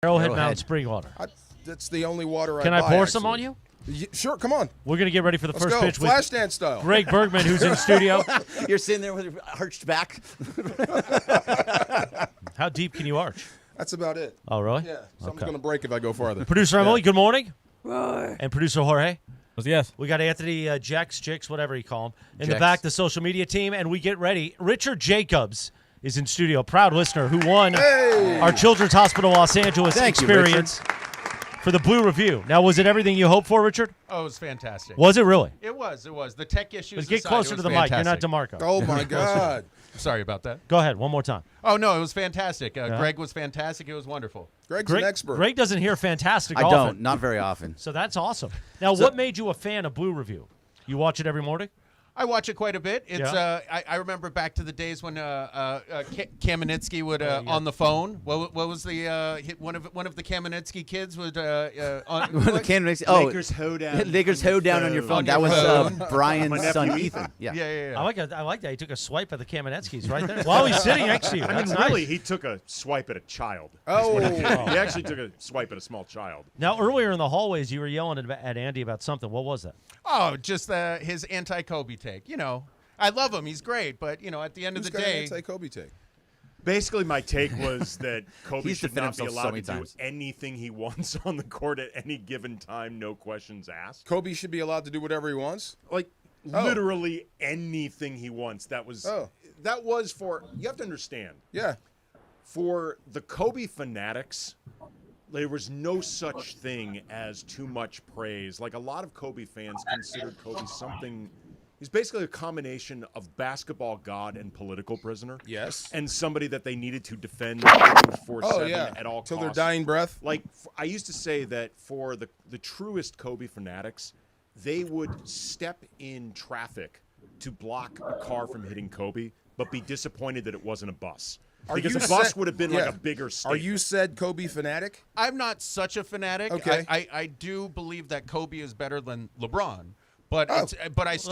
Arrowhead Mountain Spring water. That's the only water Can I I buy, pour actually. some on you? Sure, come on. We're going to get ready for the Let's first go. pitch with Flash dance style. Greg Bergman, who's in studio. You're sitting there with your arched back. How deep can you arch? That's about it. Oh, really? Yeah, something's Okay. going to break if I go farther. Producer Emily, good morning. Roar. And producer Jorge. Yes. We got Anthony Jex, Chicks, whatever you call him, in the Jex. back, the social media team, and we get ready. Richard Jacobs is in studio, proud listener who won our Children's Hospital Los Angeles Thank you, experience for the Blue Review. Now, was it everything you hoped for, Richard? Oh, it was fantastic. Was it really? It was. The tech issues But get aside, closer it to was the mic. You're not fantastic. DeMarco. Oh, my God. Sorry about that. Go ahead, one more time. Oh, no, it was fantastic. Greg was fantastic. It was wonderful. Greg's an expert. Greg doesn't hear fantastic I often. don't, not very often. So that's awesome. Now, what made you a fan of Blue Review? You watch it every morning? I watch it quite a bit. It's Yeah. I remember back to the days when Kamenetsky would on the phone. What was the one of the Kamenetsky kids would on Lakers hoedown. Lakers hoedown on your phone. On That your was phone. Brian's son, Ethan. Yeah. yeah. I like that. He took a swipe at the Kamenetskys right there while he's sitting next to you. I mean, That's nice. really, he took a swipe at a child. Oh. He actually took a swipe at a small child. Now, earlier in the hallways, you were yelling at Andy about something. What was that? Oh, just his anti-Kobe take. You know, I love him. He's great, but you know, at the end Who's of the got an day, anti-Kobe take? Basically, my take was that Kobe He's should defended not be himself so allowed many to do times. anything he wants on the court at any given time, no questions asked. Kobe should be allowed to do whatever he wants? Like, Oh. literally anything he wants. That was for, you have to understand, Yeah. for the Kobe fanatics, there was no such thing as too much praise. Like, a lot of Kobe fans considered Kobe something. He's basically a combination of basketball god and political prisoner. Yes. And somebody that they needed to defend 24/7 Oh, yeah. at all Till costs. their dying breath? Like, I used to say that for the truest Kobe fanatics, they would step in traffic to block a car from hitting Kobe, but be disappointed that it wasn't a bus. Because you a bus set- would have been yeah. like a bigger Are statement. you said Kobe fanatic? I'm not such a fanatic. Okay. I do believe that Kobe is better than LeBron, but Oh. but I Well, still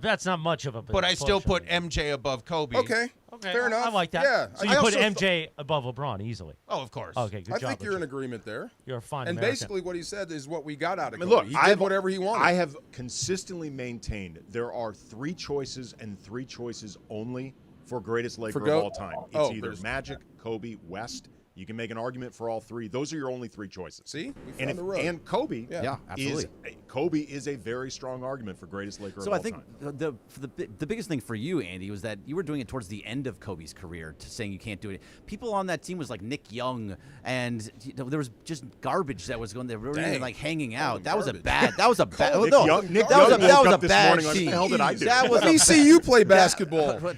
that's not much of a. but I still push, put I mean. MJ above Kobe. Okay. Okay, Fair enough. I like that. Yeah. So I you put also MJ above LeBron easily. Oh, of course. Okay, good I job. think you're in Richard. agreement there. You're a fine And American. basically what he said is what we got out of I mean, Kobe. look, He did whatever he wanted. I have consistently maintained there are three choices and three choices only for greatest Laker of GOAT? all time. It's Oh, either there's- Magic, Kobe, West. You can make an argument for all three. Those are your only three choices. See? We found And, the road. and Kobe, Yeah, absolutely. Kobe is a very strong argument for greatest Laker So of all I think time. the biggest thing for you, Andy, was that you were doing it towards the end of Kobe's career, saying you can't do it. People on that team was like Nick Young, and there was just garbage that was going. They were Dang. like hanging out. That was a garbage. bad. That was a bad. Nick No, Young- Nick that was Young a, that woke was a up this bad morning, what the team. hell did I do? That was Let me a see you play basketball. Oh,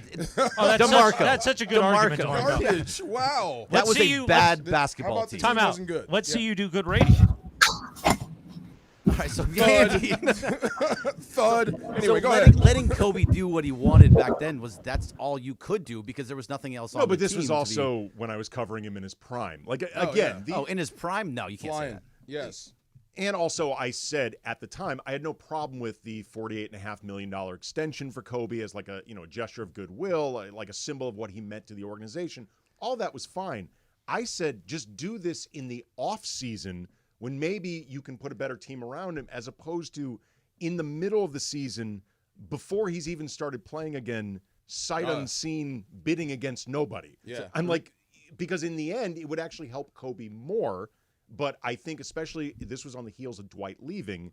DeMarco. That's such a good argument. DeMarco. DeMarco. Garbage. Wow. That Let's was see a you- bad How basketball about the team. team Time out. wasn't good? Let's Yeah. see you do good radio. All right, so Andy. Thud. Anyway, So go ahead. letting Kobe do what he wanted back then that's all you could do because there was nothing else on No, the but this team was to be- also when I was covering him in his prime. Like, Oh, again, yeah. in his prime? No, you can't say Flying. that. Yes. And also, I said at the time, I had no problem with the $48.5 million extension for Kobe as like a gesture of goodwill, like a symbol of what he meant to the organization. All that was fine. I said, just do this in the off season when maybe you can put a better team around him, as opposed to in the middle of the season before he's even started playing again, sight unseen, bidding against nobody. Yeah. So I'm like, because in the end, it would actually help Kobe more. But I think especially this was on the heels of Dwight leaving.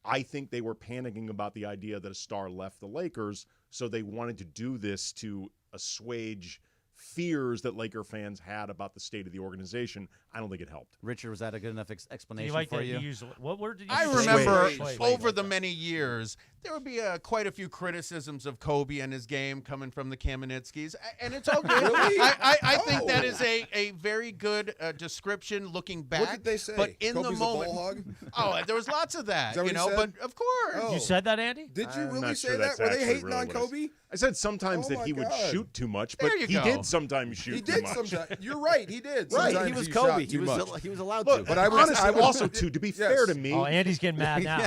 I think they were panicking about the idea that a star left the Lakers, so they wanted to do this to assuage fears that Laker fans had about the state of the organization. I don't think it helped. Richard, was that a good enough Do explanation you like for that? you? What word did you I use? remember Sway. over the many years, there would be quite a few criticisms of Kobe and his game coming from the Kamenetskys, and it's all good. Really? I think that Oh. is a very good description looking back. What did they say? But in Kobe's the a moment, ball hog? oh, there was lots of that, Is that what he said? But of course, Oh. You said that, Andy? Did you I'm really not say sure that? that's Were they actually hating really on what I Kobe? I said sometimes Oh that my he would God. shoot too much, but There you he go. did sometimes shoot He too did much. sometimes. You're right. He did. Right, Sometimes he was shot Kobe. too much. He was allowed Look, to. But I was honestly, I was- also too, to be fair to me, Oh, Andy's getting mad now.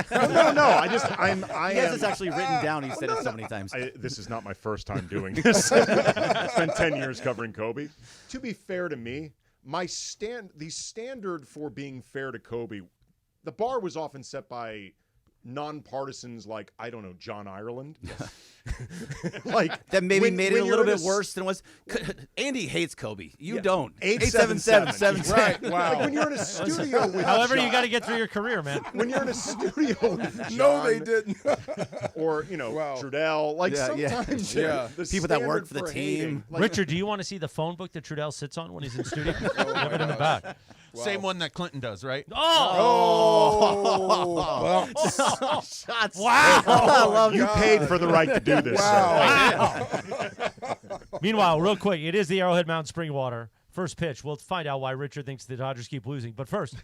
no, I he has am. this actually written down. He said it so many times. This is not my first time doing this. I spent 10 years covering Kobe. To be fair to me, the standard for being fair to Kobe, the bar was often set by nonpartisans like, I don't know, John Ireland. Like That maybe when- made when it a you're little in bit worse than it was. Andy hates Kobe. You Yeah. don't. 877. Right. Like Wow. when you're in a studio with However, you John- got to get through your career, man. when you're in a studio with No, they John didn't. or Wow. Trudell, like Yeah, yeah. sometimes Yeah. the People that work standard for the hating, team. like, Richard, do you want to see the phone book that Trudell sits on when he's in studio? Have it in the back. Same one that Clinton does, right? Oh. Well, Shots. Wow. I love you it. paid for the right to do this. Wow. Meanwhile, real quick, it is the Arrowhead Mountain Spring Water. First pitch. We'll find out why Richard thinks the Dodgers keep losing. But first,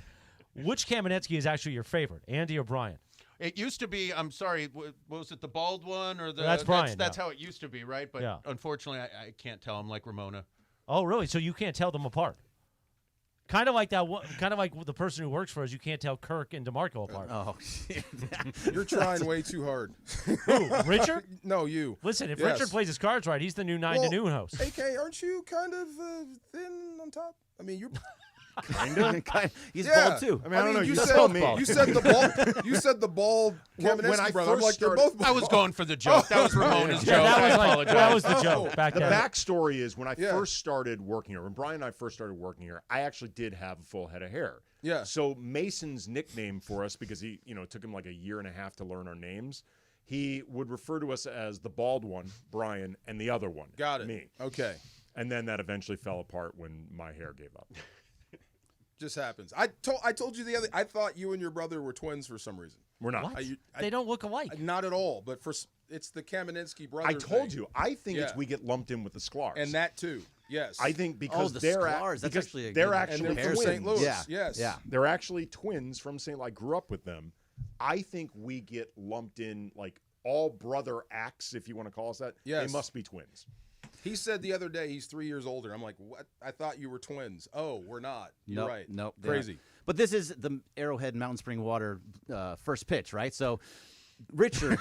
which Kamenetsky is actually your favorite, Andy or Brian? It used to be. I'm sorry. What was it? The bald one or the? That's Brian That's now. how it used to be, right? But Yeah. unfortunately, I can't tell. I'm like Ramona. Oh, really? So you can't tell them apart? Kind of like that. Kind of like the person who works for us. You can't tell Kirk and DeMarco apart. Oh, shit. You're trying way too hard. Who? Richard? No, you. Listen, if Yes. Richard plays his cards right, he's the new 9 to Well, noon host. AK, aren't you kind of thin on top? I mean, you're. He's Yeah. bald too. I mean, I don't know. You You said tell me. You said the bald. You said the bald. When Kamenetsky I brother. I'm first like, they're started- both. I was going for the joke. That was Ramona's Yeah, joke. that I was like apologize. that was the joke back The then. backstory is when I Yeah. first started working here, when Brian and I first started working here, I actually did have a full head of hair. Yeah. So Mason's nickname for us, because he, it took him like a year and a half to learn our names, he would refer to us as the bald one, Brian, and the other one, Got it. me. Okay. And then that eventually fell apart when my hair gave up. Just happens. I told you the other. I thought you and your brother were twins for some reason. We're not. What? I- They don't look alike. Not at all. But it's the Kamenetsky brother. I told thing. you. I think it's Yeah. we get lumped in with the Sklars. And that too. Yes. I think because the they're Sklars, that's because actually a they're good actually and they're from twins. St. Louis. Yeah. Yes. Yeah. They're actually twins from St. Louis. I grew up with them. I think we get lumped in like all brother acts, if you want to call us that. Yes. They must be twins. He said the other day he's 3 years older. I'm like, what? I thought you were twins. Oh, we're not. You're Nope, right. Nope. they Crazy. aren't. But this is the Arrowhead Mountain Spring Water first pitch, right? So, Richard,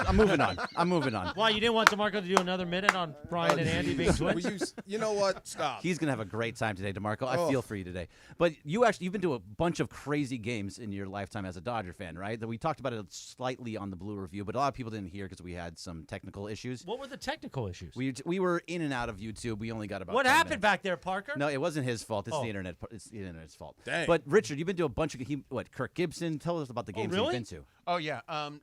I'm moving on. I'm moving on. Why, you didn't want DeMarco to do another minute on Brian and Andy being Will twins? you know what? Stop. He's gonna have a great time today, DeMarco. I Oh. feel for you today. But you've been to a bunch of crazy games in your lifetime as a Dodger fan, right? That we talked about it slightly on the Blue Review, but a lot of people didn't hear because we had some technical issues. What were the technical issues? We were in and out of YouTube. We only got about. What 10 happened minutes. back there, Parker? No, it wasn't his fault. It's Oh. the internet. It's the internet's fault. Dang. But Richard, you've been to a bunch of Kirk Gibson. Tell us about the games really? you've been to. Oh yeah.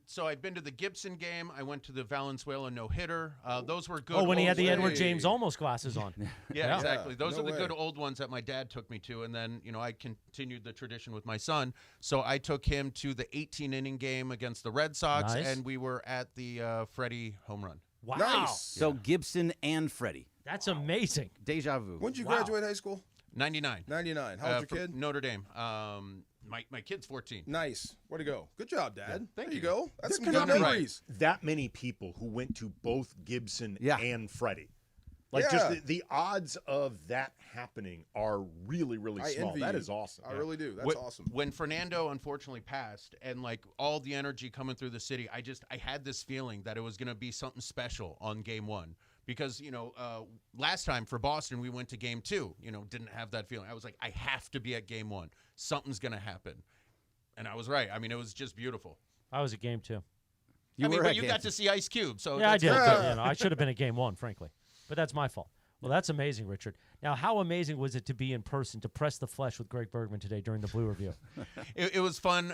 So I've been to the Gibson game. I went to the Valenzuela no hitter. Those were good. Oh, when he had the old- Edward Hey. James almost glasses on. Yeah, Yeah. exactly. Those no are the way. good old ones that my dad took me to, and then I continued the tradition with my son. So I took him to the 18-inning game against the Red Sox, Nice. and we were at the Freddie home run. Wow. Nice. So Gibson and Freddie. That's amazing. Deja vu. When did you Wow. graduate high school? 99. 99. How old's your from kid? Notre Dame. My kid's 14. Nice. Way to go. Good job, Dad. Thank there you you. go. That's some There good cannot be memories. that many people who went to both Gibson Yeah. and Freddie. Like Yeah. just the odds of that happening are really, really I small. envy That you. is awesome. I really do. That's When- awesome. When Fernando unfortunately passed, and like all the energy coming through the city, I had this feeling that it was going to be something special on game one. Because last time for Boston we went to game two. Didn't have that feeling. I was like, I have to be at game one. Something's going to happen, and I was right. I mean, it was just beautiful. I was at game 2. But you got to see Ice Cube, so Yeah, I that's did. good. But, I should have been at game 1, frankly. But that's my fault. Well, that's amazing, Richard. Now, how amazing was it to be in person, to press the flesh with Greg Bergman today during the Blue Review? It was fun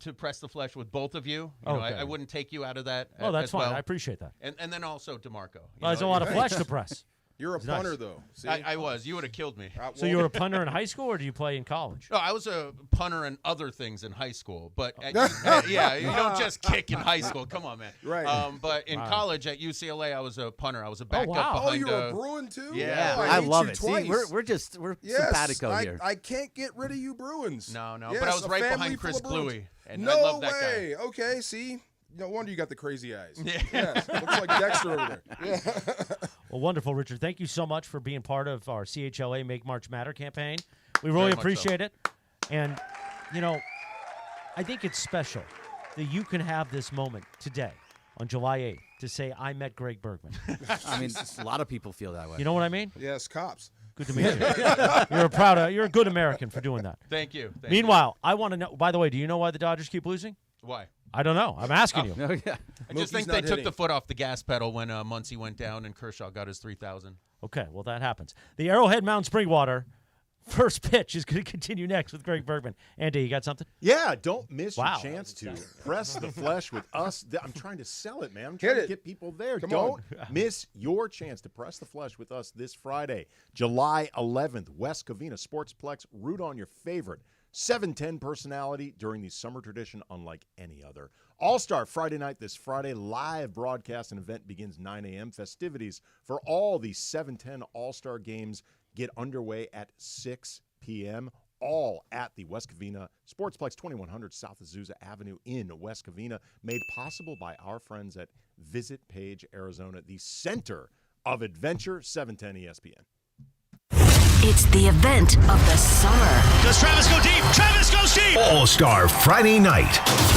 to press the flesh with both of you. Okay. I wouldn't take you out of that. Oh, that's as fine. well. I appreciate that. And then also DeMarco. Well, there's a lot of flesh to press. You're a It's nice. punter, though. See? I was. You would have killed me. So you were a punter in high school, or do you play in college? No, I was a punter and other things in high school, but yeah, you don't just kick in high school. Come on, man. Right. But in college at UCLA, I was a punter. I was a backup wow. Oh, behind. you were a Bruin, too? Yeah. Oh, I hate love you it. Twice. See, we're Yes, simpatico I, here. I can't get rid of you Bruins. No, Yes, but I was a right family behind full Chris of Bruins. Bluey, and no I love that way. guy. Okay, see? No wonder you got the crazy eyes. Yeah. Yes, looks like Dexter over there. Yeah. Well, wonderful, Richard. Thank you so much for being part of our CHLA Make March Matter campaign. We really Very much appreciate it. And, I think it's special that you can have this moment today on July 8th to say, I met Greg Bergman. I mean, a lot of people feel that way. You know what I mean? Yes, cops. Good to meet you. You're a good American for doing that. Thank you. Thank Meanwhile, I want to know. By the way, do you know why the Dodgers keep losing? you. Why? I don't know. I'm asking you. Oh, yeah. I just Mookie's think not they took hitting. the foot off the gas pedal when Muncy went down and Kershaw got his 3,000. Okay, well that happens. The Arrowhead Mountain Springwater first pitch is going to continue next with Greg Bergman. Andy, you got something? Yeah, don't miss Wow. your chance to press the flesh with us. I'm trying to sell it, man. I'm Hit trying to it. get people there. Come don't on. miss your chance to press the flesh with us this Friday, July 11th, West Covina Sportsplex. Root on your favorite 710 personality during the summer tradition unlike any other. All-Star Friday night this Friday. Live broadcast and event begins 9 a.m. Festivities for all the 710 All-Star games get underway at 6 p.m. All at the West Covina Sportsplex, 2100 South Azusa Avenue in West Covina. Made possible by our friends at Visit Page, Arizona, the center of adventure, 710 ESPN. It's the event of the summer. Does Travis go deep? Travis goes deep! All-Star Friday night.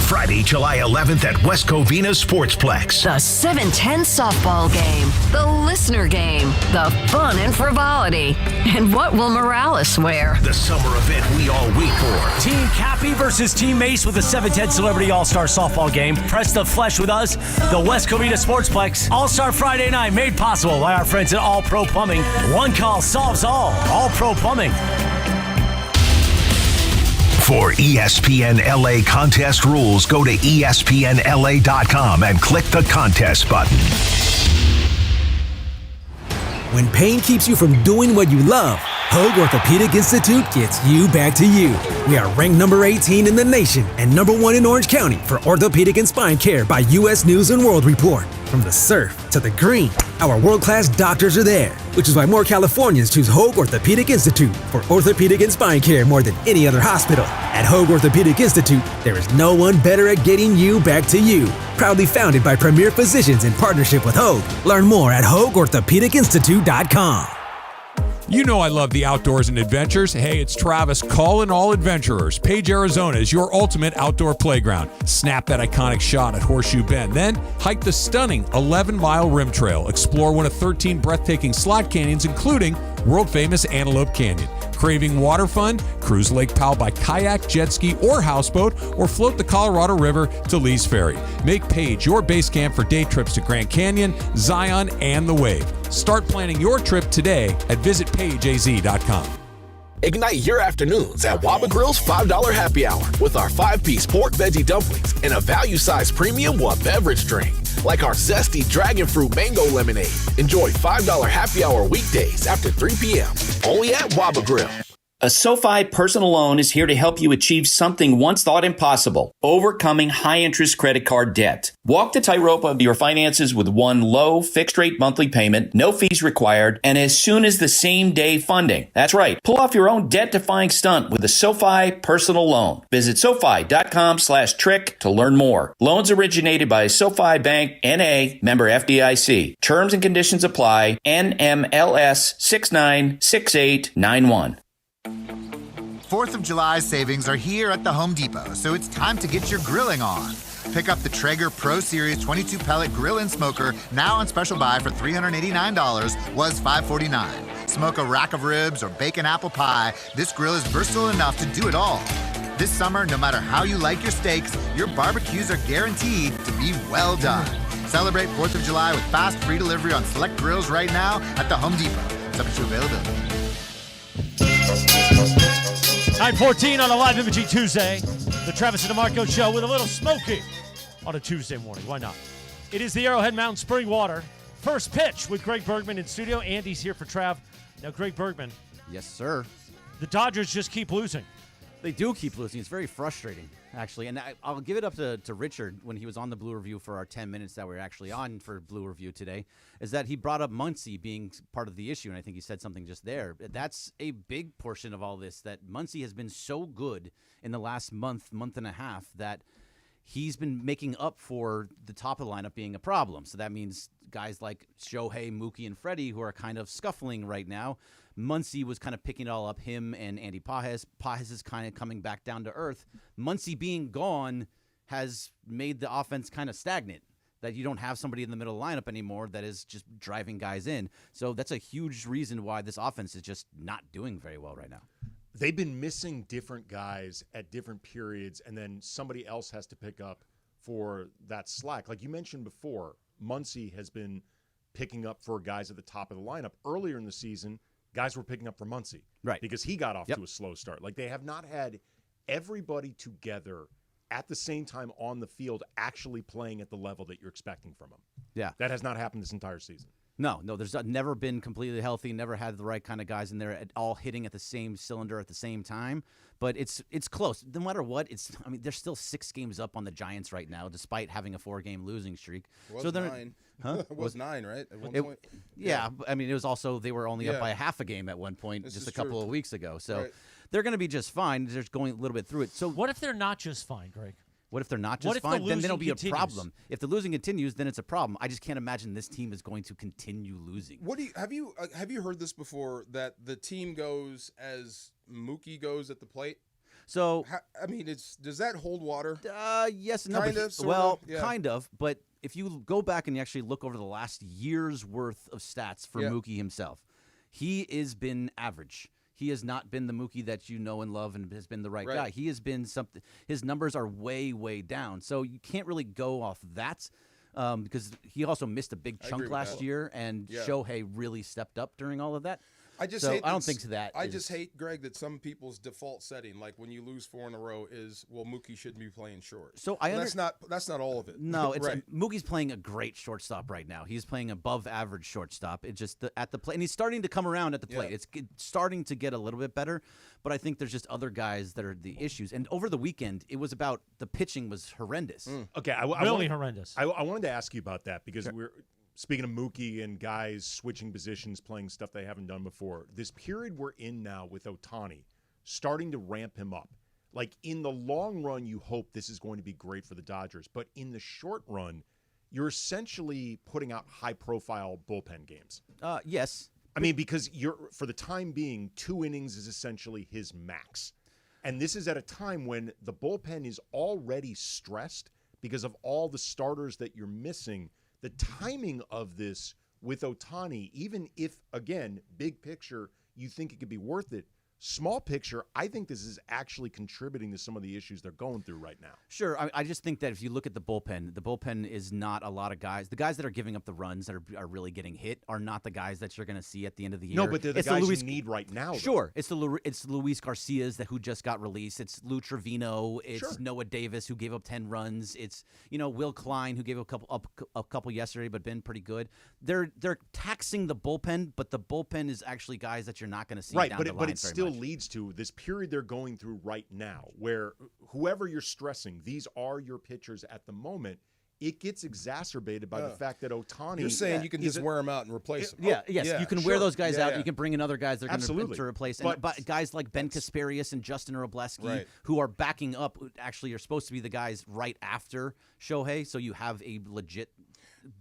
Friday, July 11th at West Covina Sportsplex. The 710 softball game. The listener game. The fun and frivolity. And what will Morales wear? The summer event we all wait for. Team Cappy versus Team Mace with the 710 Celebrity All-Star Softball Game. Press the flesh with us, the West Covina Sportsplex. All-Star Friday night made possible by our friends at All Pro Plumbing. One call solves all. All Pro Plumbing. For ESPN LA contest rules, go to ESPNLA.com and click the contest button. When pain keeps you from doing what you love, Hoag Orthopedic Institute gets you back to you. We are ranked number 18 in the nation and number 1 in Orange County for orthopedic and spine care by U.S. News and World Report. From the surf to the green, our world-class doctors are there, which is why more Californians choose Hoag Orthopedic Institute for orthopedic and spine care more than any other hospital. At Hoag Orthopedic Institute, there is no one better at getting you back to you. Proudly founded by premier physicians in partnership with Hoag. Learn more at HoagOrthopedicInstitute.com. You know I love the outdoors and adventures. Hey, it's Travis calling all adventurers. Page, Arizona is your ultimate outdoor playground. Snap that iconic shot at Horseshoe Bend. Then hike the stunning 11-mile rim trail. Explore one of 13 breathtaking slot canyons, including world-famous Antelope Canyon. Craving water fun? Cruise Lake Powell by kayak, jet ski, or houseboat, or float the Colorado River to Lee's Ferry. Make Page your base camp for day trips to Grand Canyon, Zion, and the Wave. Start planning your trip today at visitpageaz.com. Ignite your afternoons at Waba Grill's $5 happy hour with our 5-piece pork veggie dumplings and a value-sized premium one beverage drink, like our zesty dragon fruit mango lemonade. Enjoy $5 happy hour weekdays after 3 p.m. only at Waba Grill. A SoFi personal loan is here to help you achieve something once thought impossible, overcoming high-interest credit card debt. Walk the tightrope of your finances with one low, fixed-rate monthly payment, no fees required, and as soon as the same-day funding. That's right. Pull off your own debt-defying stunt with a SoFi personal loan. Visit SoFi.com/trick to learn more. Loans originated by SoFi Bank, N.A., member FDIC. Terms and conditions apply. NMLS 696891. 4th of July savings are here at the Home Depot, so it's time to get your grilling on. Pick up the Traeger Pro Series 22 pellet grill and smoker, now on special buy for $389, was $549. Smoke a rack of ribs or bake an apple pie. This grill is versatile enough to do it all. This summer, no matter how you like your steaks, your barbecues are guaranteed to be well done. Celebrate 4th of July with fast free delivery on select grills right now at the Home Depot. Subject to availability. 9:14 on a live imaging Tuesday. The Travis and DeMarco Show with a little smoky on a Tuesday morning. Why not? It is the Arrowhead Mountain Spring Water. First pitch with Greg Bergman in studio. Andy's here for Trav. Now, Greg Bergman. Yes, sir. The Dodgers just keep losing. They do keep losing. It's very frustrating, actually. And I'll give it up to Richard when he was on the Blue Review for our 10 minutes that we were actually on for Blue Review today, is that he brought up Muncy being part of the issue, and I think he said something just there. That's a big portion of all this, that Muncy has been so good in the last month and a half that he's been making up for the top of the lineup being a problem. So that means guys like Shohei, Mookie, and Freddie, who are kind of scuffling right now. Muncy was kind of picking it all up, him and Andy Pages. Pages is kind of coming back down to earth. Muncy being gone has made the offense kind of stagnant. that you don't have somebody in the middle lineup anymore that is just driving guys in. So that's a huge reason why this offense is just not doing very well right now. They've been missing different guys at different periods, and then somebody else has to pick up for that slack. Like you mentioned before, Muncy has been picking up for guys at the top of the lineup. Earlier in the season, guys were picking up for Muncy. Right. Because he got off to a slow start. Like they have not had everybody together at the same time on the field actually playing at the level that you're expecting from them. Yeah. That has not happened this entire season. No, there's never been completely healthy, never had the right kind of guys in there all hitting at the same cylinder at the same time. But it's close. No matter what, they're still 6 games up on the Giants right now, despite having a 4-game losing streak. It was 9. Huh? It was 9, right? At one point. Yeah, I mean, it was also they were only up by half a game at one point just a couple of weeks ago. So they're going to be just fine. They're just going a little bit through it. So what if they're not just fine, Greg? What if they're not just fine? Then it'll be a problem. If the losing continues, then it's a problem. I just can't imagine this team is going to continue losing. What do you have you heard this before, that the team goes as Mookie goes at the plate? So does that hold water? Yes and no. Kind of. But if you go back and you actually look over the last year's worth of stats for Mookie himself, he has been average. He has not been the Mookie that you know and love and has been the right guy. He has been something. His numbers are way, way down. So you can't really go off that because he also missed a big chunk last year, and Shohei really stepped up during all of that. I just don't think that. I just hate, Greg, that some people's default setting, like when you lose 4 in a row, is Mookie shouldn't be playing short. So that's not all of it. No, it's Mookie's playing a great shortstop right now. He's playing above average shortstop. It's just at the plate, and he's starting to come around at the plate. It's starting to get a little bit better, but I think there's just other guys that are the issues. And over the weekend, it was about the pitching was horrendous. Okay, horrendous. I wanted to ask you about that because we're. Speaking of Mookie and guys switching positions, playing stuff they haven't done before, this period we're in now with Ohtani starting to ramp him up. Like in the long run, you hope this is going to be great for the Dodgers, but in the short run, you're essentially putting out high-profile bullpen games. Yes. I mean, because for the time being, 2 innings is essentially his max. And this is at a time when the bullpen is already stressed because of all the starters that you're missing. The timing of this with Ohtani, even if, again, big picture, you think it could be worth it, small picture, I think this is actually contributing to some of the issues they're going through right now. Sure. I just think that if you look at the bullpen is not a lot of guys. The guys that are giving up the runs that are really getting hit are not the guys that you're going to see at the end of the year. No, but they're the guys you need right now. Sure. Though. It's Luis Garcia's who just got released. It's Lou Trevino. It's Noah Davis who gave up 10 runs. It's Will Klein who gave a couple yesterday but been pretty good. They're taxing the bullpen, but the bullpen is actually guys that you're not going to see down the line but it still much. Leads to this period they're going through right now where whoever you're stressing, these are your pitchers at the moment. It gets exacerbated by the fact that Ohtani. You're saying you can just wear them out and replace them. You can wear those guys out. You can bring in other guys that are going to replace. But guys like Ben Kasparius and Justin Robleski, who are backing up, actually are supposed to be the guys right after Shohei. So you have a legit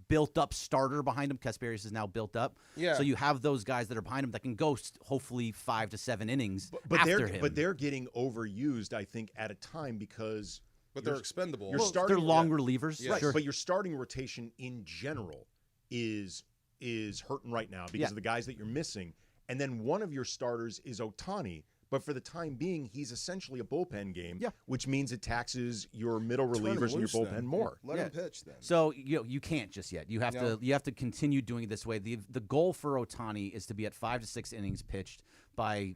built-up starter behind him. Kasparius is now built up. So you have those guys that are behind him that can go hopefully 5 to 7 innings after him. But they're getting overused, I think, at a time because... But they're expendable. They're long relievers. Right, but your starting rotation in general is hurting right now because of the guys that you're missing. And then one of your starters is Ohtani. But for the time being, he's essentially a bullpen game, which means it taxes your middle relievers and your bullpen more. Let him pitch then. So you can't just yet. You have to continue doing it this way. The goal for Ohtani is to be at 5 to 6 innings pitched by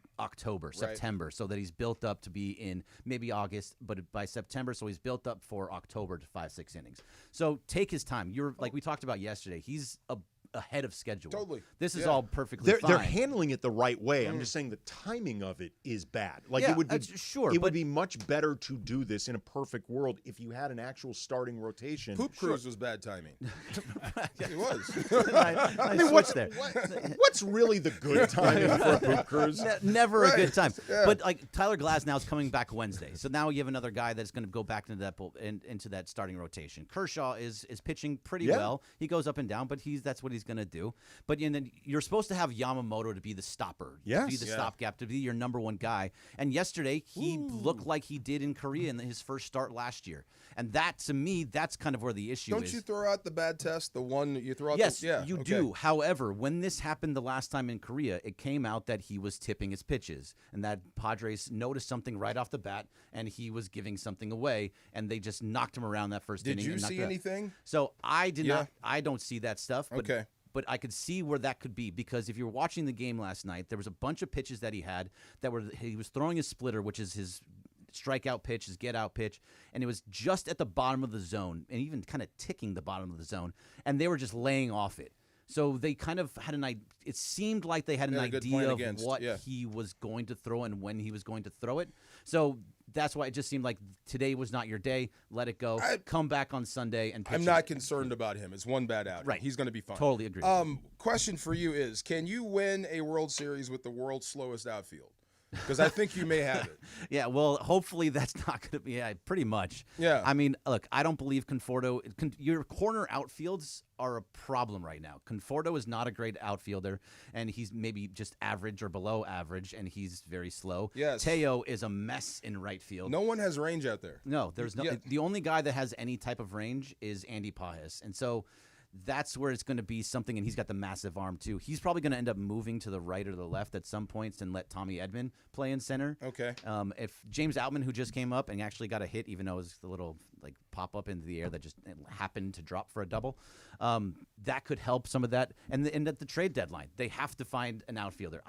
September, so that he's built up to be in maybe August, but by September, so he's built up for October to 5-6 innings. So take his time. Like we talked about yesterday, he's ahead of schedule. Totally. This is all perfectly fine. They're handling it the right way. I'm just saying the timing of it is bad. Like it would be it would be much better to do this in a perfect world if you had an actual starting rotation. Poop Cruise was bad timing. It was. I mean, what's really the good timing for a Poop Cruise? Never a good time. But like Tyler Glasnow is coming back Wednesday, so now you have another guy that's going to go back into that starting rotation. Kershaw is pitching pretty well. He goes up and down, but that's what he's going to do. But then you're supposed to have Yamamoto to be the stopper, Yes. to be the stopgap, to be your number one guy. And yesterday, he looked like he did in Korea in his first start last year. And that, to me, that's kind of where the issue is. Don't you throw out the bad test, the one you throw out? Yes, you do. However, when this happened the last time in Korea, it came out that he was tipping his pitches and that Padres noticed something right off the bat and he was giving something away and they just knocked him around that first inning. Did you and knocked see him out. anything? So I did not. I don't see that stuff. But, but I could see where that could be because if you were watching the game last night, there was a bunch of pitches that he had that were he was throwing his splitter, which is his strikeout pitch, his get-out pitch, and it was just at the bottom of the zone and even kind of ticking the bottom of the zone, and they were just laying off it. So they kind of had it seemed like they had an idea of what he was going to throw and when he was going to throw it. So that's why it just seemed like today was not your day. Let it go. Come back on Sunday and pitch. I'm not concerned about him. It's one bad out. Right. He's going to be fine. Totally agree. Question for you is, can you win a World Series with the world's slowest outfield? Because I think you may have it. Yeah, well, hopefully that's not going to be pretty much. Yeah. I mean, look, I don't believe Conforto. Your corner outfields are a problem right now. Conforto is not a great outfielder, and he's maybe just average or below average, and he's very slow. Yes. Teo is a mess in right field. No one has range out there. No, there's no. Yeah. The only guy that has any type of range is Andy Pajes, and so that's where it's going to be something, and he's got the massive arm too. He's probably going to end up moving to the right or the left at some points and let Tommy Edman play in center. Okay. If James Outman, who just came up and actually got a hit, even though it was a little like pop up into the air that just happened to drop for a double, that could help some of that. And at the trade deadline, they have to find an outfielder.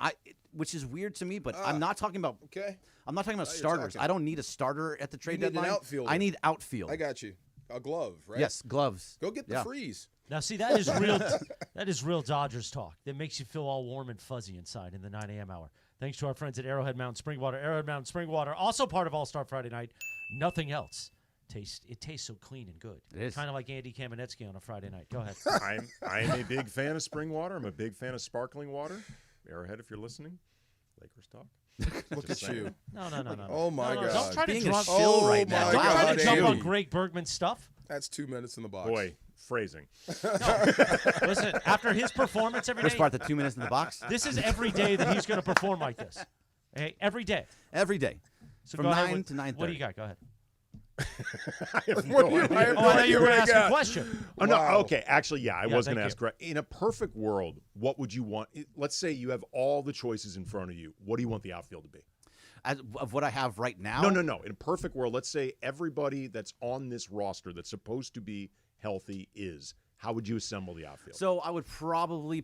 Which is weird to me, but I'm not talking about. Okay. I'm not talking about starters. I don't need a starter at the trade You need deadline. an outfielder. I need outfield. I got you. A glove, right? Yes, gloves. Go get the freeze. Now, see, that is real. That is real Dodgers talk. That makes you feel all warm and fuzzy inside in the 9 a.m. hour. Thanks to our friends at Arrowhead Mountain Springwater. Arrowhead Mountain Springwater, also part of All-Star Friday Night. Nothing else. It tastes so clean and good. It is. Kind of like Andy Kamenetsky on a Friday night. Go ahead. I'm a big fan of spring water. I'm a big fan of sparkling water. Arrowhead, if you're listening. Lakers talk. Look at you. No. Oh, my God. Don't try to Being drunk. a shill right now. Don't try to jump Andy. on Greg Bergman's stuff. That's 2 minutes in the box. Boy, phrasing. Listen, after his performance every day. First part, the 2 minutes in the box. This is every day that he's going to perform like this. Hey, every day. Every day. So From go ahead 9 to 9:30. What do you got? Go ahead. I have no idea. I thought you were going to ask a question. Oh, no. Okay. Actually, yeah, I was going to thank ask. In a perfect world, what would you want? Let's say you have all the choices in front of you. What do you want the outfield to be? Of what I have right now? No. In a perfect world, let's say everybody that's on this roster that's supposed to be healthy is. How would you assemble the outfield? So I would probably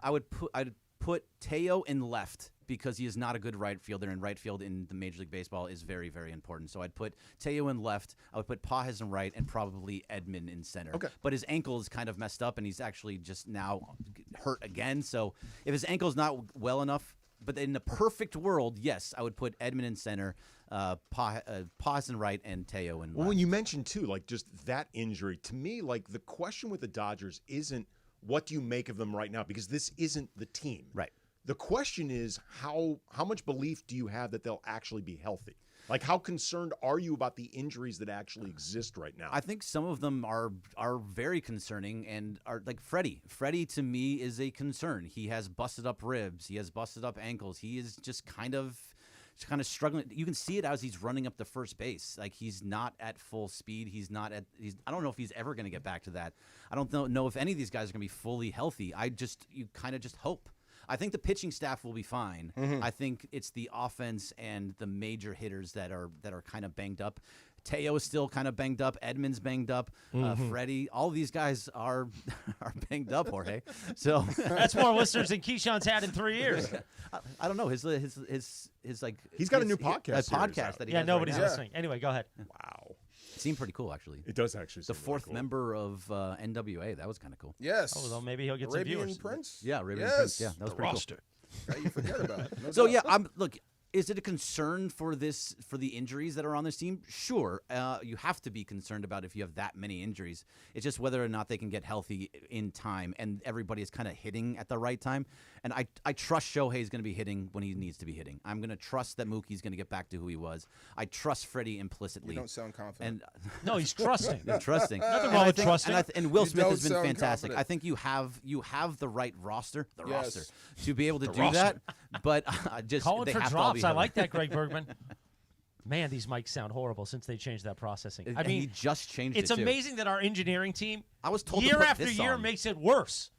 I'd put Teo in left because he is not a good right fielder, and right field in the Major League Baseball is very, very important. So I'd put Teo in left, I would put Pajes in right, and probably Edman in center. Okay. But his ankle is kind of messed up, and he's actually just now hurt again. So if his ankle's not well enough, but in the perfect world, yes, I would put Edman in center, Pajes in right, and Teo in left. Well, when you mentioned, too, like just that injury, to me, like the question with the Dodgers isn't what do you make of them right now, because this isn't the team. Right. The question is how much belief do you have that they'll actually be healthy? Like, how concerned are you about the injuries that actually exist right now? I think some of them are very concerning and are like Freddie. Freddie, to me, is a concern. He has busted up ribs. He has busted up ankles. He is just kind of struggling. You can see it as he's running up the first base. Like, he's not at full speed. I don't know if he's ever going to get back to that. I don't know if any of these guys are going to be fully healthy. You kind of just hope. I think the pitching staff will be fine. Mm-hmm. I think it's the offense and the major hitters that are kind of banged up. Teo is still kind of banged up. Edman's banged up. Freddie, all these guys are banged up, Jorge. So that's more listeners than Keyshawn's had in 3 years. I don't know his like. He's got a new podcast. Podcast that he has nobody's right now. listening. Anyway, go ahead. Wow. It seemed pretty cool, actually. It does actually. The seem fourth really cool. member of NWA. That was kind of cool. Yes. Oh, well, maybe he'll get Arabian some viewers. Prince? Yeah, Arabian Yes. Prince. Yeah, that was The pretty roster. How you forget about it? No So doubt. yeah, look. Is it a concern for the injuries that are on this team? Sure. You have to be concerned about if you have that many injuries. It's just whether or not they can get healthy in time, and everybody is kind of hitting at the right time. And I trust Shohei's going to be hitting when he needs to be hitting. I'm going to trust that Mookie's going to get back to who he was. I trust Freddie implicitly. You don't sound confident. No, he's trusting. Trusting. Nothing wrong with trusting. And Will You Smith has don't been sound fantastic. confident. I think you have the right roster, Yes. to be able to The do roster. that. But just Call it they for have to all be drops. I healthy. like that, Greg Bergman. Man, these mics sound horrible since they changed that processing. I And mean, he just changed it's it, too. amazing that our engineering team, I was told to year put after this year, on. makes it worse.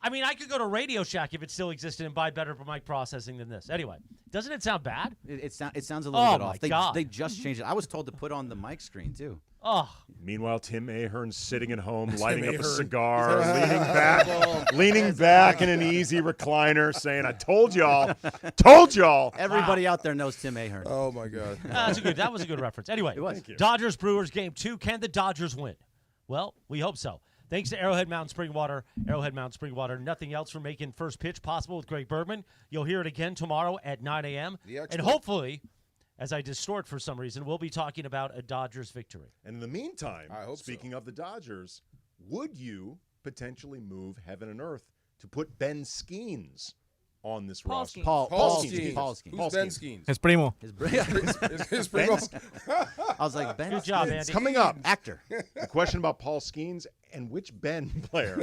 I mean, I could go to Radio Shack if it still existed and buy better mic processing than this. Anyway, doesn't it sound bad? It sounds a little bit my off. God. They just changed it. I was told to put on the mic screen too. Oh, Meanwhile, Tim Ahern's sitting at home, lighting up a Ahern. cigar, leaning back in an easy recliner, saying, "I told y'all, told y'all." Everybody out there knows Tim Ahern. Oh my God. that was a good reference. Anyway, It was. Dodgers Brewers game 2. Can the Dodgers win? Well, we hope so. Thanks to Arrowhead Mountain Spring Water. Arrowhead Mountain Spring Water. Nothing else for making first pitch possible with Greg Bergman. You'll hear it again tomorrow at 9 a.m. And hopefully, as I distort for some reason, we'll be talking about a Dodgers victory. And in the meantime, I hope speaking of the Dodgers, would you potentially move heaven and earth to put Ben Skeens on this roster? Paul Skeens. Skeens. Who's Ben Skeens? His primo. His primo. I was like, Ben. Good job, Skeens. Andy. Coming up, Actor. a question about Paul Skeens and which Ben player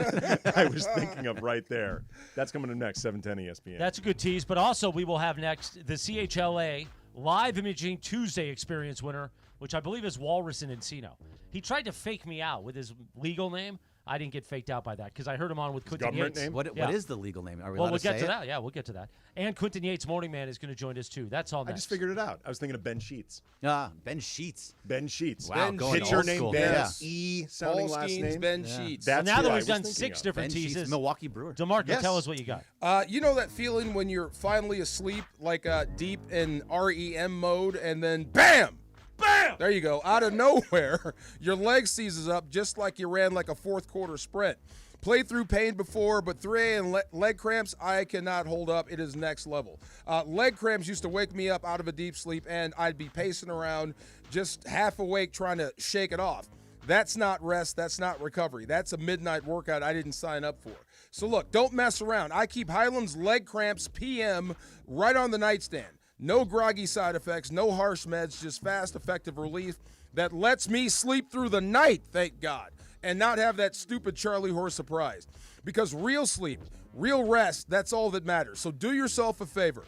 I was thinking of right there. That's coming up next, 710 ESPN. That's a good tease. But also, we will have next the CHLA Live Imaging Tuesday Experience winner, which I believe is Walrus in Encino. He tried to fake me out with his legal name. I didn't get faked out by that because I heard him on with Quinton government Yates. name? What is the legal name? Are we Well, allowed we'll to get say to it? that. Yeah, we'll get to that. And Quinton Yates, Morning Man, is going to join us too. That's all I next. just figured it out. I was thinking of Ben Sheets. Ben Sheets. Ben Sheets. Wow, going Pitcher old named school. Ben. Yeah. E sounding Paul last Skeens, name. Ben Sheets. That's now who that I we've was done thinking 6 of. different Ben Sheets, teases, Milwaukee Brewer. DeMarco, Yes. tell us what you got. You know that feeling when you're finally asleep, like deep in REM mode, and then BAM! BAM! There you go. Out of nowhere, your leg seizes up just like you ran like a fourth quarter sprint. Played through pain before, but 3 a.m. leg cramps, I cannot hold up. It is next level. Leg cramps used to wake me up out of a deep sleep, and I'd be pacing around just half awake trying to shake it off. That's not rest. That's not recovery. That's a midnight workout I didn't sign up for. So look, don't mess around. I keep Highland's Leg Cramps PM right on the nightstand. No groggy side effects, no harsh meds, just fast, effective relief that lets me sleep through the night, thank God, and not have that stupid Charlie horse surprise. Because real sleep, real rest, that's all that matters. So do yourself a favor.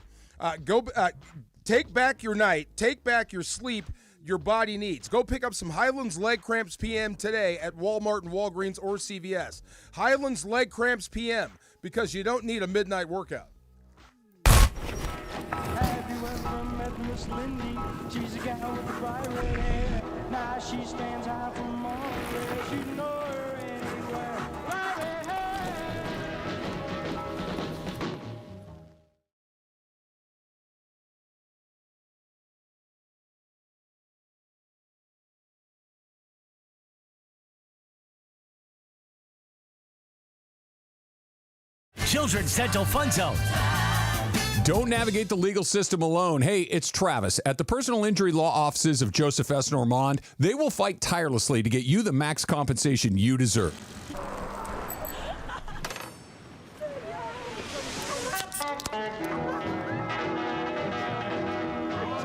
Take back your night, take back your sleep your body needs. Go pick up some Highlands Leg Cramps PM today at Walmart and Walgreens or CVS. Highlands Leg Cramps PM, because you don't need a midnight workout. Have you ever met Miss Lindy? She's a gal with the bright red hair. Now she stands out from all the rest. You know her anywhere. Bright hair. Children's Dental Fun Zone. Don't navigate the legal system alone. Hey, it's Travis. At the personal injury law offices of Joseph S. Normand, they will fight tirelessly to get you the max compensation you deserve.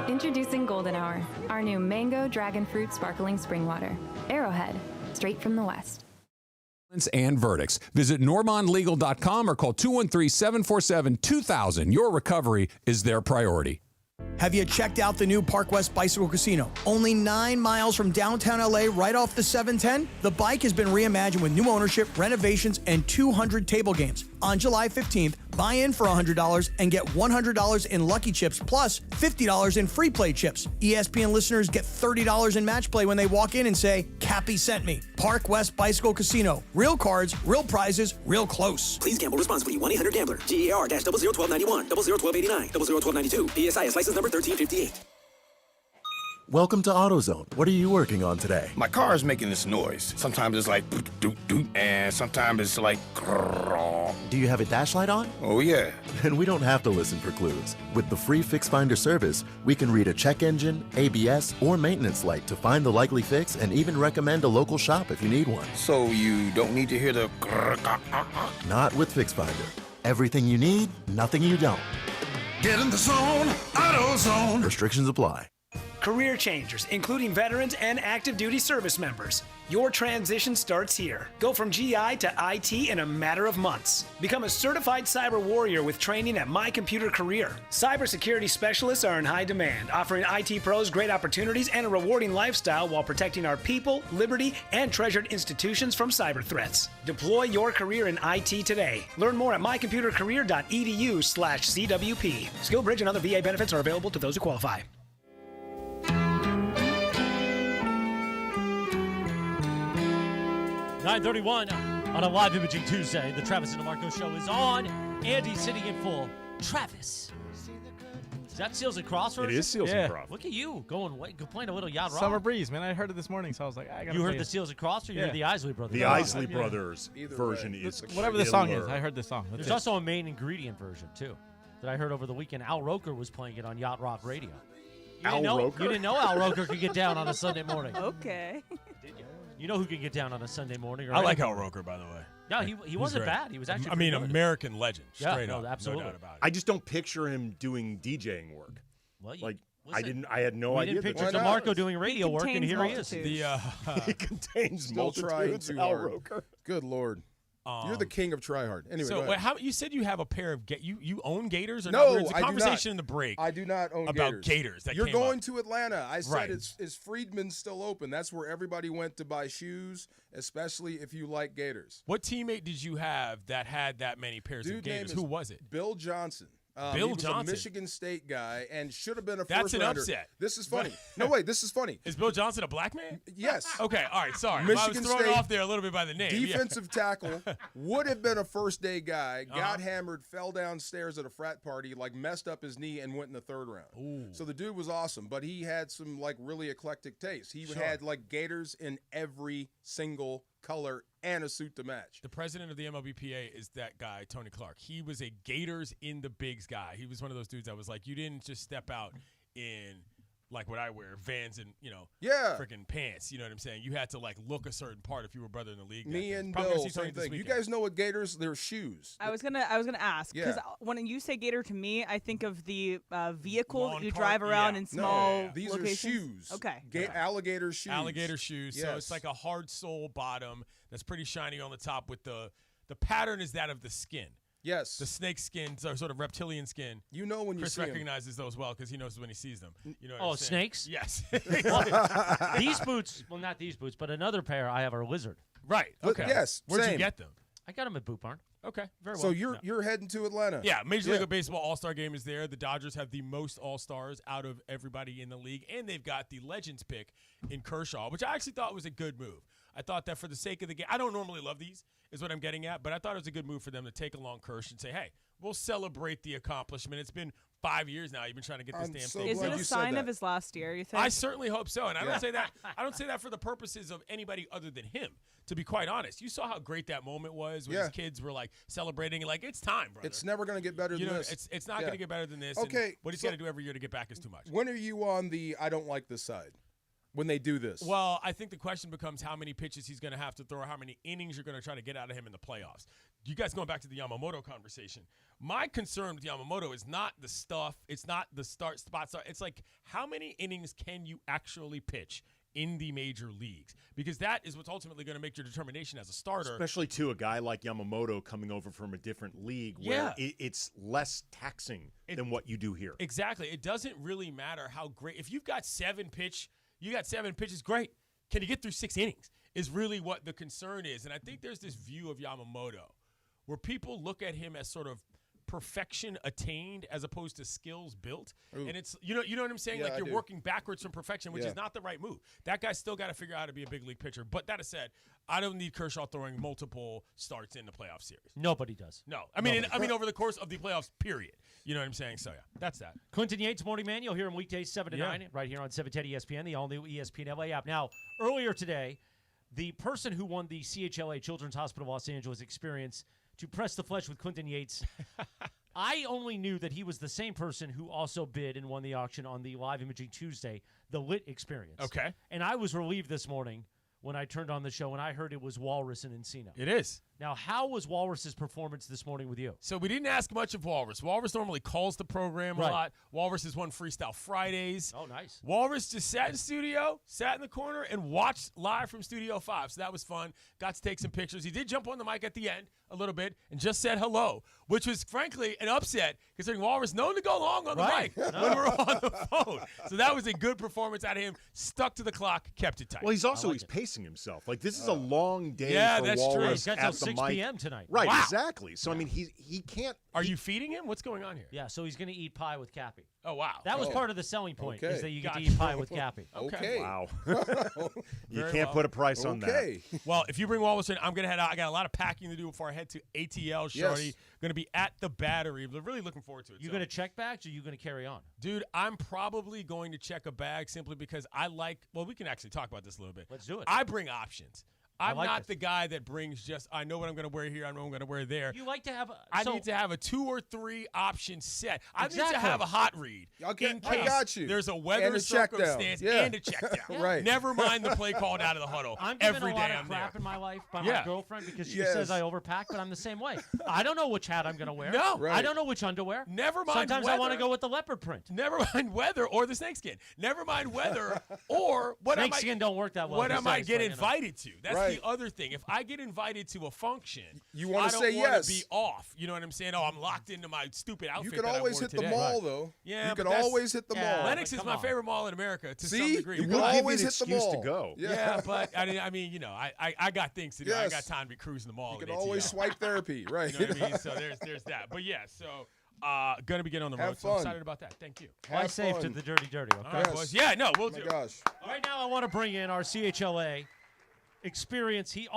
Introducing Golden Hour, our new mango dragon fruit sparkling spring water. Arrowhead, straight from the West. And verdicts. Visit normandlegal.com or call 213-747-2000. Your recovery is their priority. Have you checked out the new Park West Bicycle Casino? Only 9 miles from downtown LA, right off the 710? The bike has been reimagined with new ownership, renovations, and 200 table games. On July 15th, buy in for $100 and get $100 in Lucky Chips plus $50 in free play chips. ESPN listeners get $30 in match play when they walk in and say, Cappy sent me. Park West Bicycle Casino. Real cards, real prizes, real close. Please gamble responsibly. 1-800-GAMBLER. GER-001291, 001289, 001292. PSIS license number 1358. Welcome to AutoZone. What are you working on today? My car is making this noise. Sometimes it's like doot doot, and sometimes it's like. Do you have a dash light on? Oh yeah. Then we don't have to listen for clues. With the free Fix Finder service, we can read a check engine, ABS, or maintenance light to find the likely fix and even recommend a local shop if you need one. So you don't need to hear the. Not with Fix Finder. Everything you need, nothing you don't. Get in the zone, AutoZone. Restrictions apply. Career changers, including veterans and active duty service members. Your transition starts here. Go from GI to IT in a matter of months. Become a certified cyber warrior with training at My Computer Career. Cybersecurity specialists are in high demand, offering IT pros great opportunities and a rewarding lifestyle while protecting our people, liberty, and treasured institutions from cyber threats. Deploy your career in IT today. Learn more at mycomputercareer.edu/CWP. SkillBridge and other VA benefits are available to those who qualify. 9:31 on a live imaging Tuesday. The Travis and DeMarco show is on. Andy sitting in full. Travis. Is that Seals and Cross version? It is Seals and Cross. Look at you going playing a little yacht rock. Summer breeze, man. I heard it this morning, so I was like, I got to You heard the Seals and Cross, or you heard the Isley Brothers? The Isley Brothers version is whatever the song is. I heard the song. There's also a main ingredient version too that I heard over the weekend. Al Roker was playing it on Yacht Rock Radio. Roker? You didn't know Al Roker could get down on a Sunday morning. Okay. You know who can get down on a Sunday morning? Or I like Al Roker, by the way. No, he wasn't great. bad. He was actually. I mean, pretty good. American legend, Yeah, straight no, up. absolutely. No doubt about it. I just don't picture him doing DJing work. Well, I had no we idea. didn't picture DeMarco doing radio work, and here he is. He contains Still trying multitudes. too Al hard. Roker. Good Lord. You're the king of try hard. Anyway, so go ahead. wait, how you said you have a pair of you own Gators? Or No, not? There was a I do conversation not. in the break. I do not own about Gators. That You're came going up. to Atlanta. I said, Right. is Friedman still open? That's where everybody went to buy shoes, especially if you like Gators. What teammate did you have that had that many pairs of Dude Gators? name Who is was it? Bill Johnson. Bill he was Johnson. a Michigan State guy and should have been a That's first an rounder. upset. This is funny. No, wait, this is funny. Is Bill Johnson a black man? Yes. Okay, all right, sorry. I Michigan was thrown State off there a little bit by the name. Defensive tackle, would have been a first-day guy, got hammered, fell downstairs at a frat party, messed up his knee, and went in the third round. Ooh. So the dude was awesome, but he had some, really eclectic taste. He had, Gators in every single color and a suit to match. The president of the MLBPA is that guy, Tony Clark. He was a Gators in the bigs guy. He was one of those dudes that was like, you didn't just step out in what I wear, Vans and, freaking pants. You know what I'm saying? You had to look a certain part if you were brother in the league. Me and Probably gonna Bill, see Tony same this thing. You weekend. guys know what Gators? They're shoes. I was gonna ask because when you say Gator to me, I think of the vehicle Lawn you part, drive around yeah. in small No, these locations. are shoes. Okay. Alligator shoes. Alligator shoes. So it's like a hard sole bottom that's pretty shiny on the top with the pattern is that of the skin. Yes. The snake skin, so sort of reptilian skin. You know when you Chris see 'em. recognizes those well because he knows when he sees them. You know what Oh, I'm saying? snakes? Yes. Well, these boots, well, not these boots, but another pair I have are Lizard. Right. Okay. Yes. Where'd same. you get them? I got them at Boot Barn. Okay. Very well. So you're heading to Atlanta. Yeah, Major League Baseball All-Star Game is there. The Dodgers have the most All-Stars out of everybody in the league, and they've got the Legends pick in Kershaw, which I actually thought was a good move. I thought that for the sake of the game, I don't normally love these, is what I'm getting at, but I thought it was a good move for them to take along Kersh and say, hey, we'll celebrate the accomplishment. It's been 5 years now. You've been trying to get this damn thing. Is it a sign of his last year, you think? I certainly hope so, and I don't say that. I don't say that for the purposes of anybody other than him. To be quite honest, you saw how great that moment was when his kids were celebrating, it's time, brother. It's never going to get better than this. It's not going to get better than this. Okay, and what he's got to do every year to get back is too much. When are you on the I don't like this side? When they do this? Well, I think the question becomes how many pitches he's going to have to throw, how many innings you're going to try to get out of him in the playoffs. You guys going back to the Yamamoto conversation. My concern with Yamamoto is not the stuff. It's not the spot start. It's how many innings can you actually pitch in the major leagues? Because that is what's ultimately going to make your determination as a starter. Especially to a guy like Yamamoto coming over from a different league where it's less taxing than what you do here. Exactly. It doesn't really matter how great. If you've got you got 7 pitches, great. Can you get through 6 innings is really what the concern is. And I think there's this view of Yamamoto where people look at him as sort of perfection attained as opposed to skills built. Ooh. And it's you know what I'm saying? Yeah, you're I do. working backwards from perfection, which is not the right move. That guy's still got to figure out how to be a big league pitcher. But that said, I don't need Kershaw throwing multiple starts in the playoff series. Nobody does. No. I mean over the course of the playoffs, period. You know what I'm saying? So yeah, that's that. Clinton Yates, Morning Man. You'll hear him weekdays 7 to 9 right here on 710 ESPN, the all-new ESPN LA app. Now, earlier today, the person who won the CHLA Children's Hospital of Los Angeles experience to press the flesh with Clinton Yates, I only knew that he was the same person who also bid and won the auction on the Live Imaging Tuesday, the Lit experience. Okay. And I was relieved this morning when I turned on the show and I heard it was Walrus and Encino. It is. Now, how was Walrus's performance this morning with you? So we didn't ask much of Walrus. Walrus normally calls the program a Right. lot. Walrus has won Freestyle Fridays. Oh, nice. Walrus just sat in studio, sat in the corner, and watched live from Studio 5. So that was fun. Got to take some pictures. He did jump on the mic at the end a little bit and just said hello, which was, frankly, an upset considering Walrus known to go long on the Right. mic when we're on the phone. So that was a good performance out of him. Stuck to the clock, kept it tight. Well, he's pacing himself. Like, this is a long day Yeah, for that's true. Walrus He's got till at the 6 mic. p.m. tonight. Right, Wow. exactly. So, I mean, he can't. Are you feeding him? What's going on here? Yeah, so he's going to eat pie with Cappy. Oh, wow. That was Oh. part of the selling point, Okay. is that you get to Gotcha. eat pie with Cappy. Okay. Wow. you Very can't well. put a price on that. Okay. Well, if you bring Walrus in, I'm going to head out. I got a lot of packing to do before I head to ATL, Shorty. Yes. Going to be at the Battery. But really looking forward to it. You So. going to check bags or you going to carry on? Dude, I'm probably going to check a bag simply because I like, well, we can actually talk about this a little bit. Let's do it. I bring options. I'm like not this. the guy that brings just, I know what I'm going to wear here, I know what I'm going to wear there. You like to have I need to have a 2 or 3 option set. I need to Exactly. have a hot read. Okay, in I case got you. There's a weather And a check down. circumstance Yeah. and a check down. Right. Never mind the play called out of the huddle. I'm given every a lot day of I'm crap there. in my life by Yeah. my girlfriend because she Yes. says I overpack, but I'm the same way. I don't know which hat I'm going to wear. No. Right. I don't know which underwear. Never mind Sometimes I want to weather. go with the leopard print. Never mind weather or the snakeskin. Never mind weather or what I might, Snakeskin don't work that well. what I these might days, get but, you know. invited to. That's Right. the other thing. If I get invited to a function, You wanna I don't say wanna yes. be off. You know what I'm saying? Oh, I'm locked into my stupid outfit. You can that I always wore hit the today. mall, though. Yeah, you but can that's- always hit the Yeah. mall. Lennox but is come my on. favorite mall in America to some See, degree. you but- can We'll give you always an hit the excuse to mall. go. yeah, but I mean, you know, I got things to do. I Yes. got time to be cruising the mall. You at can always ATL. swipe therapy, right? You know what I mean? So there's that. But yeah, so gonna be getting on the Have road. So I'm fun. excited about that. Thank you. Fly Have safe to fun. the dirty, okay? All right, boys. Yeah, no, we'll Oh my do. gosh. All right, now I want to bring in our CHLA experience. He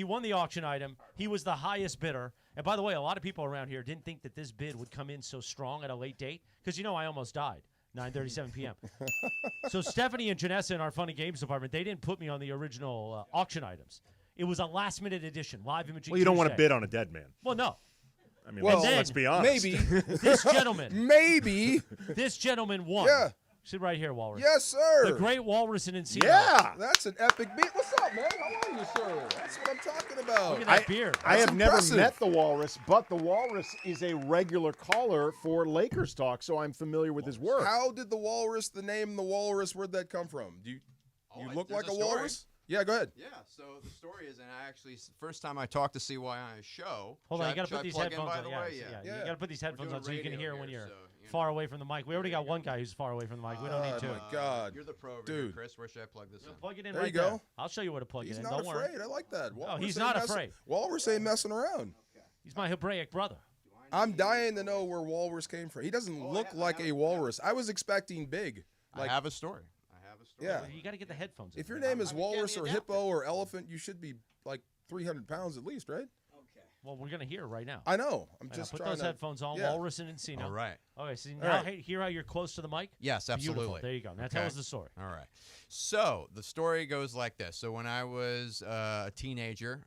won the auction item. He was the highest bidder. And by the way, a lot of people around here didn't think that this bid would come in so strong at a late date because, you know, I almost died. 9:37 p.m. So Stephanie and Janessa in our Fun and Games department, they didn't put me on the original auction items. It was a last-minute edition, live imaging. Well, you don't want to Tuesday. bid on a dead man. Well, no. I mean, Well, let's be honest. Maybe. This gentleman. Maybe. This gentleman won. Yeah. Sit right here, Walrus. Yes, sir. The great Walrus in Encino. Yeah. That's an epic beat. What's up, man? How are you, sir? That's what I'm talking about. Look at that beard. I have impressive. never met the Walrus, but the Walrus is a regular caller for Lakers talk, so I'm familiar with his work. How did the walrus, the name the walrus, where'd that come from? Do you look there's like a a story. walrus? Yeah, go ahead. Yeah, so the story is, and I actually, first time I talked to CY on a show. Hold on, Should you got to should I put these plug in, headphones by on. the Yeah, way? yeah. You got to put these headphones doing on so you can radio hear here, when you're so, far away from the mic. We already got one guy who's far away from the mic. We don't need two. Oh, my God. You're the pro over Dude. here, Chris. Where should I plug this in? Plug it in There right you go. there. I'll show you where to plug He's it in. not Don't worry. afraid. I like that. Walrus he's ain't not messing- afraid. Walrus ain't messing around. He's my Hebraic brother. I'm dying to know where walrus came from. He doesn't look like a walrus. I was expecting big. I have a story. Yeah. You got to get the headphones. If your name is walrus or hippo or elephant, you should be like 300 pounds at least, right? Well, we're going to hear right now. I know. I'm Right, just put trying those to- headphones on. Yeah. Walrus and Encino. All right. Okay, so All now right. hear how you're close to the mic? Yes, absolutely. Beautiful. There you go. Now tell us the story. All right. So the story goes like this. So when I was a teenager,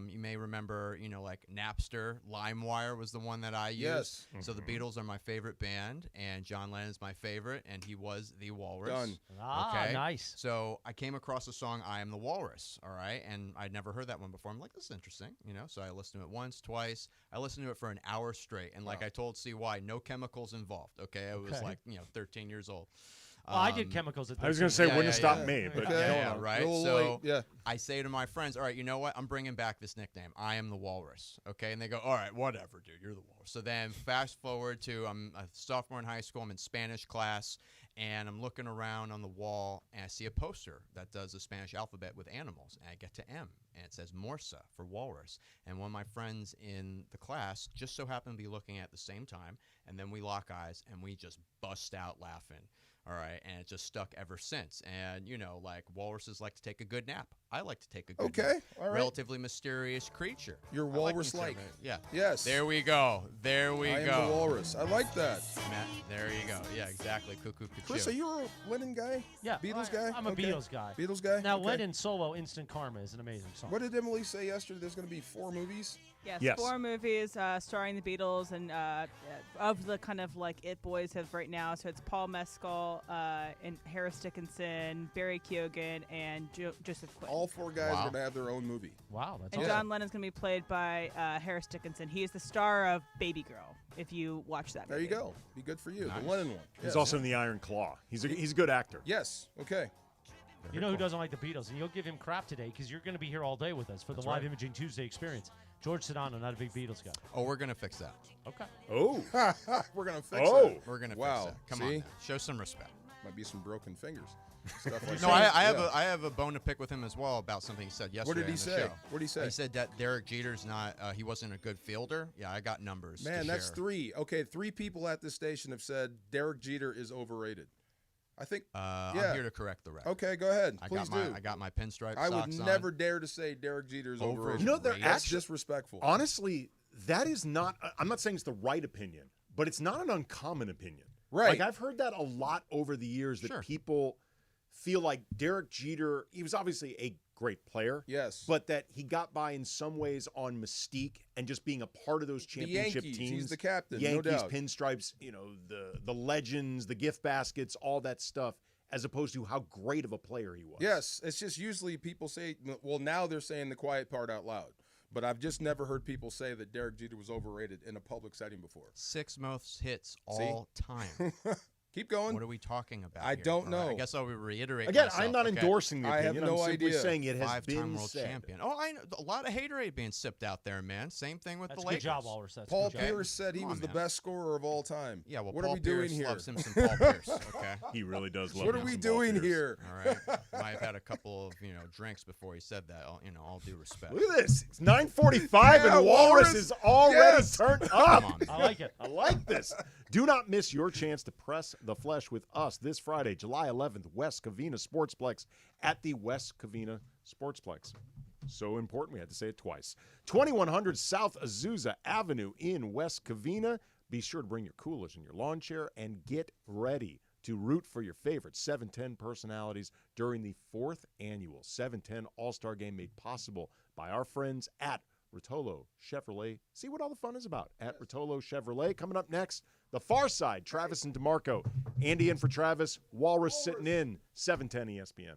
you may remember, like Napster, LimeWire was the one that I used. Yes. So the Beatles are my favorite band, and John Lennon's my favorite, and he was the Walrus. Done. Ah, nice. So I came across the song "I Am the Walrus." All right, and I'd never heard that one before. I'm like, this is interesting, So I listened to it once, twice. I listened to it for an hour straight, and like I told CY, no chemicals involved. Okay, I was Okay. like 13 years old. Well, I did chemicals at I was going to say, Yeah, wouldn't yeah, stop yeah. me, but Yeah, right. Roll So light, yeah. I say to my friends, all right, you know what? I'm bringing back this nickname. I am the Walrus. Okay. And they go, all right, whatever, dude. You're the Walrus. So then fast forward to I'm a sophomore in high school. I'm in Spanish class. And I'm looking around on the wall, and I see a poster that does the Spanish alphabet with animals. And I get to M, and it says Morsa for walrus. And one of my friends in the class just so happened to be looking at the same time. And then we lock eyes, and we just bust out laughing. All right, and it just stuck ever since. And, like walruses like to take a good nap. I like to take a good nap. Okay, all right. Relatively mysterious creature. You're I like walrus-like. conservative. Yeah. Yes. There we go. There we I go. am the walrus. I like that. Matt, there you go. Yeah, exactly. Cuckoo, Chris, are you a Lennon guy? Yeah. Beatles guy? I'm a Okay. Beatles guy. Beatles guy? Now, Okay. Lennon solo Instant Karma is an amazing song. What did Emily say yesterday? There's going to be 4 movies? Yes, 4 movies starring the Beatles and of the kind of like It Boys have right now. So it's Paul Mescal, and Harris Dickinson, Barry Keoghan, and Joseph Quinn. All 4 guys are going to have their own movie. Wow, that's And John Lennon's going to be played by Harris Dickinson. He is the star of Baby Girl, if you watch that movie. There you go. Be good for you. The Lennon one. He's also in the Iron Claw. He's a good actor. Yes. Okay. You know who doesn't like the Beatles, and you'll give him crap today because you're going to be here all day with us for the Live Imaging Tuesday experience. George Sedano, not a big Beatles guy. Oh, we're gonna fix that. Okay. Oh. We're going to fix Oh. that. We're gonna Wow. fix that. Come See? on, now. Show some respect. Might be some broken fingers. Stuff like No, that. I have a bone to pick with him as well about something he said yesterday. What did he on the say? show. What did he say? He said that Derek Jeter's not. He wasn't a good fielder. Yeah, I got numbers. Man, to that's share. 3. Okay, 3 people at this station have said Derek Jeter is overrated. I think. I'm here to correct the record. Okay, go ahead. I Please got do. I got my pinstripe I would socks never on. dare to say Derek Jeter is overrated. You know, they're That's actually disrespectful. Honestly, that is not. I'm not saying it's the right opinion, but it's not an uncommon opinion. Right. Like I've heard that a lot over the years that people feel like Derek Jeter. He was obviously a great player. Yes. But that he got by in some ways on mystique and just being a part of those championship Yankees, teams. he's the captain, no Yankees, doubt. pinstripes, the legends, the gift baskets, all that stuff, as opposed to how great of a player he was. Yes, it's just usually people say, well, now they're saying the quiet part out loud. But I've just never heard people say that Derek Jeter was overrated in a public setting before. 6 most hits all time. Keep going. What are we talking about? I here? don't All right, know. I guess I'll reiterate. Again, myself. I'm not Okay. endorsing the I opinion. have no I'm simply idea. saying it has 5-time been world said. champion. Oh, I know a lot of haterade being sipped out there, man. Same thing with That's the a good Lakers. job, Walrus. That's Paul good job. Pierce said he Come was on, the man. best scorer of all time. Yeah, well, what Paul are we Pierce doing here? loves him some Paul Pierce. Okay. He really does love What are him we some Paul doing Pierce. here? All right. Might have had a couple of drinks before he said that. All due respect. Look at this. It's 9:45 Yeah, and Walrus Walrus. is already Yes. turned up. Come on. I like it. I like this. Do not miss your chance to press the flesh with us this Friday, July 11th, West Covina Sportsplex at the West Covina Sportsplex. So important, we had to say it twice. 2100 South Azusa Avenue in West Covina. Be sure to bring your coolers and your lawn chair and get ready to root for your favorite 710 personalities during the 4th annual 710 All-Star Game made possible by our friends at Rotolo Chevrolet. See what all the fun is about at Rotolo Chevrolet. Coming up next, the Far Side, Travis and DeMarco. Andy in for Travis, Walrus sitting in, 710 ESPN.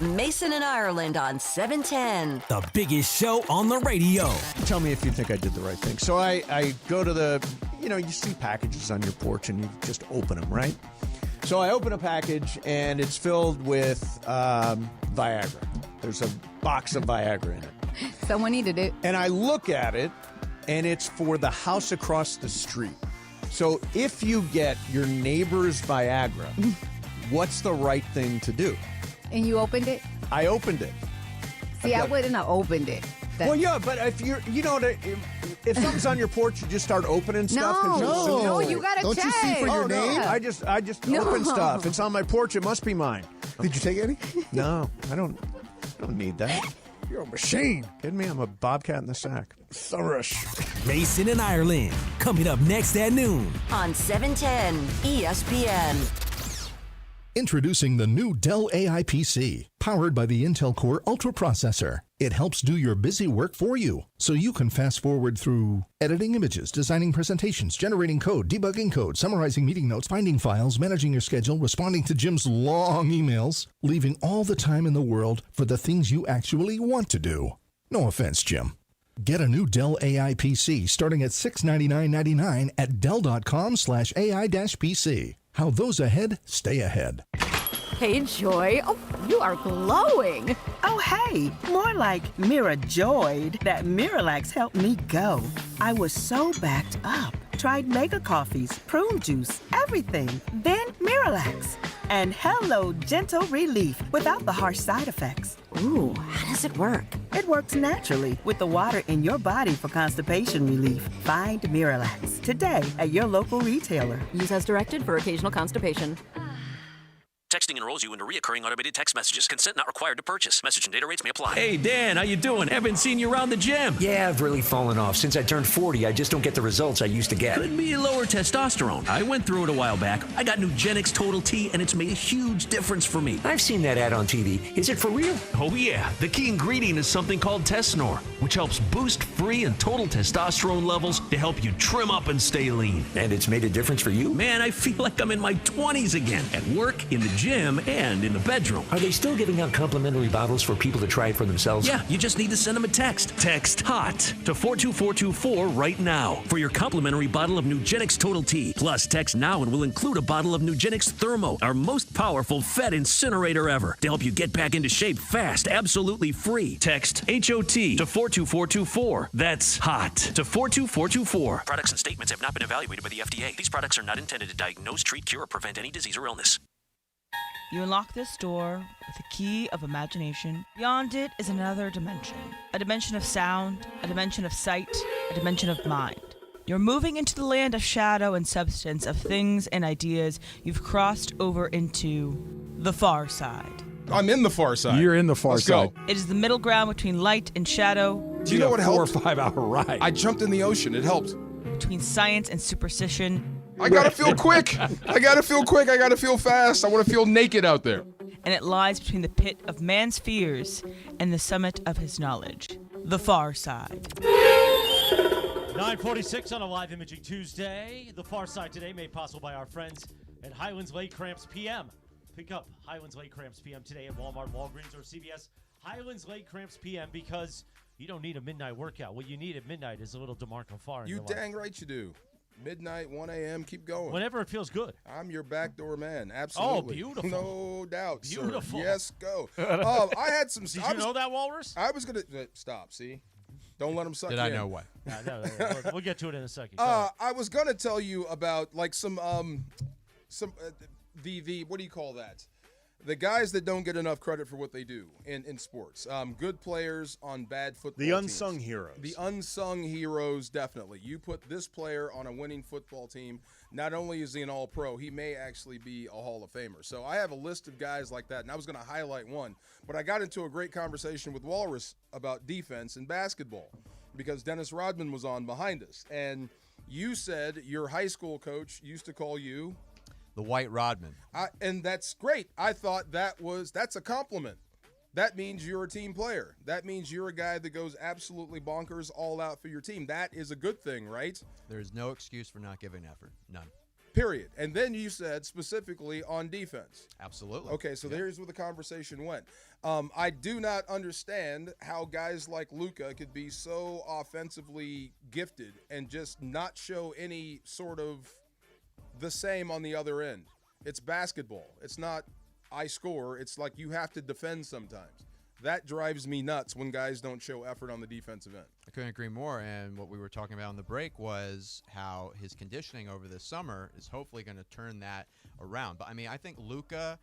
Mason and Ireland on 710. The biggest show on the radio. Tell me if you think I did the right thing. So I go to the, you see packages on your porch and you just open them, right? So I open a package and it's filled with Viagra. There's a box of Viagra in it. Someone needed it. And I look at it and it's for the house across the street. So if you get your neighbor's Viagra, what's the right thing to do? And you opened it? I opened it. See, I wouldn't have opened it. Well, yeah, but if you're, if something's on your porch, you just start opening stuff. 'cause you assume- No, you gotta Don't check. you see for your Oh, name? no. I just No. open stuff. It's on my porch. It must be mine. Did you take any? No, I don't need that. You're a machine. Kidding me? I'm a bobcat in the sack. Thurish. Mason and Ireland, coming up next at noon. On 710 ESPN. Introducing the new Dell AI PC, powered by the Intel Core Ultra processor. It helps do your busy work for you, so you can fast forward through editing images, designing presentations, generating code, debugging code, summarizing meeting notes, finding files, managing your schedule, responding to Jim's long emails, leaving all the time in the world for the things you actually want to do. No offense, Jim. Get a new Dell AI PC starting at $699.99 at Dell.com/AI-PC. How those ahead stay ahead. Hey, Joy. Oh, you are glowing. Oh, hey, more like Mira Joyed. That Miralax helped me go. I was so backed up. Tried mega coffees, prune juice, everything. Then Miralax. And hello, gentle relief without the harsh side effects. Ooh, how does it work? It works naturally with the water in your body for constipation relief. Find Miralax today at your local retailer. Use as directed for occasional constipation. Texting enrolls you into recurring automated text messages. Consent not required to purchase. Message and data rates may apply. Hey, Dan, how you doing? Haven't seen you around the gym. Yeah, I've really fallen off. Since I turned 40, I just don't get the results I used to get. Could be lower testosterone. I went through it a while back. I got Nugenix Total T, and it's made a huge difference for me. I've seen that ad on TV. Is it for real? Oh, yeah. The key ingredient is something called Tesnor, which helps boost free and total testosterone levels to help you trim up and stay lean. And it's made a difference for you? Man, I feel like I'm in my 20s again, at work, in the gym, and in the bedroom. Are they still giving out complimentary bottles for people to try it for themselves? Yeah, you just need to send them a text. Text HOT to 42424 right now for your complimentary bottle of Nugenix Total T. Plus, text now and we'll include a bottle of Nugenix Thermo, our most powerful fat incinerator ever, to help you get back into shape fast, absolutely free. Text HOT to 42424. That's HOT to 42424. Products and statements have not been evaluated by the FDA. These products are not intended to diagnose, treat, cure, or prevent any disease or illness. You unlock this door with a key of imagination. Beyond it is another dimension. A dimension of sound, a dimension of sight, a dimension of mind. You're moving into the land of shadow and substance, of things and ideas you've crossed over into the far side. I'm in the far side. You're in the far Let's side. Go. It is the middle ground between light and shadow. Do you know what helped? 4 or 5 hour ride. I jumped in the ocean. It helped. Between science and superstition. I gotta feel quick. I gotta feel quick. I gotta feel fast. I want to feel naked out there. And it lies between the pit of man's fears and the summit of his knowledge. The far side. 9:46 on a live imaging Tuesday. The Far Side today made possible by our friends at Highlands Lake Cramps PM. Pick up Highlands Lake Cramps PM today at Walmart, Walgreens, or CVS. Highlands Lake Cramps PM, because you don't need a midnight workout. What you need at midnight is a little DeMarco Farr in You your life. dang right you do. Midnight, 1 a.m., keep going. Whenever it feels good. I'm your backdoor man. Absolutely. Oh, beautiful. No doubt, Beautiful. sir. Yes, go. I had some... Did you know that, Walrus? I was going to... Stop, see? Don't let him suck Did you I in. know what? No, we'll get to it in a second. I was going to tell you about, like, some the what do you call that? The guys that don't get enough credit for what they do in sports. Good players on bad football The unsung teams. heroes. The unsung heroes, definitely. You put this player on a winning football team, not only is he an all-pro, he may actually be a Hall of Famer. So I have a list of guys like that, and I was going to highlight one. But I got into a great conversation with Walrus about defense and basketball because Dennis Rodman was on behind us. And you said your high school coach used to call you... The White Rodman. And that's great. I thought that's a compliment. That means you're a team player. That means you're a guy that goes absolutely bonkers all out for your team. That is a good thing, right? There's no excuse for not giving effort. None. Period. And then you said specifically on defense. Absolutely. Okay, so there's where the conversation went. I do not understand how guys like Luka could be so offensively gifted and just not show any sort of the same on the other end. It's basketball. It's not I score. It's like you have to defend sometimes. That drives me nuts when guys don't show effort on the defensive end. I couldn't agree more. And what we were talking about on the break was how his conditioning over this summer is hopefully going to turn that around. But, I mean, I think Luka,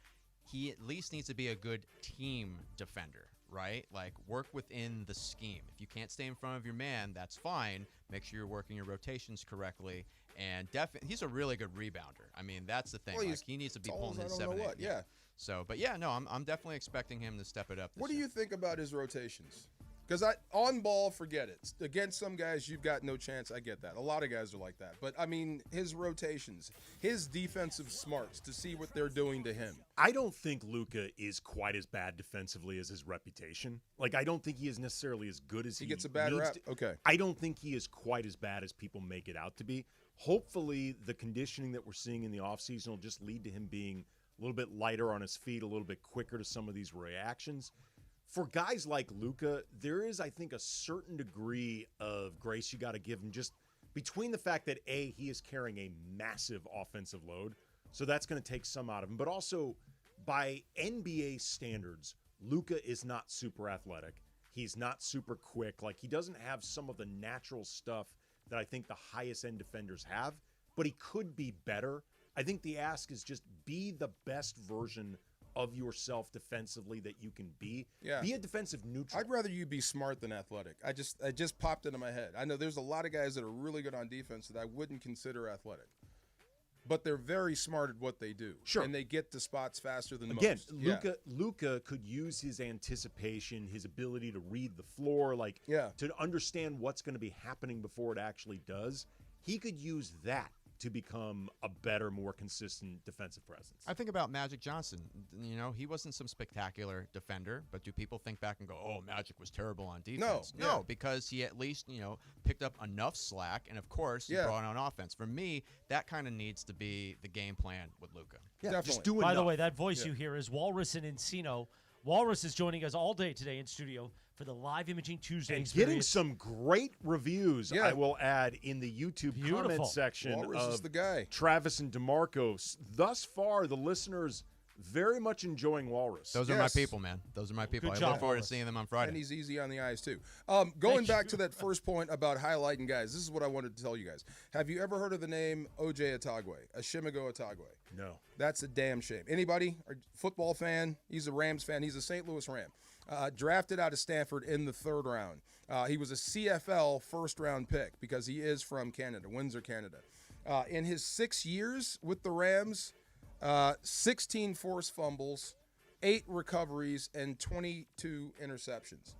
he at least needs to be a good team defender, right? Like, work within the scheme. If you can't stay in front of your man, that's fine. Make sure you're working your rotations correctly. And he's a really good rebounder. I mean, that's the thing. Well, like, he needs to be pulling his I don't 7-8. know what. Yeah. So, but yeah, no, I'm definitely expecting him to step it up. What do you think about his rotations? Because on ball, forget it. Against some guys, you've got no chance. I get that. A lot of guys are like that. But, I mean, his rotations, his defensive smarts to see what they're doing to him. I don't think Luka is quite as bad defensively as his reputation. Like, I don't think he is necessarily as good as he gets a bad needs rap? to. Okay. I don't think he is quite as bad as people make it out to be. Hopefully, the conditioning that we're seeing in the offseason will just lead to him being a little bit lighter on his feet, a little bit quicker to some of these reactions. For guys like Luka, there is, I think, a certain degree of grace you got to give him just between the fact that, A, he is carrying a massive offensive load, so that's going to take some out of him, but also by NBA standards, Luka is not super athletic. He's not super quick. Like, he doesn't have some of the natural stuff that I think the highest end defenders have, but he could be better. I think the ask is just be the best version of yourself defensively that you can be. Yeah. Be a defensive neutral. I'd rather you be smart than athletic. It just popped into my head. I know there's a lot of guys that are really good on defense that I wouldn't consider athletic. but they're very smart at what they do. Sure. And they get to spots faster than Again, most. Luka could use his anticipation, his ability to read the floor, to understand what's going to be happening before it actually does. He could use that to become a better, more consistent defensive presence. I think about Magic Johnson. You know, he wasn't some spectacular defender, but do people think back and go, "Oh, Magic was terrible on defense"? No, because he at least picked up enough slack, and of course he brought on offense. For me, that kind of needs to be the game plan with Luka. Yeah, just do By enough. the way, that voice you hear is Walrus in Encino. Walrus is joining us all day today in studio for the Live Imaging Tuesday And experience. getting some great reviews, I will add, in the YouTube comment section Walrus of is the guy. Travis and DeMarco. Thus far, the listeners very much enjoying Walrus. Those are my people, man. Those are my people. I look forward to seeing them on Friday. And he's easy on the eyes, too. Going back to that first point about highlighting guys, this is what I wanted to tell you guys. Have you ever heard of the name O.J. Atagwe, Ashimigo Atagwe? No. That's a damn shame. Anybody? A football fan? He's a Rams fan. He's a St. Louis Ram. Drafted out of Stanford in the 3rd round. He was a CFL first-round pick because he is from Canada, Windsor, Canada. In his 6 years with the Rams, 16 forced fumbles, 8 recoveries, and 22 interceptions.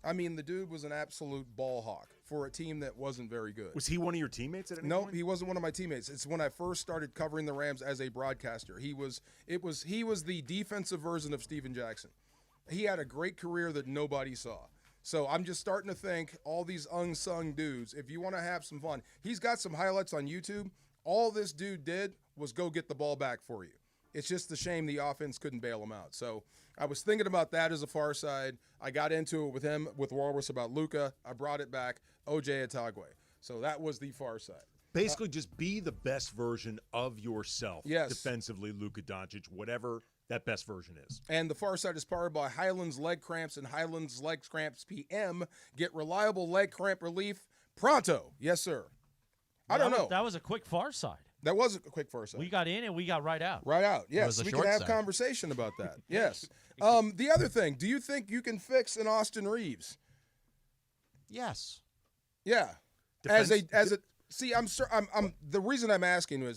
I mean, the dude was an absolute ball hawk for a team that wasn't very good. Was he one of your teammates at any No, point? he wasn't one of my teammates. It's when I first started covering the Rams as a broadcaster. He was the defensive version of Steven Jackson. He had a great career that nobody saw. So I'm just starting to think all these unsung dudes, if you want to have some fun, he's got some highlights on YouTube. All this dude did was go get the ball back for you. It's just a shame the offense couldn't bail him out. So I was thinking about that as a far side. I got into it with him, with Walrus, about Luka. I brought it back, O.J. Atagwe. So that was the far side. Basically, just be the best version of yourself defensively, Luka Doncic, whatever that best version is. And the far side is powered by Highlands Leg Cramps and Highlands Leg Cramps PM. Get reliable leg cramp relief pronto. Yes, sir. I don't know. That was a quick far side. That was a quick far side. We got in and we got right out. Right out. Yes, we can have conversation about that. Yes. The other thing, do you think you can fix an Austin Reeves? Yes. Yeah. As a see, I'm the reason I'm asking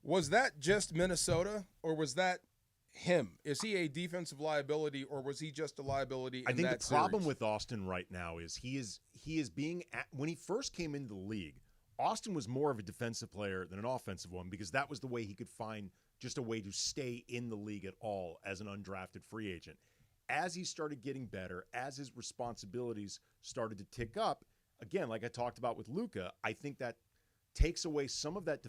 was that just Minnesota or was that him? Is he a defensive liability or was he just a liability in I think that the problem series? with Austin right now is he is being when he first came into the league, Austin was more of a defensive player than an offensive one because that was the way he could find just a way to stay in the league at all as an undrafted free agent. As he started getting better, as his responsibilities started to tick up, again, like I talked about with Luka, I think that takes away some of that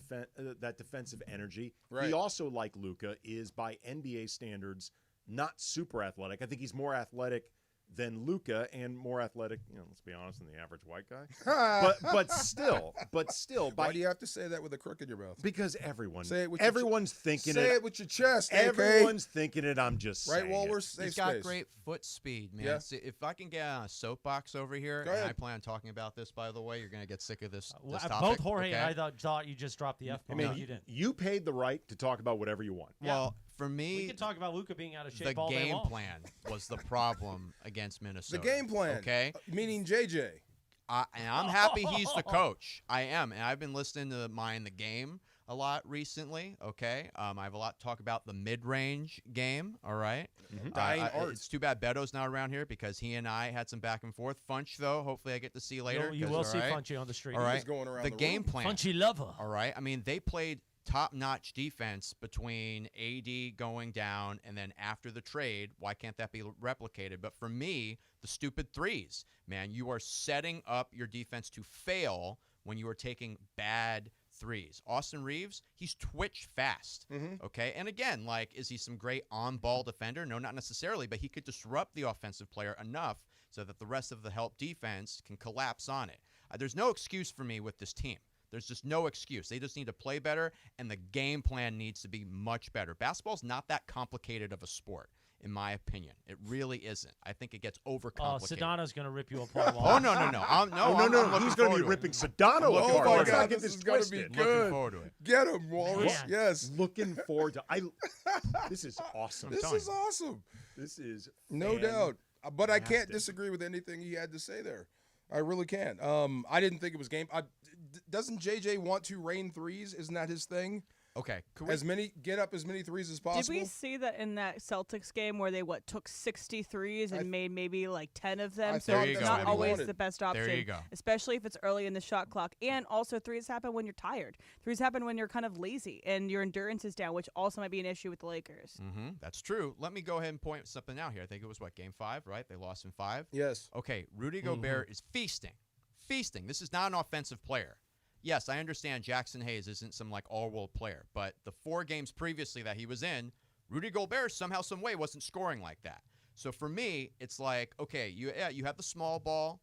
defensive energy. Right. He also, like Luka, is by NBA standards not super athletic. I think he's more athletic than Luka and more athletic, let's be honest, than the average white guy. but still. Why do you have to say that with a crook in your mouth? Because everyone's thinking it. Say it with your chest. Everyone's thinking it. I'm just right. saying Walrus, He's got great foot speed, man. Yeah. See, if I can get on a soapbox over here, Go and ahead. I plan on talking about this, by the way, you're going to get sick of this topic. Both Jorge okay? and I thought you just dropped the F-bomb. I mean, you didn't. you paid the right to talk about whatever you want. Well, for me, we can talk about Luka being out of shape the all day game long. plan was the problem against Minnesota. The game plan. Okay? Meaning JJ. And I'm happy he's the coach. I am. And I've been listening to Mind the Game a lot recently, okay? I have a lot to talk about the mid-range game, all right? Dying art. It's too bad Beto's not around here because he and I had some back and forth. Funch, though, hopefully I get to see later. You 'cause, will all see right? Funchy on the street. All right? He's going around the the game room. plan. Funchy lover. All right? I mean, they played top-notch defense between AD going down and then after the trade. Why can't that be replicated? But for me, the stupid threes, man, you are setting up your defense to fail when you are taking bad threes. Austin Reeves, he's twitch fast, okay? And again, is he some great on-ball defender? No, not necessarily, but he could disrupt the offensive player enough so that the rest of the help defense can collapse on it. There's no excuse for me with this team. There's just no excuse. They just need to play better, and the game plan needs to be much better. Basketball's not that complicated of a sport, in my opinion. It really isn't. I think it gets overcomplicated. Sedano's going to rip you apart. Oh, no. I'm He's going to be ripping Sedano Oh apart. my Let's God, not get this this is going to be twisted. good. Looking forward to it. Get him, Walrus. Man. Yes. Looking forward to This is awesome. This is awesome. This is No doubt. But I can't disagree with anything he had to say there. I really can't. I didn't think it was game. Doesn't JJ want to rain threes? Isn't that his thing? Okay. Get up as many threes as possible. Did we see that in that Celtics game where they took 60 threes and made maybe like 10 of them? So it's not always the best option. There you go. Especially if it's early in the shot clock. And also threes happen when you're tired. Threes happen when you're kind of lazy and your endurance is down, which also might be an issue with the Lakers. Mm-hmm. That's true. Let me go ahead and point something out here. I think it was Game 5, right? They lost in 5. Yes. Okay. Rudy Gobert is feasting. This is not an offensive player. Yes, I understand Jackson Hayes isn't some all-world player, but the 4 games previously that he was in, Rudy Gobert somehow, some way wasn't scoring like that. So for me, it's okay, you have the small ball,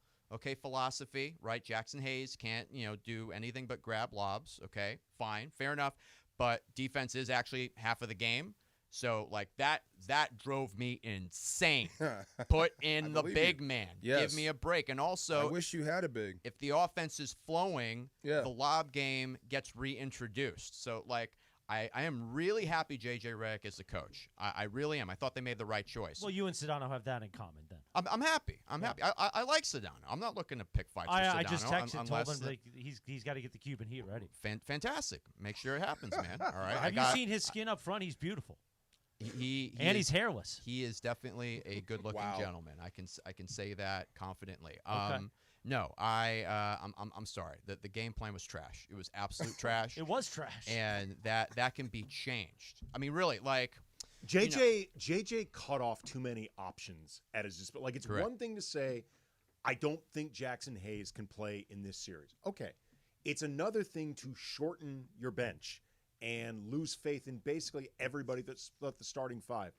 philosophy, right? Jackson Hayes can't, do anything but grab lobs, okay, fine, fair enough. But defense is actually half of the game. So that drove me insane. Put in the big man. Yes. Give me a break. And also, I wish you had a big. If the offense is flowing, the lob game gets reintroduced. So I am really happy JJ Redick is the coach. I really am. I thought they made the right choice. Well, you and Sedano have that in common then. I'm happy. Happy. I like Sedano. I'm not looking to pick fights with Sedano. I just texted told him he's got to get the Cuban Heat ready. Fantastic. Make sure it happens, man. All right. Have you seen his skin up front? He's beautiful. He's hairless. He is definitely a good-looking gentleman. I can say that confidently. Okay. No, I'm sorry. The game plan was trash. It was absolute trash. It was trash. And that can be changed. I mean, really, JJ cut off too many options at his display. It's Correct. one thing to say, I don't think Jackson Hayes can play in this series. Okay. It's another thing to shorten your bench and lose faith in basically everybody that's left the starting 5.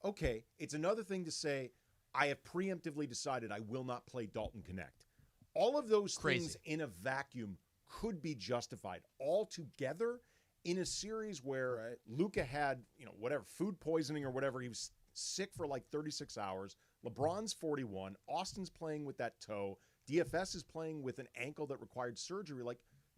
Okay, it's another thing to say, I have preemptively decided I will not play Dalton Connect. All of those things in a vacuum could be justified. All together in a series where Luka had, food poisoning or whatever, he was sick for 36 hours. LeBron's 41. Austin's playing with that toe. DFS is playing with an ankle that required surgery.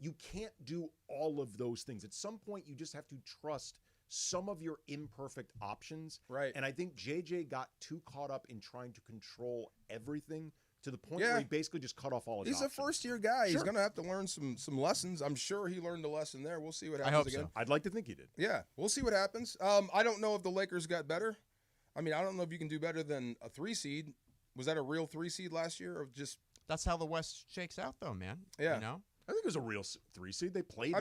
You can't do all of those things. At some point, you just have to trust some of your imperfect options. Right. And I think JJ got too caught up in trying to control everything to the point where he basically just cut off all his options. He's a first-year guy. Sure. He's going to have to learn some lessons. I'm sure he learned a lesson there. We'll see what happens I hope again. so. I'd like to think he did. Yeah, we'll see what happens. I don't know if the Lakers got better. I mean, I don't know if you can do better than a 3 seed. Was that a real 3 seed last year or just – That's how the West shakes out, though, man. Yeah. I think it was a real 3 seed. They played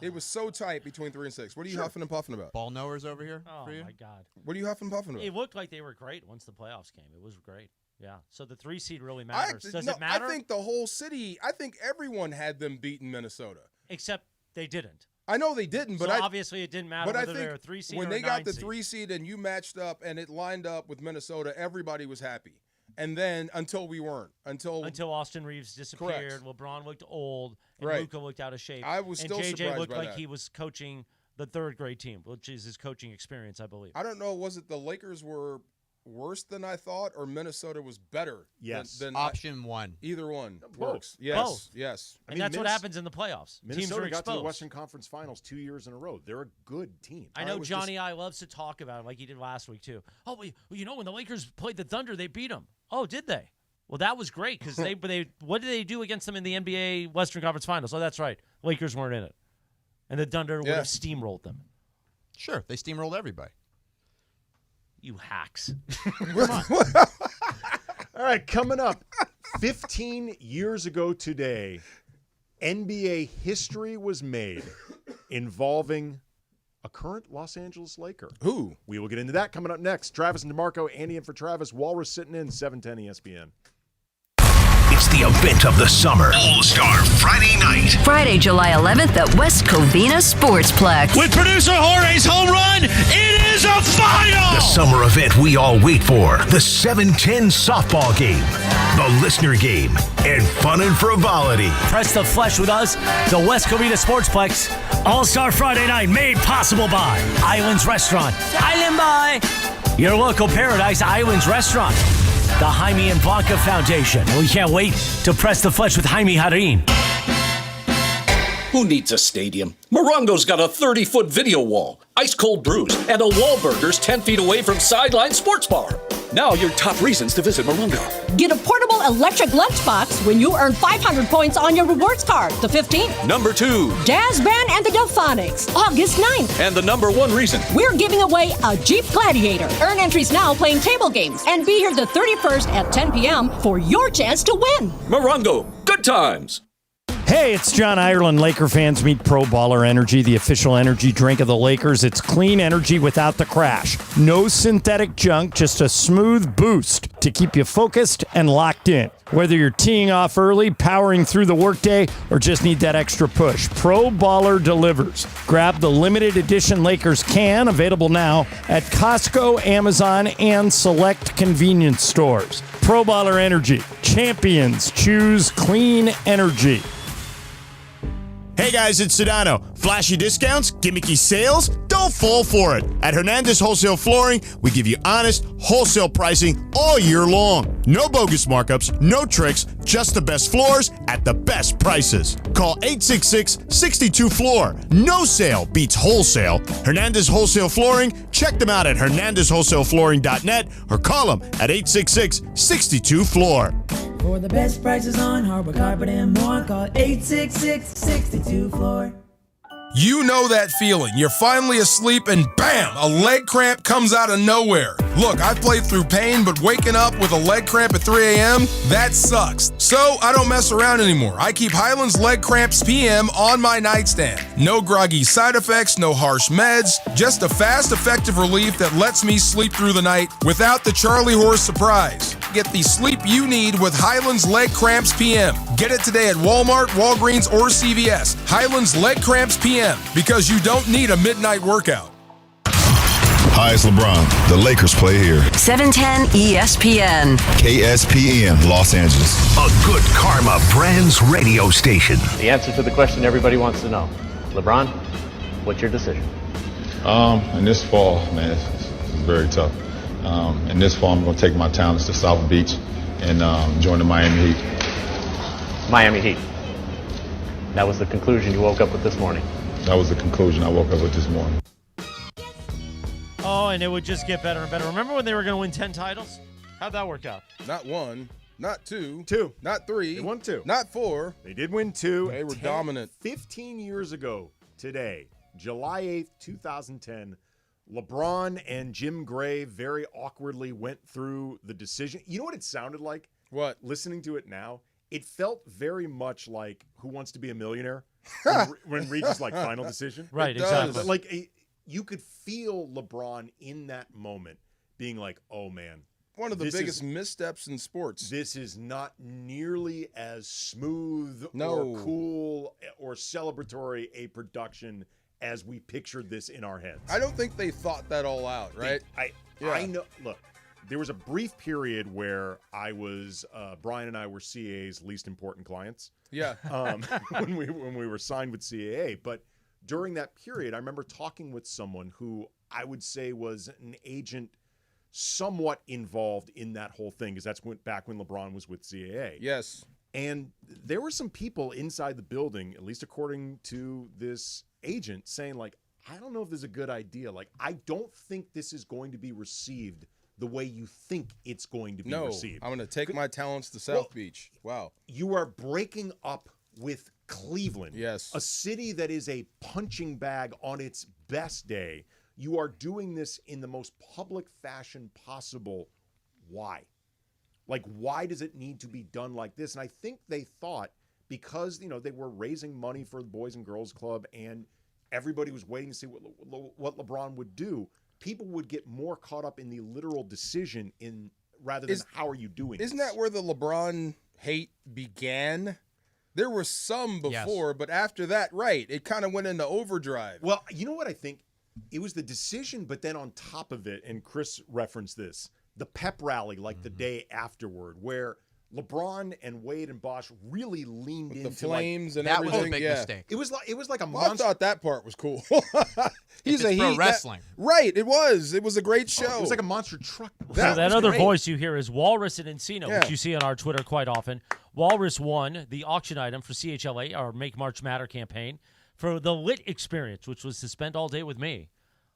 it was so tight between 3 and 6. What are you huffing and puffing about? Ball knowers over here Oh, for you? my God. What are you huffing and puffing about? It looked like they were great once the playoffs came. It was great. Yeah. So the 3 seed really matters. Does it matter? I think the whole city, I think everyone had them beating Minnesota. Except they didn't. I know they didn't, but obviously it didn't matter whether they were a 3 seed or a 9 seed. When they got the seed. 3 seed and you matched up and it lined up with Minnesota, everybody was happy. And then until we weren't. Until Austin Reeves disappeared, LeBron looked old, and Right. Luka looked out of shape. I was still and JJ surprised looked by like that. he was coaching the 3rd grade team, which is his coaching experience, I believe. I don't know, was it the Lakers were worse than I thought or Minnesota was better? Yes. Than Option 1. Either one Both. works. Yes. Both. Yes. And that's what happens in the playoffs. Teams Minnesota are got to the exposed. Western Conference Finals 2 years in a row. They're a good team. I know Johnny I loves to talk about it like he did last week, too. Oh, well, when the Lakers played the Thunder, they beat them. Oh, did they? Well, that was great because they what did they do against them in the NBA Western Conference Finals? Oh, that's right. Lakers weren't in it. And the Thunder would have steamrolled them. Sure, they steamrolled everybody. You hacks. All right, coming up, 15 years ago today, NBA history was made involving a current Los Angeles Laker. Who? We will get into that coming up next. Travis and DeMarco, Andy in for Travis. Walrus sitting in, 710 ESPN. It's the event of the summer. All-Star Friday night. Friday, July 11th at West Covina Sportsplex. With producer Jorge's home run, it is a final! The summer event we all wait for. The 710 softball game. The listener game. And fun and frivolity. Press the flesh with us, the West Covina Sportsplex. All-Star Friday night made possible by Islands Restaurant. Island by your local Paradise Islands Restaurant. The Jaime and Blanca Foundation. We can't wait to press the flesh with Jaime Harin. Who needs a stadium? Morongo's got a 30-foot video wall, ice-cold brews, and a Wahlburgers 10 feet away from Sideline Sports Bar. Now your top reasons to visit Morongo. Get a portable electric lunchbox when you earn 500 points on your rewards card. The 15th, Number 2. Jazz Band and the Delphonics, August 9th. And the number 1 reason. We're giving away a Jeep Gladiator. Earn entries now playing table games and be here the 31st at 10 p.m. for your chance to win. Morongo, good times. Hey, it's John Ireland. Laker fans, meet Pro Baller Energy, the official energy drink of the Lakers. It's clean energy without the crash. No synthetic junk, just a smooth boost to keep you focused and locked in. Whether you're teeing off early, powering through the workday, or just need that extra push, Pro Baller delivers. Grab the limited edition Lakers can, available now at Costco, Amazon, and select convenience stores. Pro Baller Energy. Champions choose clean energy. Hey guys, it's Sedano. Flashy discounts, gimmicky sales? Don't fall for it. At Hernandez Wholesale Flooring, we give you honest, wholesale pricing all year long. No bogus markups, no tricks, just the best floors at the best prices. Call 866-62-FLOOR. No sale beats wholesale. Hernandez Wholesale Flooring, check them out at hernandezwholesaleflooring.net or call them at 866-62-FLOOR. For the best prices on hardwood, carpet, and more, call 866-62-FLOOR. You know that feeling. You're finally asleep and bam, a leg cramp comes out of nowhere. Look, I've played through pain, but waking up with a leg cramp at 3 a.m., that sucks. So I don't mess around anymore. I keep Highland's Leg Cramps PM on my nightstand. No groggy side effects, no harsh meds, just a fast, effective relief that lets me sleep through the night without the Charlie horse surprise. Get the sleep you need with Highland's Leg Cramps PM. Get it today at Walmart, Walgreens, or CVS. Highland's Leg Cramps PM, because you don't need a midnight workout. Hi, it's LeBron. The Lakers play here. 710 ESPN. KSPN, Los Angeles. A Good Karma Brands radio station. The answer to the question everybody wants to know. LeBron, what's your decision? In this fall, man, it's very tough. In this fall, I'm going to take my talents to South Beach and join the Miami Heat. Miami Heat. That was the conclusion you woke up with this morning. That was the conclusion I woke up with this morning. Oh, and it would just get better and better. Remember when they were going to win 10 titles? How'd that work out? Not 1, not 2. 2. Not 3. They won 2. Not 4. They did win 2. They were dominant. 15 years ago today, July 8th, 2010, LeBron and Jim Gray very awkwardly went through the decision. You know what it sounded like? What? Listening to it now, it felt very much like Who Wants to Be a Millionaire when reaches like final decision. Right, exactly. But like you could feel LeBron in that moment being like, oh man. One of the biggest missteps in sports. This is not nearly as smooth No. or cool or celebratory a production as we pictured this in our heads. I don't think they thought that all out, right? I know. Look, there was a brief period where I was Brian and I were CAA's least important clients. Yeah. When we were signed with CAA, but during that period, I remember talking with someone who I would say was an agent somewhat involved in that whole thing, because that's back when LeBron was with CAA. Yes. And there were some people inside the building, at least according to this agent, saying like, I don't know if this is a good idea. Like, I don't think this is going to be received the way you think it's going to be received. I'm going to take my talents to South Beach. Wow. You are breaking up with Cleveland. Yes. A city that is a punching bag on its best day. You are doing this in the most public fashion possible. Why? Like, why does it need to be done like this? And I think they thought because, they were raising money for the Boys and Girls Club and everybody was waiting to see what LeBron would do, people would get more caught up in the literal decision rather than how are you doing Isn't this? that where the LeBron hate began? There were some before, but after that, right, it kind of went into overdrive. Well, you know what I think? It was the decision, but then on top of it, and Chris referenced this, the pep rally like the day afterward, where LeBron and Wade and Bosh really leaned into the flames and that everything. was a big mistake. It was like a Well, I monster. thought that part was cool. He's It's pro wrestling. Right, it was. It was a great show. It was like a monster truck. That was other great. voice you hear is Walrus and Encino, Yeah. which you see on our Twitter quite often. Walrus won the auction item for CHLA, our Make March Matter campaign, for the Lit Experience, which was to spend all day with me,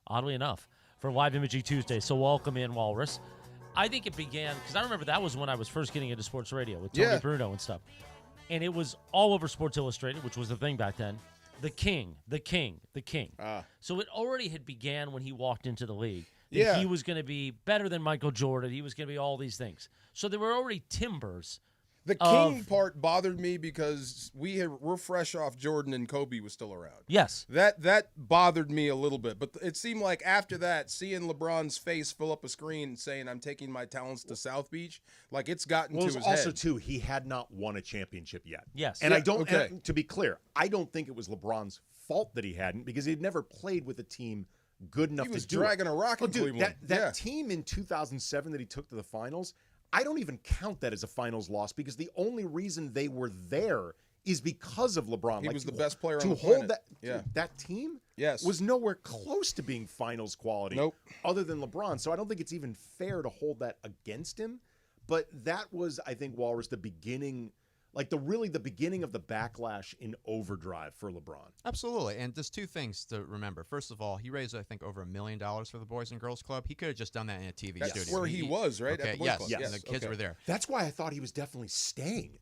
oddly enough, for Live Imaging Tuesday. So welcome in, Walrus. I think it began because I remember that was when I was first getting into sports radio with Tony Bruno and stuff. And it was all over Sports Illustrated, which was the thing back then. The king. So it already had began when he walked into the league. That he was going to be better than Michael Jordan. He was going to be all these things. So there were already timbers. The king part bothered me because we're fresh off Jordan and Kobe was still around. Yes. That bothered me a little bit. But it seemed like after that, seeing LeBron's face fill up a screen saying, I'm taking my talents to South Beach, like it's gotten to his head. Also, too, he had not won a championship yet. Yes. And and to be clear, I don't think it was LeBron's fault that he hadn't because he'd never played with a team good enough to do it. He was dragging a rock in Cleveland. That team in 2007 that he took to the finals, I don't even count that as a finals loss because the only reason they were there is because of LeBron. He was the best player on the hold planet. that team Yes. was nowhere close to being finals quality other than LeBron. So I don't think it's even fair to hold that against him. But that was, I think, Walrus, the beginning, like the beginning of the backlash in overdrive for LeBron. Absolutely. And there's two things to remember. First of all, he raised, I think, over $1 million for the Boys and Girls Club. He could have just done that in a TV studio. That's where he was, right? Okay, At the Boys yes, Club. yes. And the kids were there. That's why I thought he was definitely staying.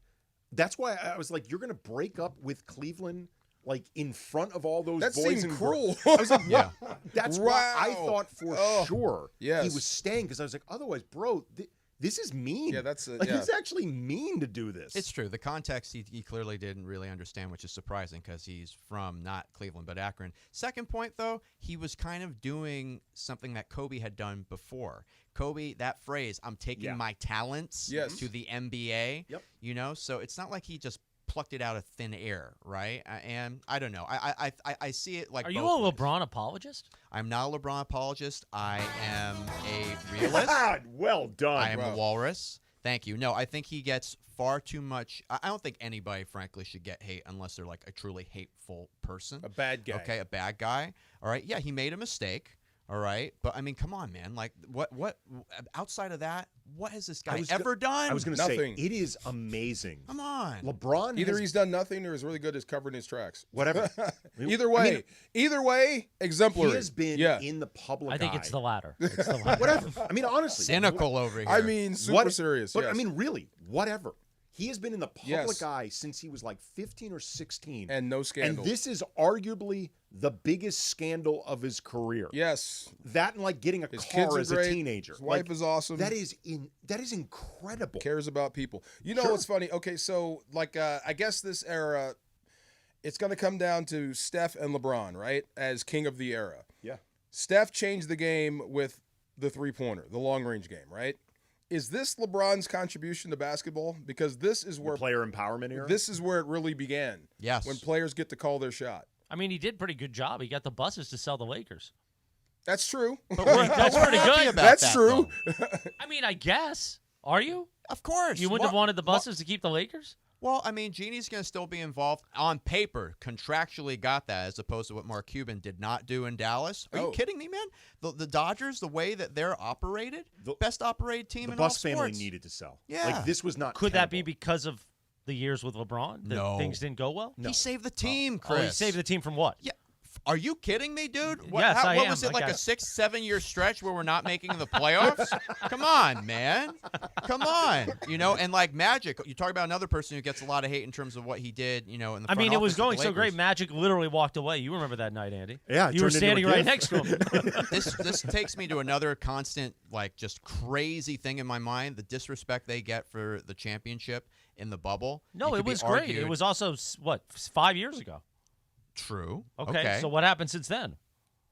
That's why I was like, you're going to break up with Cleveland, like, in front of all those boys and cruel. I was like, yeah. That's why I thought for sure he yes. was staying because I was like, otherwise, bro, this is mean. Yeah, that's it's actually mean to do this. It's true. The context he clearly didn't really understand, which is surprising because he's from not Cleveland but Akron. Second point, though, he was kind of doing something that Kobe had done before. Kobe, that phrase, I'm taking my talents to the NBA. Yep. You know, so it's not like he just plucked it out of thin air, right? And I don't know. I see it like. Are you a LeBron apologist? I'm not a LeBron apologist. I am a realist. Well done. I am a walrus. Thank you. No, I think he gets far too much. I don't think anybody, frankly, should get hate unless they're like a truly hateful person. A bad guy. Okay, a bad guy. All right. Yeah, he made a mistake. All right, but I mean, come on, man. Like, what? Outside of that, what has this guy ever done? I was going to say, it is amazing. Come on, LeBron. Either he's done nothing, or is really good at covering his tracks. Whatever. Either way, exemplary. He has been in the public. I think eye. it's the latter. It's the latter. Whatever. I mean, honestly, cynical over here. I mean, super serious. But yes. I mean, really, whatever. He has been in the public eye since he was like 15 or 16. And no scandal. And this is arguably the biggest scandal of his career. Yes. That and like getting a His car kids are as great. a teenager. His wife is awesome. That is incredible. Cares about people. You know what's funny? Okay, so like I guess this era, it's going to come down to Steph and LeBron, right? As king of the era. Yeah. Steph changed the game with the three-pointer, the long-range game, right? Is this LeBron's contribution to basketball? Because this is where player empowerment era. This is where it really began. Yes. When players get to call their shot. I mean, he did a pretty good job. He got the buses to sell the Lakers. That's true. But that's pretty good. That's true. I mean, I guess. Are you? Of course. You wouldn't have wanted the buses to keep the Lakers? Well, I mean, Genie's going to still be involved on paper, contractually got that, as opposed to what Mark Cuban did not do in Dallas. Are you kidding me, man? The Dodgers, the way that they're operated, best operated team in all sports. The Bus family needed to sell. Yeah. Like, this was not Could that be because of the years with LeBron? That No. things didn't go well? He saved the team, Chris. Oh, he saved the team from what? Yeah. Are you kidding me, dude? What, Yes, I what am. was it, I like got a it. 6-7 year stretch where we're not making the playoffs? Come on, man. Come on. You know, and like Magic, you talk about another person who gets a lot of hate in terms of what he did, you know, in the I front mean, it was office of the going so Lakers. great. Magic literally walked away. You remember that night, Andy? Yeah, you were standing right next to him. This takes me to another constant, like, just crazy thing in my mind: the disrespect they get for the championship in the bubble. No, it was great. It was also 5 years ago. True. Okay, so what happened since then?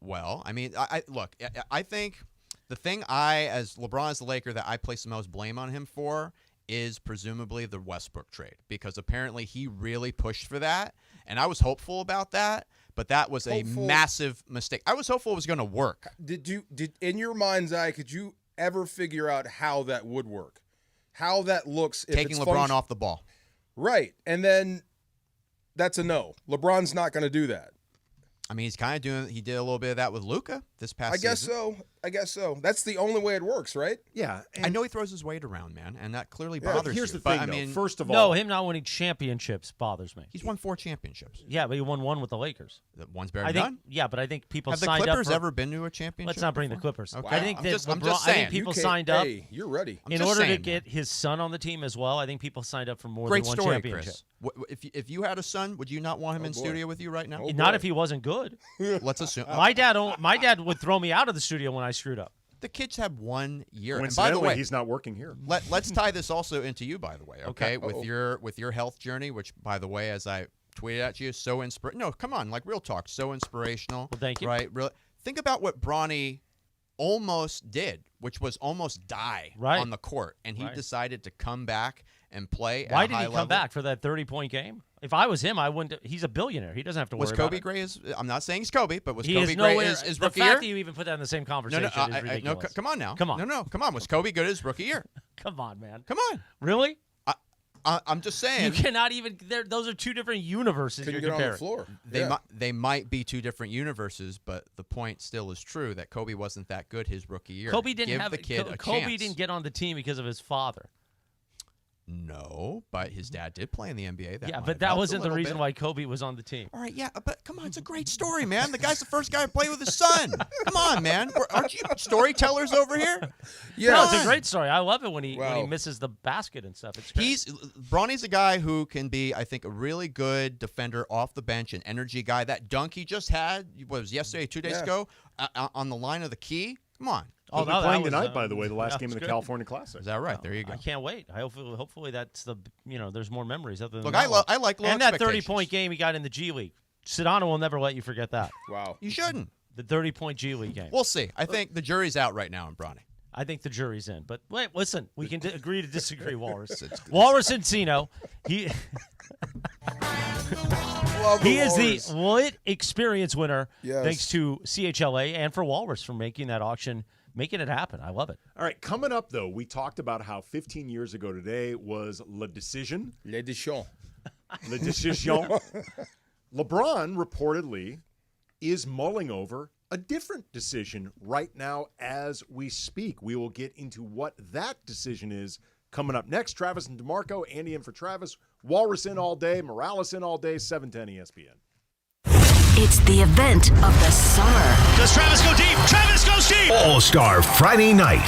Well, I mean, I look. I think the thing as LeBron is the Laker that I place the most blame on him for is presumably the Westbrook trade, because apparently he really pushed for that, and I was hopeful about that, but that was a massive mistake. I was hopeful it was going to work. Did in your mind's eye, could you ever figure out how that would work? How that looks if Taking it's LeBron off the ball. Right. And then that's a no. LeBron's not going to do that. I mean, he did a little bit of that with Luka. this past I guess season. so. I guess so. That's the only way it works, right? Yeah. I know he throws his weight around, man, and that clearly Yeah, bothers here's you. the But, thing, I though. mean, First of No, all, him not winning championships bothers me. he's won 4 championships. Yeah, but he won one with the Lakers. One's better I than think. none. Yeah, but I think people Have the signed Clippers up. ever been to a championship? Let's not bring the before? Clippers. Okay. I think I'm that just LeBron, I saying. think people You can't- signed up Hey, you're ready. I'm in just order to saying, get man. his son on the team as well. I think people signed up for more Great than one story, championship. Chris. If you had a son, would you not want him in boy. studio with you right now? Oh, Not boy. if he wasn't good. Let's assume My dad would throw me out of the studio when I screwed up. the kids have 1 year. And by the coincidentally, way, he's not working here. let's tie this also into you, by the way. Okay, Okay. with your health journey, which, by the way, as I tweeted at you, so No, come on, like real talk, so inspirational. Well, thank you. Right, really. Think about what Bronny almost did, which was almost die Right. on the court, and he Right. decided to come back and play. Why at a did high he come level. back for that 30-point game? If I was him, I wouldn't. He's a billionaire. He doesn't have to worry Was about Kobe it. Gray I'm not saying he's Kobe, but was He Kobe is Gray nowhere. his The rookie fact year? that you even put that in the same No, conversation no, is ridiculous. come on now. Come on. No, come on. Was Kobe good his rookie year? Come on, man. Come on. Really? I'm just saying. You cannot even. Those are two different universes. Couldn't you're get on the comparing. floor. They might be two different universes, but the point still is true that Kobe wasn't that good his rookie year. Kobe didn't Give have the kid a Kobe chance. didn't get on the team because of his father. No, but his dad did play in the NBA. That Yeah, might but have that helped a wasn't the little reason bit. why Kobe was on the team. All right, yeah, but come on, it's a great story, man. The guy's the first guy to play with his son. Come on, man. Aren't you storytellers over here? Yeah, No, it's a great story. I love it when he Wow. misses the basket and stuff. It's great. Bronny's a guy who can be, I think, a really good defender off the bench, an energy guy. That dunk he just had, what was it, yesterday, 2 days Yeah. ago, on the line of the key. Come on. He'll be no, that playing was, tonight, by the way, the last that game of was the good. California Classic. Is that right? There you go. I can't wait. Hopefully that's the there's more memories other than Look, that I one. like low and that expectations. 30-point game he got in the G League. Sedano will never let you forget that. Wow. You shouldn't. The 30-point G League game. We'll see. I think the jury's out right now on Bronny. I think the jury's in. But wait, listen, we can agree to disagree, Walrus. Walrus Encino, he Love the he is Walrus. the Lit Experience winner, Yes. thanks to CHLA and for Walrus for making that auction, making it happen. I love it. All right, coming up, though, we talked about how 15 years ago today was Le Decision. Le Decision. Le Decision. LeBron reportedly is mulling over a different decision right now as we speak. We will get into what that decision is coming up next. Travis and DeMarco, Andy in for Travis, Walrus in all day, Morales in all day, 710 ESPN. It's the event of the summer. Does Travis go deep? Travis goes deep! All-Star Friday night.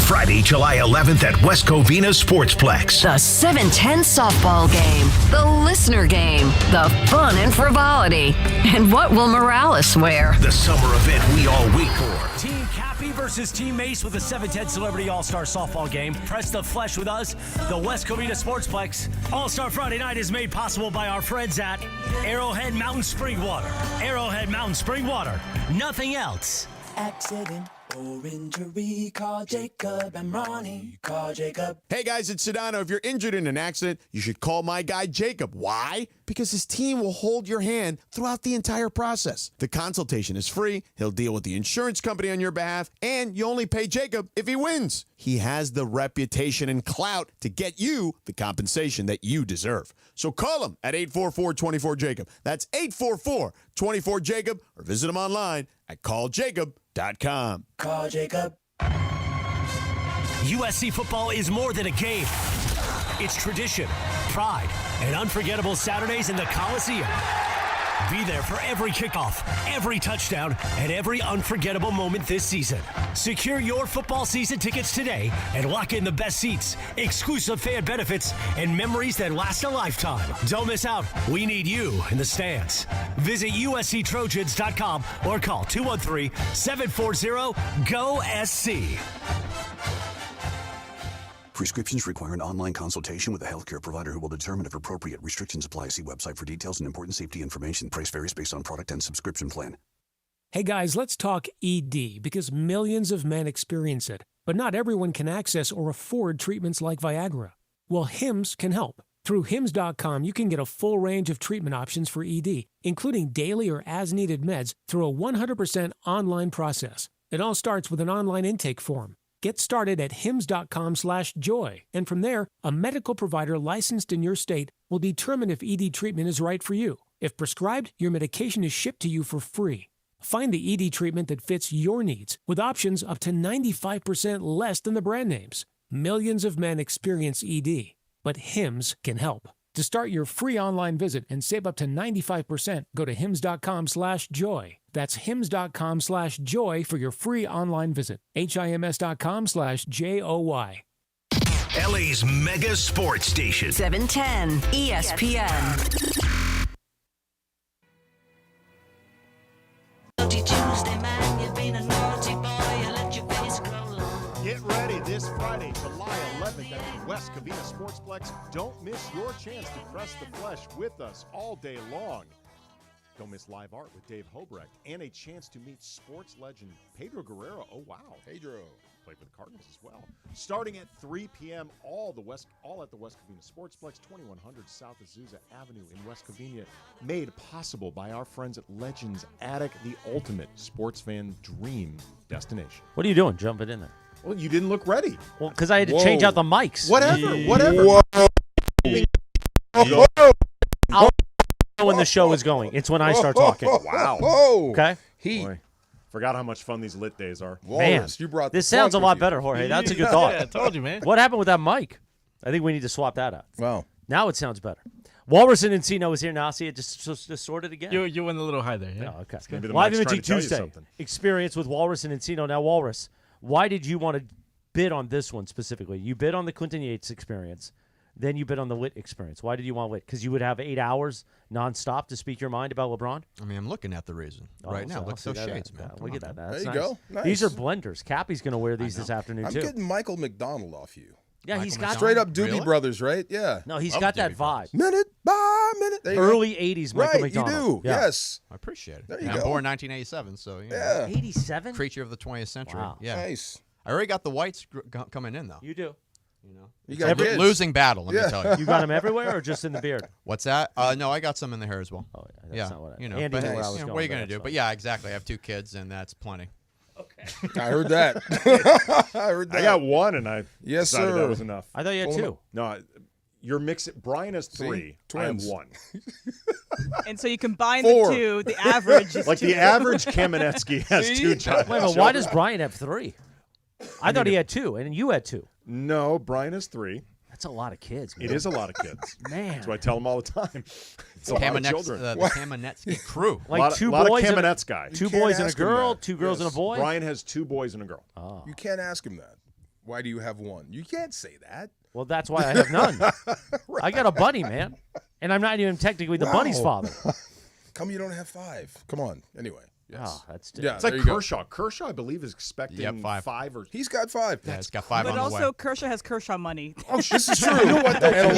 Friday, July 11th at West Covina Sportsplex. The 710 softball game. The listener game. The fun and frivolity. And what will Morales wear? The summer event we all wait for. Team Cappy versus Team Mace with the 710 Celebrity All-Star Softball Game. Press the flesh with us, the West Covina Sportsplex. All-Star Friday night is made possible by our friends at Arrowhead Mountain Spring Water. Arrowhead Mountain Spring Water. Nothing else. Accident or injury, call Jacob and Ronnie. Call Jacob. Hey guys, it's Sedano. If you're injured in an accident, you should call my guy Jacob. Why? Because his team will hold your hand throughout the entire process. The consultation is free. He'll deal with the insurance company on your behalf, and you only pay Jacob if he wins. He has the reputation and clout to get you the compensation that you deserve. So call him at 844-24-JACOB. That's 844-24-JACOB, or visit him online at calljacob.com. Call Jacob. USC football is more than a game. It's tradition, pride, and unforgettable Saturdays in the Coliseum. Be there for every kickoff, every touchdown, and every unforgettable moment this season. Secure your football season tickets today and lock in the best seats, exclusive fan benefits, and memories that last a lifetime. Don't miss out. We need you in the stands. Visit USCTrojans.com or call 213-740-GO-SC. Prescriptions require an online consultation with a healthcare provider who will determine if appropriate. Restrictions apply. See website for details and important safety information. Price varies based on product and subscription plan. Hey guys, let's talk ED because millions of men experience it, but not everyone can access or afford treatments like Viagra. Well, Hims can help. Through Hims.com, you can get a full range of treatment options for ED, including daily or as-needed meds through a 100% online process. It all starts with an online intake form. Get started at hims.com/joy, and from there, a medical provider licensed in your state will determine if ED treatment is right for you. If prescribed, your medication is shipped to you for free. Find the ED treatment that fits your needs with options up to 95% less than the brand names. Millions of men experience ED, but Hims can help. To start your free online visit and save up to 95%, go to hims.com/joy. That's hims.com/joy for your free online visit. HIMS.com/JOY. LA's mega sports station. 710 ESPN. Get ready this Friday, July 11th at the West Covina Sportsplex. Don't miss your chance to press the flesh with us all day long. Don't miss live art with Dave Hobrecht and a chance to meet sports legend Pedro Guerrero. Oh, wow. Pedro. Played for the Cardinals as well. Starting at 3 p.m., all at the West Covina Sportsplex, 2100 South Azusa Avenue in West Covina. Made possible by our friends at Legends Attic, the ultimate sports fan dream destination. What are you doing jumping in there? Well, you didn't look ready. Well, because I had to change out the mics. Whatever. I'll know when the show is going. It's when I start talking. Wow. Okay? Boy, forgot how much fun these lit days are. Man, you brought this sounds a lot better, Jorge. That's a good thought. Yeah, I told you, man. What happened with that mic? I think we need to swap that out. Wow. Now it sounds better. Walrus and Encino is here now. See, it just sorted again. You went a little high there, yeah? Oh, okay. Maybe the Live mic's Imaging trying to tell you Tuesday something. experience with Walrus and Encino. Now, Walrus, why did you want to bid on this one specifically? You bid on the Clinton Yates experience. Then you bid on the Lit experience. Why did you want Lit? Because you would have 8 hours nonstop to speak your mind about LeBron? I mean, I'm looking at the reason right now. Look at those shades, man. Look at that. There That's you nice. go. Nice. These are blenders. Cappy's going to wear these this afternoon, I'm too. getting Michael McDonald off you. Yeah, he's got straight up Doobie Brothers, right? Yeah. No, he's got that vibe. Minute by minute. There you Early go. 80s Michael right, McDonald. You do. Yeah. Yes. I appreciate it. There you I'm go. born 1987, so you know. Yeah. 87? Creature of the 20th century. Wow. Yeah. Nice. I already got the whites coming in though. You do. You know, You got kids. losing battle. Let me tell you. You got them everywhere or just in the beard? What's that? No, I got some in the hair as well. Oh, yeah. That's not what I you know, Andy but, knew where I was you know, going, what are you but gonna that's do? fine. But yeah, exactly. I have 2 kids, and that's plenty. I heard that. I heard that. I got one, and I Yes, decided sir. that was enough. I thought you had Pull 'em 2. up. No, you're mixing. Brian has 3. I have twins. 1. And so you combine 4. the two, the average is Like 2. the average Kamenetsky has See? 2 child. Wait a minute, why does Brian have 3? I thought he had 2, and you had 2. No, Brian has 3. That's a lot of kids, man. It is a lot of kids. Man. That's what I tell them all the time. It's a lot of children. The Kamenetsky crew. Like lot, 2 lot boys of and Kamenets guy. 2 can't boys and a ask him girl, that. 2 girls and a boy? Brian has 2 boys and a girl. Oh. You can't ask him that. Why do you have 1? You can't say that. Well, that's why I have none. I got a bunny, man. And I'm not even technically the bunny's father. Come, you don't have 5. Come on. Anyway. Yes. Oh, that's Yeah, It's like there you go. Kershaw. Kershaw, I believe, is expecting 5 or. He's got 5. Yeah, it's got 5 But on the also, way. Kershaw has Kershaw money. Oh, this is true. And a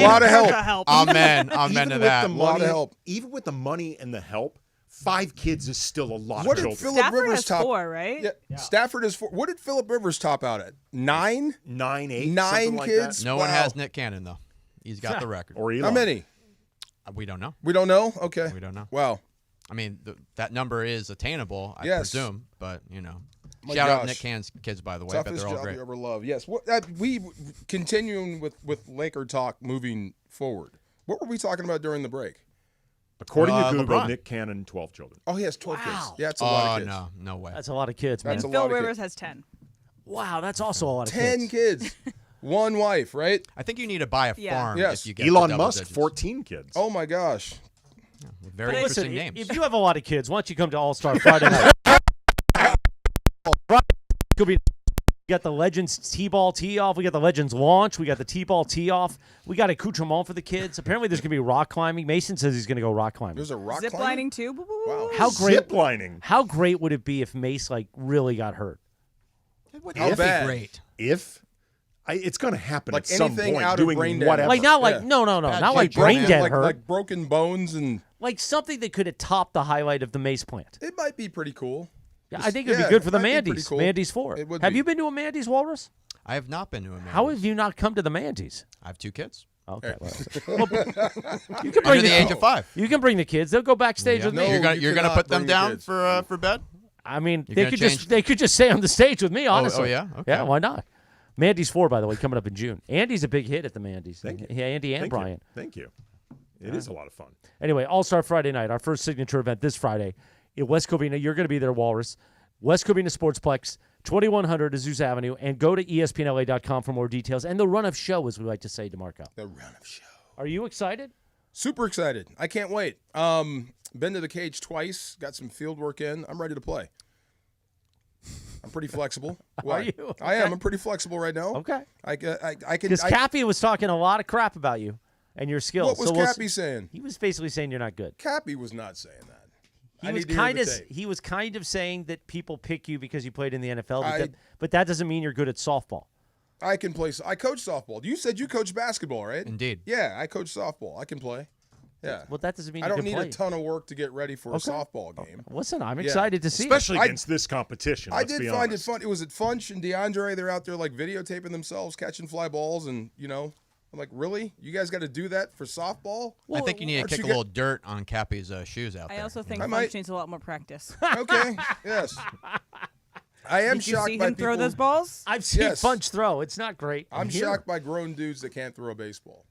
lot of Kershaw help. Amen. Even Amen to with that. the Lot of money, help. even with the money and the help, 5 kids is still a lot What of did children. Phillip Stafford Rivers has top? 4, right? Yeah, Stafford is 4. What did Phillip Rivers top out at? 9? 9, 8, 9 something like kids? that. No one Wow. has Nick Cannon though. He's got the record. Or Elon. How many? We don't know. We don't know? Okay. We don't know. Wow. I mean, that number is attainable, I Yes. presume. But you know, My shout out gosh. Nick Cannon's kids, by the way. I bet Toughest they're all job great. you ever loved. Yes. We continuing with Laker talk moving forward. What were we talking about during the break? According to Google, LeBron. Nick Cannon, 12 children. Oh, he has 12 kids. Wow. Yeah, it's a lot of kids. No way. That's a lot of kids, man. That's a Phil lot of Rivers kids. has 10. Wow, that's also a lot of 10 kids. kids. 1 wife, right? I think you need to buy a Yeah. farm Yes. if you get to Elon double Musk, digits. 14 kids. Oh my gosh. Very But interesting listen, names. if you have a lot of kids, why don't you come to All-Star Friday night? Could be. We got the Legends T-ball tee-off. We got the Legends launch. We got the T-ball tee-off. We got accoutrement for the kids. Apparently, there's going to be rock climbing. Mason says he's going to go rock climbing. There's a rock Zip climber? lining too. Wow. How great? Zip lining. How great would it be if Mace really got hurt? It would How be bad? great. If it's going to happen Like at some anything point, out of doing brain damage. whatever. Like not like Yeah. no, not Bad like shape, brain man. dead like, hurt. like broken bones and Like something that could have topped the highlight of the Mace plant. it might be pretty cool. Yeah, I think it'd Yeah, be good for it the might be pretty Mandy's. cool. Mandy's 4. It would Have be. you been to a Mandy's, Walrus? I have not been to a man. How have you not come to the Mandy's? I have 2 kids. Okay, well, you Under can bring the age of 5. You can bring the kids. They'll go backstage with No, me. You're gonna you gonna cannot put them bring the down kids. for bed? I mean, You're they gonna could change- they could just stay on the stage with me. Honestly. yeah? Okay. Yeah, why not? Mandy's 4, by the way, coming up in June. Andy's a big hit at the Mandy's. Thank you. Yeah, Andy and Thank Brian. You. Thank you. It is a lot of fun. Anyway, All-Star Friday night, our first signature event this Friday. in West Covina. You're going to be there, Walrus. West Covina Sportsplex, 2100 Azusa Avenue, and go to ESPNLA.com for more details. And the run of show, as we like to say, DeMarco. The run of show. Are you excited? Super excited. I can't wait. Been to the cage twice, got some field work in. I'm ready to play. I'm pretty flexible. Why? Are you? Okay. I am. I'm pretty flexible right now. Okay. I can. Because Cappy was talking a lot of crap about you and your skills. What was Cappy saying? He was basically saying you're not good. Cappy was not saying that. He was kind of saying that people pick you because you played in the NFL, but that doesn't mean you're good at softball. I can play. I coach softball. You said you coach basketball, right? Indeed. Yeah, I coach softball. I can play. Yeah. Well, that doesn't mean I you don't can need play. a ton of work to get ready for a softball game. Listen, I'm excited to see it. Especially against this competition. I let's did be find honest. it fun. It was at Funch and DeAndre. They're out there like videotaping themselves catching fly balls, and I'm like, really? You guys got to do that for softball? I think you need to kick a little dirt on Cappy's shoes out there. I also think I Funch might- needs a lot more practice. Okay. Yes. I am Did you shocked see by him throw people- those balls? I've seen Yes. Funch throw. It's not great. I'm here. shocked by grown dudes that can't throw a baseball.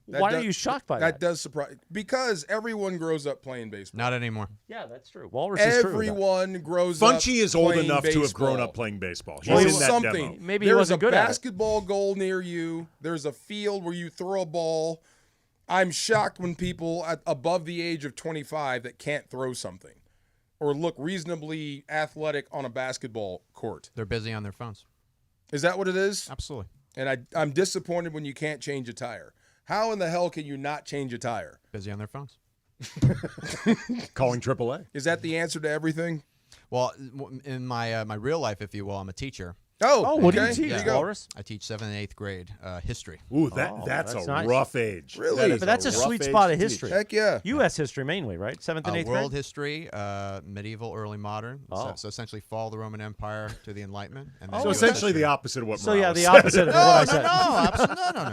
Why are you shocked by that? That does surprise because everyone grows up playing baseball. Not anymore. Yeah, that's true. Walrus is true. Everyone grows up. Funchy is old playing enough to have grown baseball. up playing baseball. He's Well, in it's that something. demo. Maybe he There's wasn't a good at it. basketball goal near you. There's a field where you throw a ball. I'm shocked when people above the age of 25 that can't throw something or look reasonably athletic on a basketball court. They're busy on their phones. Is that what it is? Absolutely. And I'm disappointed when you can't change a tire. How in the hell can you not change a tire? Busy on their phones. Calling AAA. Is that the answer to everything? Well, in my my real life, if you will, I'm a teacher. Oh, what do you okay. teach, There you go. Walrus? I teach 7th and 8th grade history. Ooh, Oh, that's that's a nice. rough age. Really? That is But that's a rough sweet age spot to of teach. history. Heck yeah. U.S. history mainly, right? 7th and 8th World grade? history, medieval, early modern. So essentially fall of the Roman Empire to the Enlightenment. And then So US essentially history. the opposite of what So, yeah, Morales the said. opposite of what I said.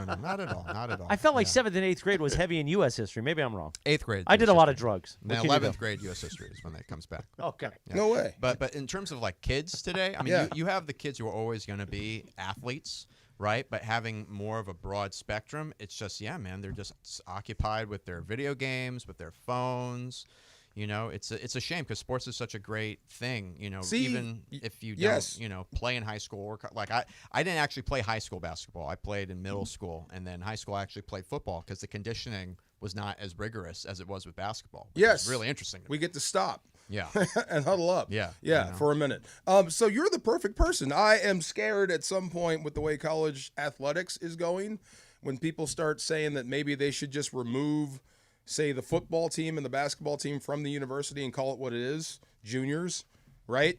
No, not at all. Not at all. I felt like 7th and 8th grade was heavy in U.S. history. Maybe I'm wrong. 8th grade. I did a lot of drugs. Then What can you 11th do? grade U.S. history is when that comes back. Okay. Yeah. No way. But in terms of like kids today, I mean, Yeah. you have the kids who are always going to be athletes, right? But having more of a broad spectrum, it's just, yeah, man, they're just occupied with their video games, with their phones. You know, it's a shame because sports is such a great thing. You know, See, even if you yes. don't, play in high school or like I didn't actually play high school basketball. I played in middle school, and then high school I actually played football because the conditioning was not as rigorous as it was with basketball. Which Yes. is really interesting. To me. We get to stop. Yeah. And huddle up. Yeah, Yeah, you know. for a minute. So you're the perfect person. I am scared at some point with the way college athletics is going when people start saying that maybe they should just remove, say, the football team and the basketball team from the university and call it what it is, juniors, right?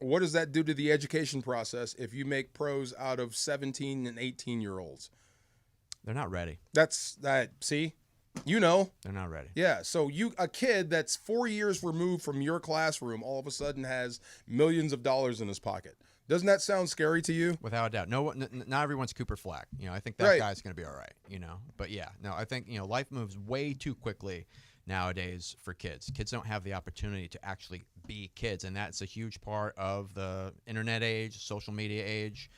What does that do to the education process if you make pros out of 17 and 18-year-olds? They're not ready. That's that. See? You know. They're not ready. Yeah, so a kid that's 4 years removed from your classroom all of a sudden has millions of dollars in his pocket. Doesn't that sound scary to you? Without a doubt. Not everyone's Cooper Flack. I think that Right. guy's going to be all right, But yeah, no, I think, life moves way too quickly nowadays for kids. Kids don't have the opportunity to actually be kids, and that's a huge part of the internet age, social media age.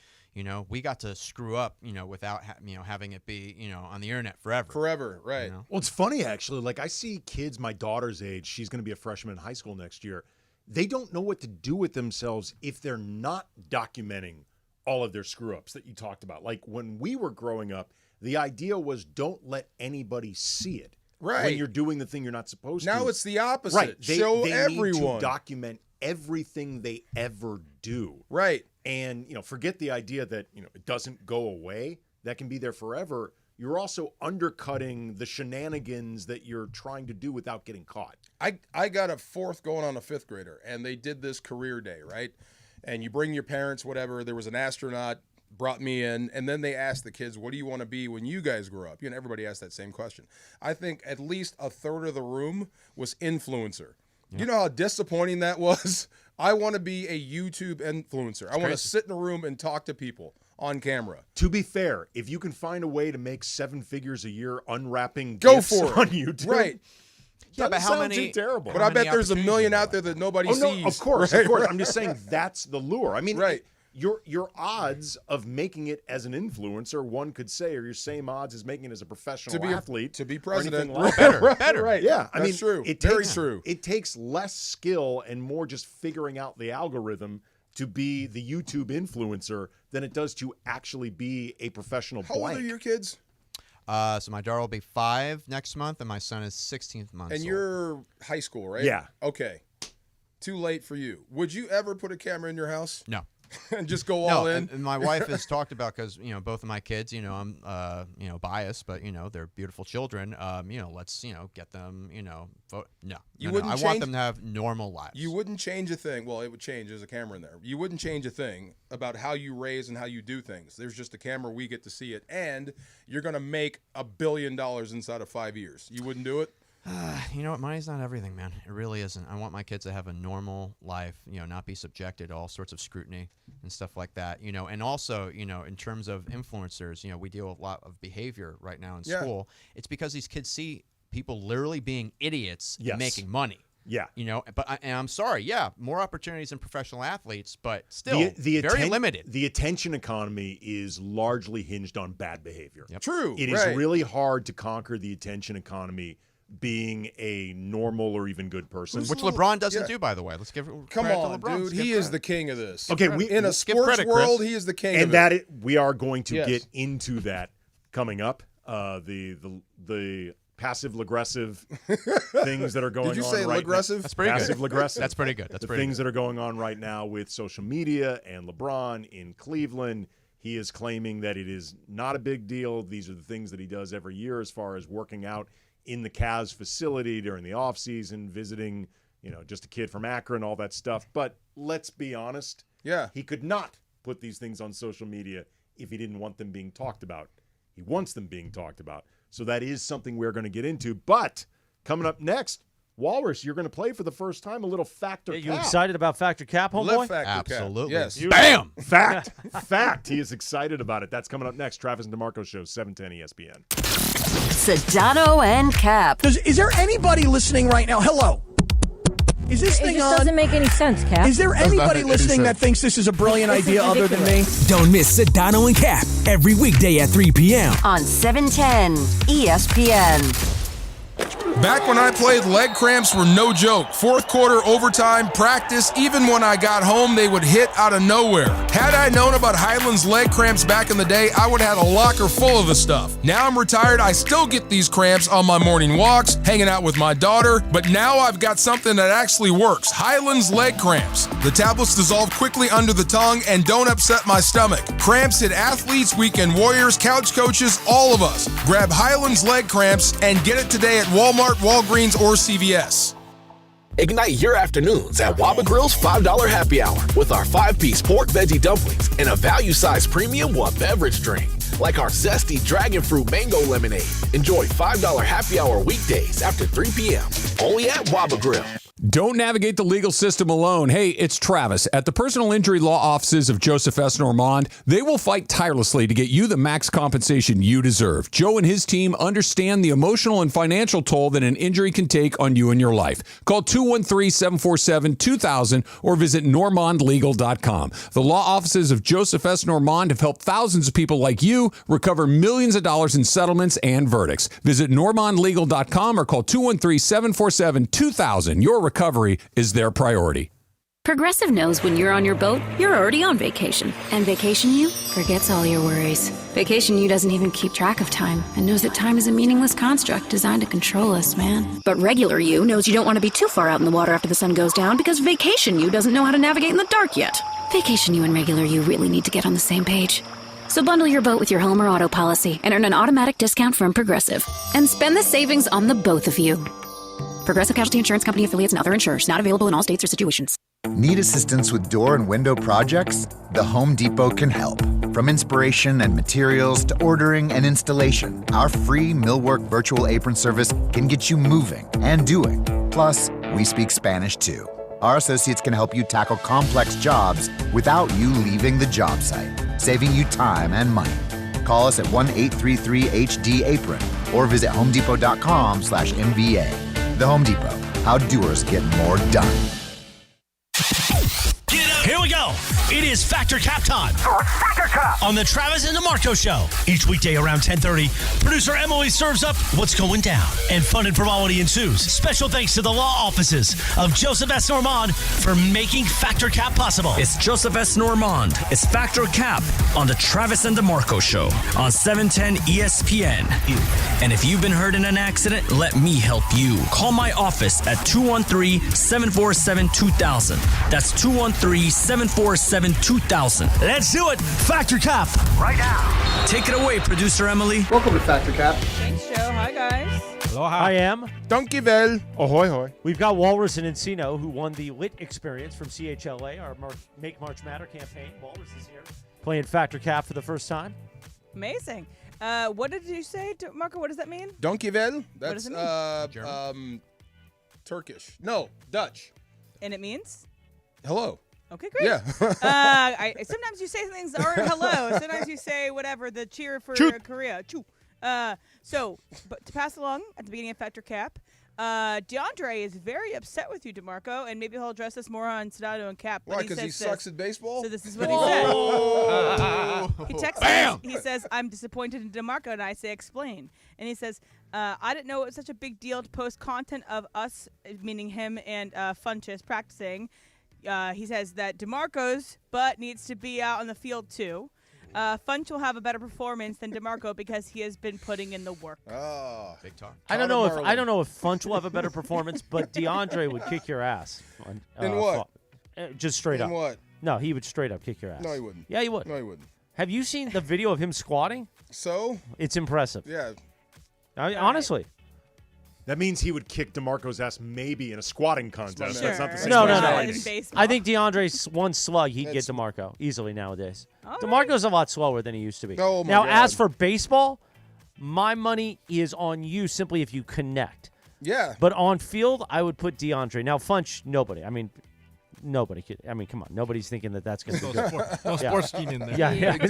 We got to screw up, without having it be, on the internet forever. Forever, right. Well, it's funny, actually. Like, I see kids my daughter's age. She's going to be a freshman in high school next year. They don't know what to do with themselves if they're not documenting all of their screw-ups that you talked about. Like, when we were growing up, the idea was don't let anybody see it. Right. When you're doing the thing you're not supposed to. Now it's the opposite. Right. Show they everyone. need to document everything they ever do. Right. And, forget the idea that, it doesn't go away. That can be there forever. You're also undercutting the shenanigans that you're trying to do without getting caught. I got a fourth going on a fifth grader, and they did this career day, right? And you bring your parents, whatever. There was an astronaut, brought me in, and then they asked the kids, what do you want to be when you guys grow up? Everybody asked that same question. I think at least a third of the room was influencer. Yeah. You know how disappointing that was? I want to be a YouTube influencer. I want to sit in a room and talk to people on camera. To be fair, if you can find a way to make 7 figures a year unwrapping Go gifts for it. on YouTube, right? Yeah, but how many? Too terrible. But I bet there's a million out there that nobody sees. No, of course. Right? I'm just saying that's the lure. I mean, right. your odds of making it as an influencer, one could say, are your same odds as making it as a professional athlete to be president. Like Better. Right. Yeah, I mean, true. Very true. It takes less skill and more just figuring out the algorithm to be the YouTube influencer than it does to actually be a professional. How old are your kids? So my daughter will be 5 next month, and my son is 16 months And old. you're high school, right? Yeah. Okay. Too late for you. Would you ever put a camera in your house? No. And just go all in? And my wife has talked about, because both of my kids, I'm biased, but they're beautiful children. Let's get them. Vote. No, I want them to have normal lives. You wouldn't change a thing. Well, it would change. There's a camera in there. You wouldn't change a thing about how you raise and how you do things. There's just a camera. We get to see it, and you're gonna make $1 billion inside of 5 years. You wouldn't do it? You know what? Money's not everything, man. It really isn't. I want my kids to have a normal life, not be subjected to all sorts of scrutiny and stuff like that, and also, in terms of influencers, we deal with a lot of behavior right now in school. It's because these kids see people literally being idiots and making money. Yeah. But I'm sorry. Yeah. More opportunities than professional athletes, but still very limited. The attention economy is largely hinged on bad behavior. Yep. True. It is really hard to conquer the attention economy being a normal or even good person. Which LeBron doesn't do, by the way. Let's give credit Come on, to LeBron. dude. He is the king of this. Okay, in a sports world, he is the king of it. We are going to get into that coming up. The passive-aggressive things that are going on. Did you say right aggressive? now. That's pretty good. Passive-aggressive. That's pretty good. That's pretty things good. that are going on right now with social media and LeBron in Cleveland. He is claiming that it is not a big deal. These are the things that he does every year as far as working out in the Cavs facility during the offseason, visiting, just a kid from Akron, all that stuff. But let's be honest. Yeah. He could not put these things on social media if he didn't want them being talked about. He wants them being talked about. So that is something we're going to get into. But coming up next, Walrus, you're going to play for the first time a little Factor Cap. You excited about Factor Cap, homeboy? Live Factor Absolutely. Cap. Yes. Bam! Fact. He is excited about it. That's coming up next. Travis and DeMarco Show, 710 ESPN. Sedano and Cap. Is there anybody listening right now? Hello. Is this thing on? It doesn't make any sense, Cap. Is there anybody listening that thinks this is a brilliant idea other than me? Don't miss Sedano and Cap every weekday at 3 p.m. on 710 ESPN. Back when I played, leg cramps were no joke. Fourth quarter, overtime, practice, even when I got home, they would hit out of nowhere. Had I known about Highland's leg cramps back in the day, I would have had a locker full of the stuff. Now I'm retired, I still get these cramps on my morning walks, hanging out with my daughter, but now I've got something that actually works. Highland's leg cramps. The tablets dissolve quickly under the tongue and don't upset my stomach. Cramps hit athletes, weekend warriors, couch coaches, all of us. Grab Highland's leg cramps and get it today at Walmart, Walgreens, or CVS. Ignite your afternoons at Waba Grill's $5 happy hour with our 5-piece pork veggie dumplings and a value-sized premium one beverage drink, like our zesty dragon fruit mango lemonade. Enjoy $5 happy hour weekdays after 3 p.m. only at Waba Grill. Don't navigate the legal system alone. Hey, it's Travis. At the personal injury law offices of Joseph S. Normand, they will fight tirelessly to get you the max compensation you deserve. Joe and his team understand the emotional and financial toll that an injury can take on you and your life. Call 213-747-2000 or visit normandlegal.com. The law offices of Joseph S. Normand have helped thousands of people like you recover millions of dollars in settlements and verdicts. Visit normandlegal.com or call 213-747-2000. Your recovery is their priority. Progressive knows when you're on your boat, you're already on vacation. And Vacation You forgets all your worries. Vacation You doesn't even keep track of time and knows that time is a meaningless construct designed to control us, man. But Regular You knows you don't want to be too far out in the water after the sun goes down because Vacation You doesn't know how to navigate in the dark yet. Vacation You and Regular You really need to get on the same page. So bundle your boat with your home or auto policy and earn an automatic discount from Progressive. And spend the savings on the both of you. Progressive Casualty Insurance Company affiliates and other insurers. Not available in all states or situations. Need assistance with door and window projects? The Home Depot can help. From inspiration and materials to ordering and installation, our free Millwork virtual apron service can get you moving and doing. Plus, we speak Spanish too. Our associates can help you tackle complex jobs without you leaving the job site, saving you time and money. Call us at 1-833-HD-APRON or visit homedepot.com/MVA. The Home Depot. How doers get more done. Here we go. It is Factor Cap time on the Travis and DeMarco Show. Each weekday around 10:30, producer Emily serves up what's going down, and fun and frivolity ensues. Special thanks to the law offices of Joseph S. Normand for making Factor Cap possible. It's Joseph S. Normand. It's Factor Cap on the Travis and DeMarco Show on 710 ESPN. And if you've been hurt in an accident, let me help you. Call my office at 213-747-2000. That's 213-747-2000. Let's do it. Factor Cap right now. Take it away, producer Emily. Welcome to Factor Cap. Thanks, Joe. Hi, guys. I am. Donkeyville. Ahoy, hoy. We've got Walrus and Encino, who won the Lit Experience from CHLA, our Make March Matter campaign. Walrus is here, playing Factor Cap for the first time. Amazing. What did you say, Marco? What does that mean? Donkeyville. What does That's it mean? Turkish. No, Dutch. And it means? Hello. Okay, great. Yeah. Sometimes you say things that aren't hello. Sometimes you say whatever, the cheer for Korea. Choo. But to pass along at the beginning of Factor Cap, DeAndre is very upset with you, DeMarco, and maybe he'll address this more on Sedano and Cap. Why? Because he sucks at baseball? So this is what he said. He texts me. He says, I'm disappointed in DeMarco, and I say, explain. And he says, I didn't know it was such a big deal to post content of us, meaning him and Funchess, practicing. He says that DeMarco's butt needs to be out on the field, too. Funch will have a better performance than DeMarco because he has been putting in the work. Oh, big talk. I don't know if Funch will have a better performance, but DeAndre would kick your ass. In what? Just straight up. In what? No, he would straight up kick your ass. No, he wouldn't. Yeah, he would. No, he wouldn't. Have you seen the video of him squatting? So? It's impressive. Yeah. Honestly. That means he would kick DeMarco's ass maybe in a squatting contest. Sure. That's not the same. No. thing. I think DeAndre's one slug, he'd get DeMarco easily nowadays. DeMarco's a lot slower than he used to be. Oh, my now, God. as for baseball, my money is on you simply if you connect. Yeah. But on field, I would put DeAndre. Now, Funch, nobody. I mean, nobody could. I mean, come on. Nobody's thinking that that's going to be good. No sports team in there. Yeah. Big D.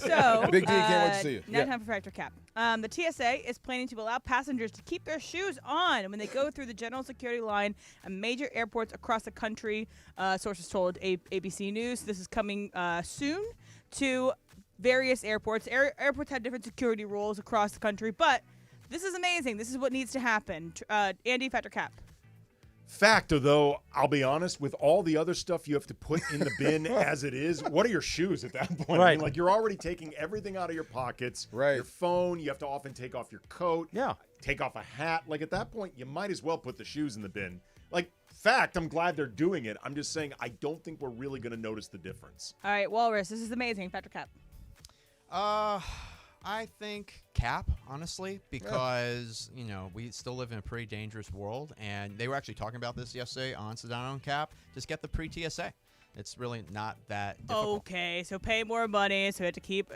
So, Big D, can't wait to see you. Now time for Factor Cap. The TSA is planning to allow passengers to keep their shoes on when they go through the general security line at major airports across the country. Sources told ABC News this is coming soon to various airports. Airports have different security rules across the country, but this is amazing. This is what needs to happen. Andy, Factor Cap. Factor, though, I'll be honest, with all the other stuff you have to put in the bin as it is, what are your shoes at that point? Right. I mean, like, you're already taking everything out of your pockets. Right. Your phone, you have to often take off your coat. Yeah. Take off a hat. Like, at that point, you might as well put the shoes in the bin. Like, fact, I'm glad they're doing it. I'm just saying I don't think we're really going to notice the difference. All right, Walrus, this is amazing. Factor Cap. I think Cap, honestly, because, we still live in a pretty dangerous world, and they were actually talking about this yesterday on Sedano and Cap. Just get the pre-TSA. It's really not that difficult. Okay, so pay more money, so we have to keep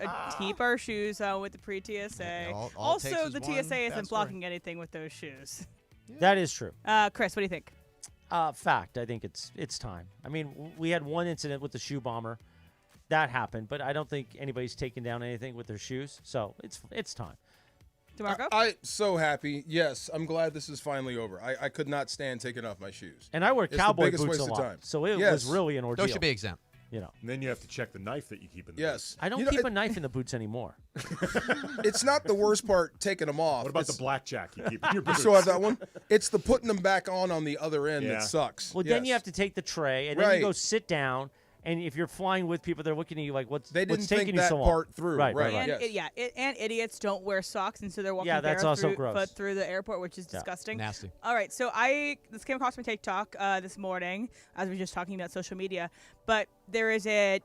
our shoes on with the pre-TSA. All it takes Also, is the one TSA bad isn't story. blocking anything with those shoes. That is true. Chris, what do you think? Fact. I think it's time. I mean, we had one incident with the shoe bomber. That happened, but I don't think anybody's taken down anything with their shoes, so it's time. DeMarco? I'm so happy. Yes, I'm glad this is finally over. I could not stand taking off my shoes. And I wear It's cowboy the biggest boots waste a of lot, time. so it Yes. was really an ordeal. Those should be exempt. And then you have to check the knife that you keep in the Yes. I don't keep a knife in the boots anymore. It's not the worst part taking them off. What about the blackjack you keep in your boots? You still have that one? It's the putting them back on the other end Yeah. that sucks. Well, then you have to take the tray, and then Right. you go sit down. And if you're flying with people, they're looking at you like, what's They didn't what's think taking you that so long? part through. Right. And, and idiots don't wear socks, and so they're walking Yeah, that's also barefoot gross. through the airport, which is disgusting. Nasty. All right, so this came across my TikTok this morning as we were just talking about social media, but there is a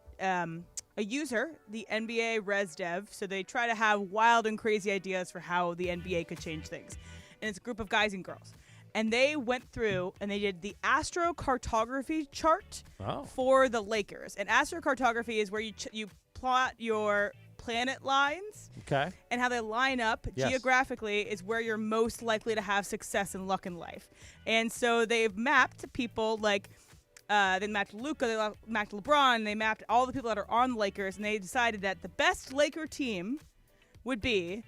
user, the NBA ResDev, so they try to have wild and crazy ideas for how the NBA could change things, and it's a group of guys and girls. And they went through and they did the astrocartography chart for the Lakers. And astrocartography is where you plot your planet lines. Okay. And how they line up Yes. geographically is where you're most likely to have success and luck in life. And so they've mapped people like they mapped Luka, they mapped LeBron, they mapped all the people that are on the Lakers, and they decided that the best Laker team would be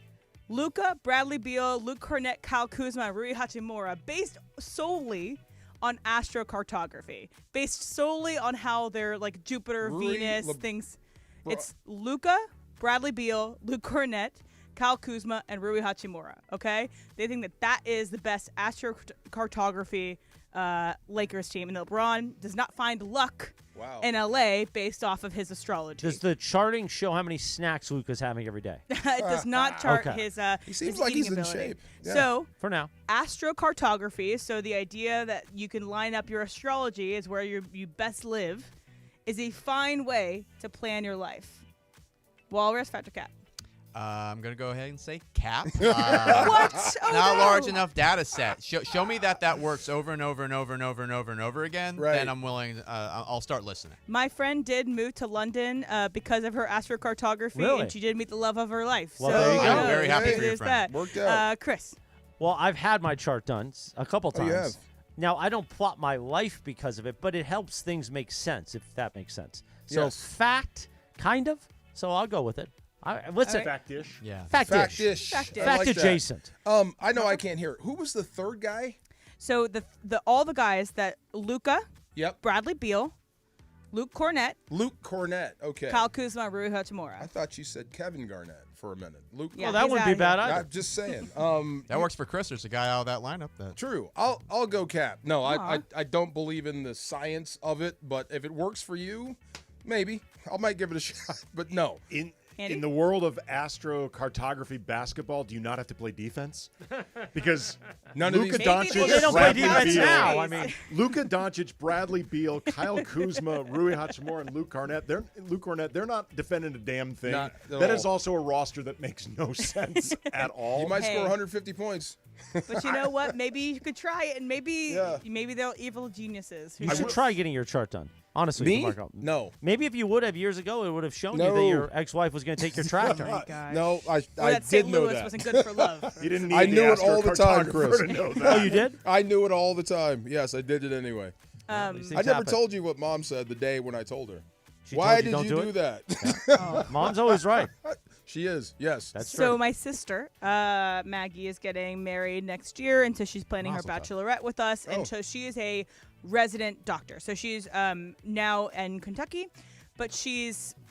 Luka, Bradley Beal, Luke Cornett, Kyle Kuzma, and Rui Hachimura, based solely on astrocartography, based solely on how they're like Jupiter, Venus, things. It's Luca, Bradley Beal, Luke Cornett, Kyle Kuzma, and Rui Hachimura. Okay, they think that is the best astrocartography Lakers team, and LeBron does not find luck in LA based off of his astrology. Does the charting show how many snacks Luka's having every day? It does not chart Okay. his He seems his like eating he's in ability. shape. Yeah. So For now. astrocartography, so the idea that you can line up your astrology is where you best live, is a fine way to plan your life. Walrus, Factor Cap. I'm going to go ahead and say cap. What? Oh, not no. large enough data set. Show me that works over and over and over and over and over and over again. Right. Then I'm willing. I'll start listening. My friend did move to London because of her astrocartography, Really? and she did meet the love of her life. Well, so there you go. I'm very happy for your there's friend. that. Worked out. Chris. Well, I've had my chart done a couple Oh, times. you have? Now, I don't plot my life because of it, but it helps things make sense, if that makes sense. So Yes. fact, kind of. So I'll go with it. What's it? Fact-ish. Yeah. Fact-ish. Fact-ish. Fact-ish. I Fact like that. adjacent. I know I can't hear it. Who was the third guy? So the all the guys that Luca, Yep. Bradley Beal, Luke Cornett, Luke Cornett. Okay. Kyle Kuzma, and Rui I Hachimura. thought you said Kevin Garnett for a minute. Luke. Yeah, Well, that he's wouldn't be outta bad here. either. I'm just saying. That works for Chris. There's a guy out of that lineup. That True. I'll go Cap. No, Aw. I don't believe in the science of it, but if it works for you, maybe I might give it a shot. But no. Andy? In the world of astrocartography basketball, do you not have to play defense? Because None of Luka these- Doncic, Well, they don't play Bradley defense Beal, now. I mean, Luka Doncic, Bradley Beal, Kyle Kuzma, Rui Hachimura, and Luke Cornett. They're not defending a damn thing. Not at That all. is also a roster that makes no sense at all. You might Hey. score 150 points. But you know what? Maybe you could try it, and maybe Yeah. they're evil geniuses. Who You should knows? try getting your chart done. Honestly, Me? DeMarco. No. Maybe if you would have years ago, it would have shown you No. that your ex-wife was going to take your tractor. Oh my gosh. No, I Or I that did St. know Louis that. wasn't good for love. You didn't need I the knew it all the time, astrocartographer Chris. to know that. Oh, you did? I knew it all the time. Yes, I did it anyway. These I things never happen. told you what Mom said the day when I told her. She Why told you did don't you do do it? that? Mom's always right. She is. Yes. That's So true. my sister, Maggie, is getting married next year, and so she's planning her bachelorette with us, Oh. and so she is a resident doctor. So she's now in Kentucky, but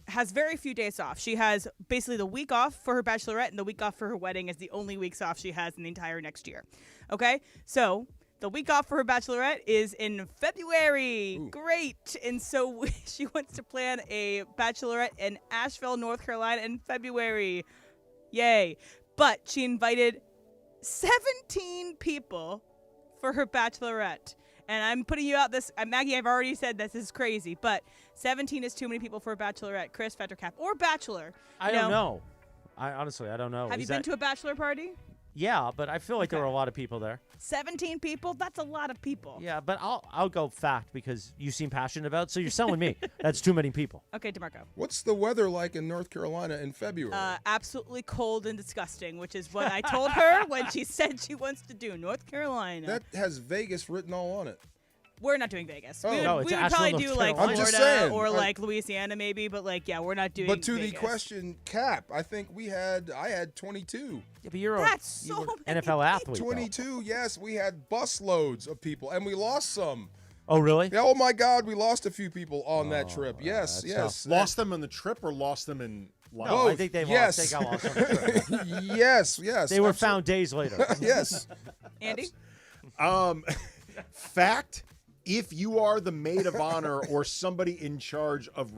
has very few days off. She has basically the week off for her bachelorette, and the week off for her wedding is the only weeks off she has in the entire next year. Okay, so the week off for her bachelorette is in February. Great. And so she wants to plan a bachelorette in Asheville, North Carolina in February. Yay. But she invited 17 people for her bachelorette. And I'm putting you out this, Maggie, I've already said this is crazy, but 17 is too many people for a bachelorette. Chris, Factor Cap, or bachelor. I don't know. I honestly don't know. Have you been to a bachelor party? Yeah, but I feel like there were a lot of people there. 17 people? That's a lot of people. Yeah, but I'll go fact because you seem passionate about it, so you're selling me. That's too many people. Okay, DeMarco. What's the weather like in North Carolina in February? Absolutely cold and disgusting, which is what I told her when she said she wants to do North Carolina. That has Vegas written all on it. We're not doing Vegas. Oh. We would, No, it's we would Asheville, probably North do like Carolina. I'm just Florida saying, or like Louisiana maybe, but like yeah, we're not doing But to Vegas. the question, Cap, I think I had 22. Yeah, but you're That's so many NFL athlete. though. 22, yes. We had bus loads of people, and we lost some. Oh, really? Yeah, oh, my God, we lost a few people on that trip. Yes, that's yes. Lost them on the trip or lost them in life? No, I think they yes. lost. They got lost on the trip. Yes, yes. They were absolutely. found days later. Yes. Andy? Fact, if you are the maid of honor or somebody in charge of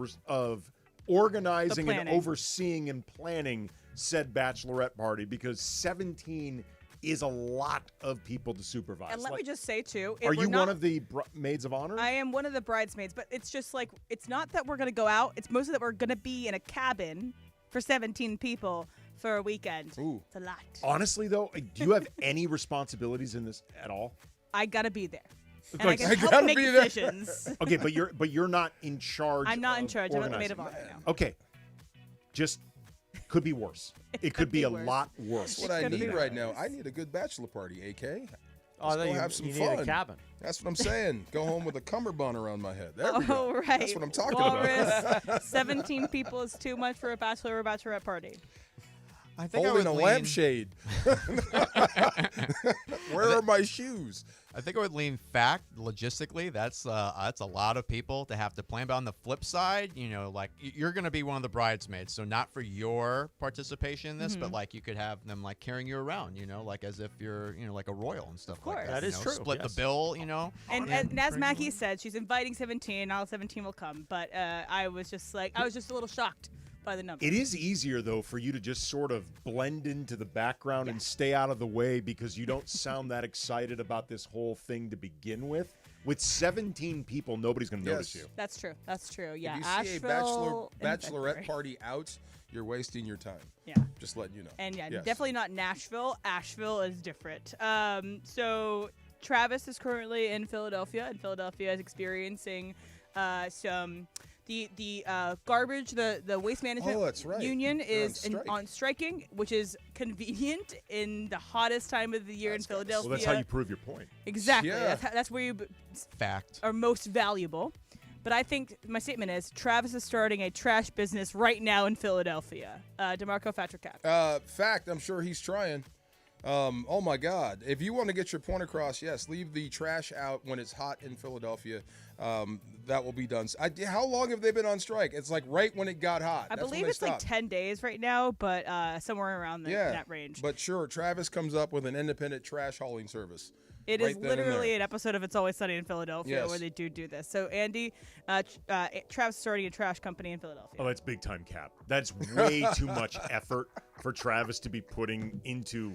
organizing The and planning. overseeing and planning said bachelorette party, because 17 is a lot of people to supervise. And let me Like, just say too, if are we're you not, one of the maids of honor? I am one of the bridesmaids, but it's just like it's not that we're gonna go out. It's mostly that we're gonna be in a cabin for 17 people for a weekend. Ooh. It's a lot. Honestly, though, do you have any responsibilities in this at all? I gotta be there. And Like, I can I help gotta make be there. decisions. Okay, but you're not in charge. I'm not in of charge. I'm not the maid of organizing. honor now. Okay, just could be worse. It could be a worse. lot worse. That's what I Could need be right worse. now. I need a good bachelor party, AK. Oh, Let's then go you, have some you fun. need a cabin. That's what I'm saying. Go home with a cummerbund around my head. There we Oh, go. right. That's what I'm talking Walrus, about. 17 people is too much for a bachelor or bachelorette party. I think holding I a would lampshade. Where are my shoes? I think I would lean fact. Logistically, that's a lot of people to have to plan. But on the flip side, like you're going to be one of the bridesmaids, so not for your participation in this, but like you could have them like carrying you around, like as if you're like a royal and stuff like that. That is true. Split Yes. the bill, And as Mackie said, she's inviting 17. All 17 will come. But I was just a little shocked by the number. It is easier, though, for you to just sort of blend into the background and stay out of the way because you don't sound that excited about this whole thing to begin with. With 17 people, nobody's going to notice you. That's true. That's true. Yeah. If you see a Asheville in bachelorette February. party out, you're wasting your time. Yeah. Just letting you know. And Yes. definitely not Nashville. Asheville is different. So Travis is currently in Philadelphia, and Philadelphia is experiencing some. The garbage, the waste management that's right. union They're is on strike. on striking, which is convenient in the hottest time of the year in Philadelphia. Well, that's how you prove your point. Exactly. Yeah. That's where you Fact. are most valuable. But I think my statement is Travis is starting a trash business right now in Philadelphia. DeMarco Fatricap. Fact, I'm sure he's trying. Oh my God! If you want to get your point across, yes, leave the trash out when it's hot in Philadelphia. That will be done. How long have they been on strike? It's like right when it got hot. I That's when believe they it's like stopped. 10 days right now, but somewhere around that range. But sure, Travis comes up with an independent trash hauling service. It right is then and literally there. an episode of It's Always Sunny in Philadelphia Yes. where they do this. So, Andy, Travis is starting a trash company in Philadelphia. Oh, that's big time, Cap. That's way too much effort for Travis to be putting into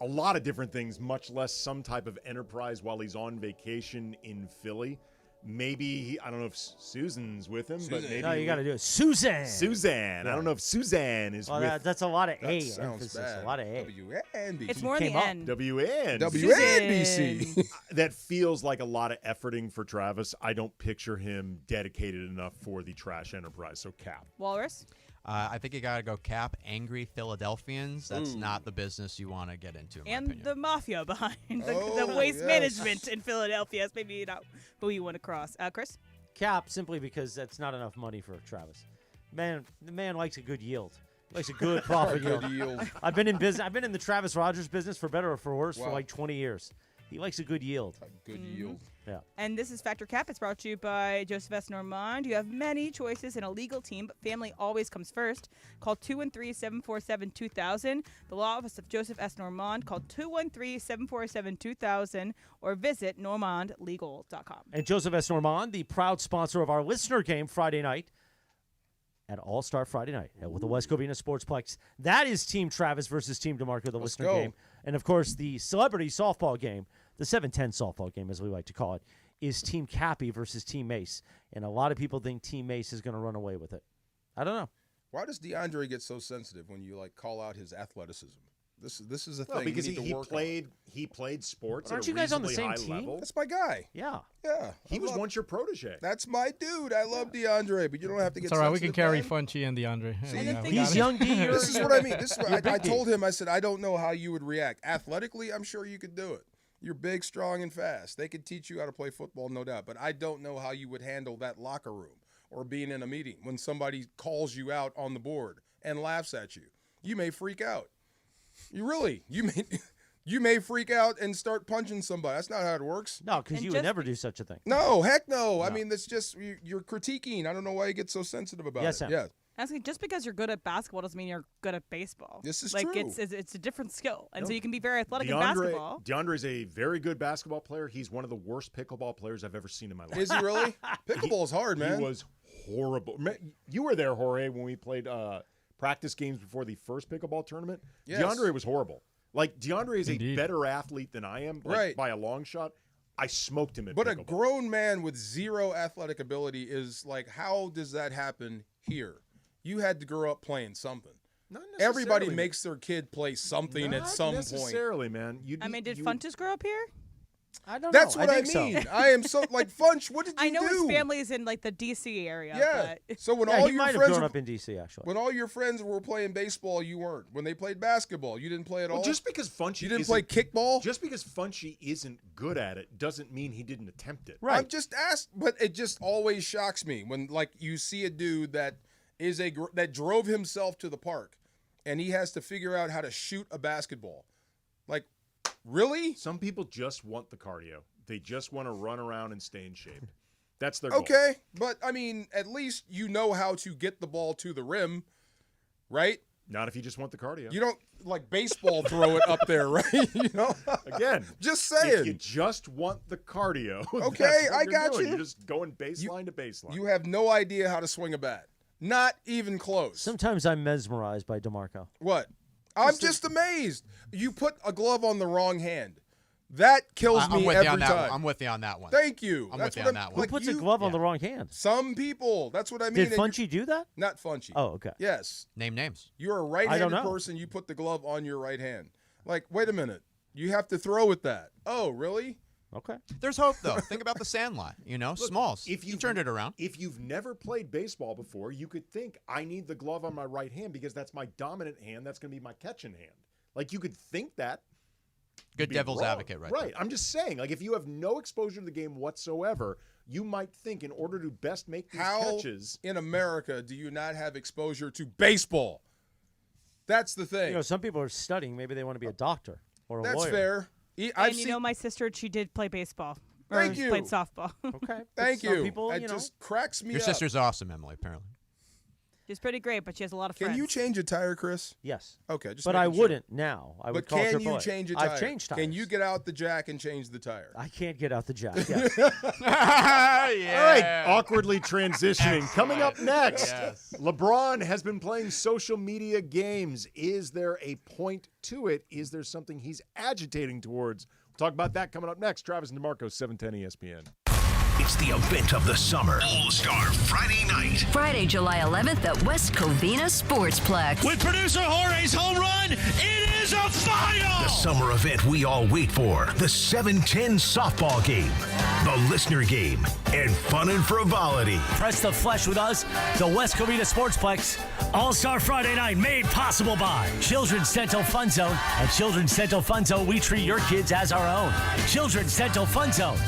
a lot of different things, much less some type of enterprise while he's on vacation in Philly. Maybe, I don't know if Susan's with him, but maybe. No, you got to do it. Suzanne. Suzanne. I don't know if Suzanne is Well, with. that's a lot of That A sounds emphasis. bad. A lot of A. WNBC. It's more in the Came up. end. WNBC. That feels like a lot of efforting for Travis. I don't picture him dedicated enough for the trash enterprise. So, Cap. Walrus? I think you got to go Cap. Angry Philadelphians. That's not the business you want to get into, in my And opinion. the mafia behind the Oh, waste yes. management in Philadelphia is maybe not who you want to cross. Chris? Cap, simply because that's not enough money for Travis. The man likes a good yield. Likes a good profit Good yield. yield. I've been in business. I've been in the Travis Rogers business for better or for worse for Wow. like 20 years. He likes a good yield. Good yield. Yeah. And this is Factor Cap. It's brought to you by Joseph S. Normand. You have many choices in a legal team, but family always comes first. Call 213-747-2000. The law office of Joseph S. Normand. Call 213-747-2000 or visit normandlegal.com. And Joseph S. Normand, the proud sponsor of our listener game Friday night at All-Star Friday night with the West Covina Sportsplex. That is Team Travis versus Team DeMarco, the listener go. game. And, of course, the celebrity softball game, the 7-10 softball game, as we like to call it, is Team Cappy versus Team Mace. And a lot of people think Team Mace is going to run away with it. I don't know. Why does DeAndre get so sensitive when you call out his athleticism? This is a thing. Well, because you need to work on. he played sports But aren't at a you guys on the reasonably same high team? level. That's my guy. Yeah. Yeah. He was once your protege. That's my dude. I love DeAndre, but you don't have to get It's all right. We can sensitive, carry man. Funchy and DeAndre. See, Yeah, we He's got it. young D. This is what I mean. This is what You're I big D. told him. I said, I don't know how you would react. Athletically, I'm sure you could do it. You're big, strong, and fast. They could teach you how to play football, no doubt. But I don't know how you would handle that locker room or being in a meeting when somebody calls you out on the board and laughs at you. You may freak out. You may freak out and start punching somebody. That's not how it works. No, because And you would just never do such a thing. No, heck no. I mean, that's just you're critiquing. I don't know why you get so sensitive about Yes, it. Sam. Yeah. Asking, just because you're good at basketball doesn't mean you're good at baseball. This is like true. it's a different skill, and so you can be very athletic in DeAndre, basketball. DeAndre's a very good basketball player. He's one of the worst pickleball players I've ever seen in my life. Is he really? Pickleball's hard, man. He was horrible. You were there, Jorge, when we played practice games before the first pickleball tournament. Yes. DeAndre was horrible. Like, DeAndre is Indeed. a better athlete than I am, like, Right. by a long shot. I smoked him at But a pickleball. grown man with zero athletic ability is like, how does that happen here? You had to grow up playing something. Not Everybody necessarily. makes their kid play something at some point. necessarily, man. I mean, did Funches grow up here? I don't That's know. what I think so. mean. I am so like Funch. What did you I know do? his family is in like the D.C. area. Yeah. But So when Yeah, all he your might have friends grown were, up in D.C., actually. when all your friends were playing baseball, you weren't. When they played basketball, you didn't play at Well, all. just because Funchy you didn't isn't- play kickball. Just because Funchy isn't good at it doesn't mean he didn't attempt it. I'm just asked, but it just always shocks me when like you see a dude that is that drove himself to the park and he has to figure out how to shoot a basketball. Like, really? Some people just want the cardio. They just want to run around and stay in shape. That's their goal. Okay, but I mean, at least you know how to get the ball to the rim, right? Not if you just want the cardio. You don't like baseball throw it up there, right? You know? Again, just saying. If you just want the cardio, okay, that's what I you're got doing. you. You're just going baseline to baseline. You have no idea how to swing a bat. Not even close. Sometimes I'm mesmerized by DeMarco. What? I'm just amazed. You put a glove on the wrong hand. That kills me every time. I'm with you on that one. Thank you. I'm That's with you what on that one. Who puts a glove on the wrong hand? Some people. That's what I mean. Did Funchy do that? Not Funchy. Oh, okay. Yes. Name names. You're a I don't right-handed know. person. You put the glove on your right hand. Like, wait a minute. You have to throw with that. Oh, really? Okay. There's hope, though. Think about the Sandlot. Smalls. If you turned it around. If you've never played baseball before, you could think, I need the glove on my right hand because that's my dominant hand. That's going to be my catching hand. Like, you could think that. Good Be devil's wrong. advocate, right? Right. I'm just saying, like, if you have no exposure to the game whatsoever, you might think in order to best make these How catches. in America do you not have exposure to baseball? That's the thing. You know, some people are studying. Maybe they want to be a doctor or a That's lawyer. fair. And you know, my sister, she did play baseball. Thank Or you. Played softball. Okay. Thank Some you. people, That you know. just cracks me Your up. sister's awesome, Emily, apparently. She's pretty great, but she has a lot of Can friends. you change a tire, Chris? Yes. Okay, just But I making sure. wouldn't now. I would But call can you AAA. change a tire? I've changed tires. Can you get out the jack and change the tire? I can't get out the jack. Yes. All right, awkwardly transitioning. Coming up next, Yes. LeBron has been playing social media games. Is there a point to it? Is there something he's agitating towards? We'll talk about that coming up next. Travis and DeMarco, 710 ESPN. It's the event of the summer. All-Star Friday night. Friday, July 11th at West Covina Sportsplex. With producer Jorge's home run, it is a final! The summer event we all wait for. The 710 softball game. The listener game. And fun and frivolity. Press the flesh with us, the West Covina Sportsplex. All-Star Friday night made possible by Children's Dental Fun Zone. At Children's Dental Fun Zone, we treat your kids as our own. Children's Dental Fun Zone.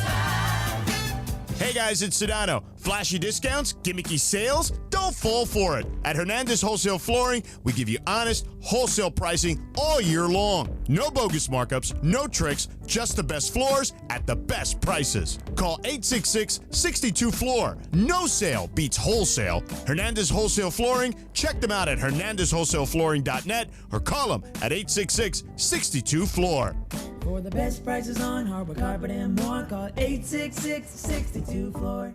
Hey guys, it's Sedano. Flashy discounts, gimmicky sales? Don't fall for it. At Hernandez Wholesale Flooring, we give you honest, wholesale pricing all year long. No bogus markups, no tricks, just the best floors at the best prices. Call 866-62-FLOOR. No sale beats wholesale. Hernandez Wholesale Flooring, check them out at hernandezwholesaleflooring.net or call them at 866-62-FLOOR. For the best prices on hardwood carpet and more, call 866-62-FLOOR.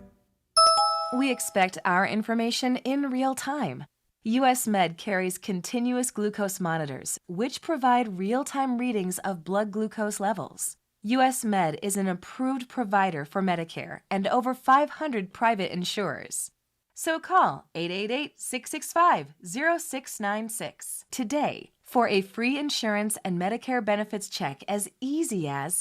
We expect our information in real time. US Med carries continuous glucose monitors, which provide real-time readings of blood glucose levels. US Med is an approved provider for Medicare and over 500 private insurers. So call 888-665-0696 today for a free insurance and Medicare benefits check as easy as...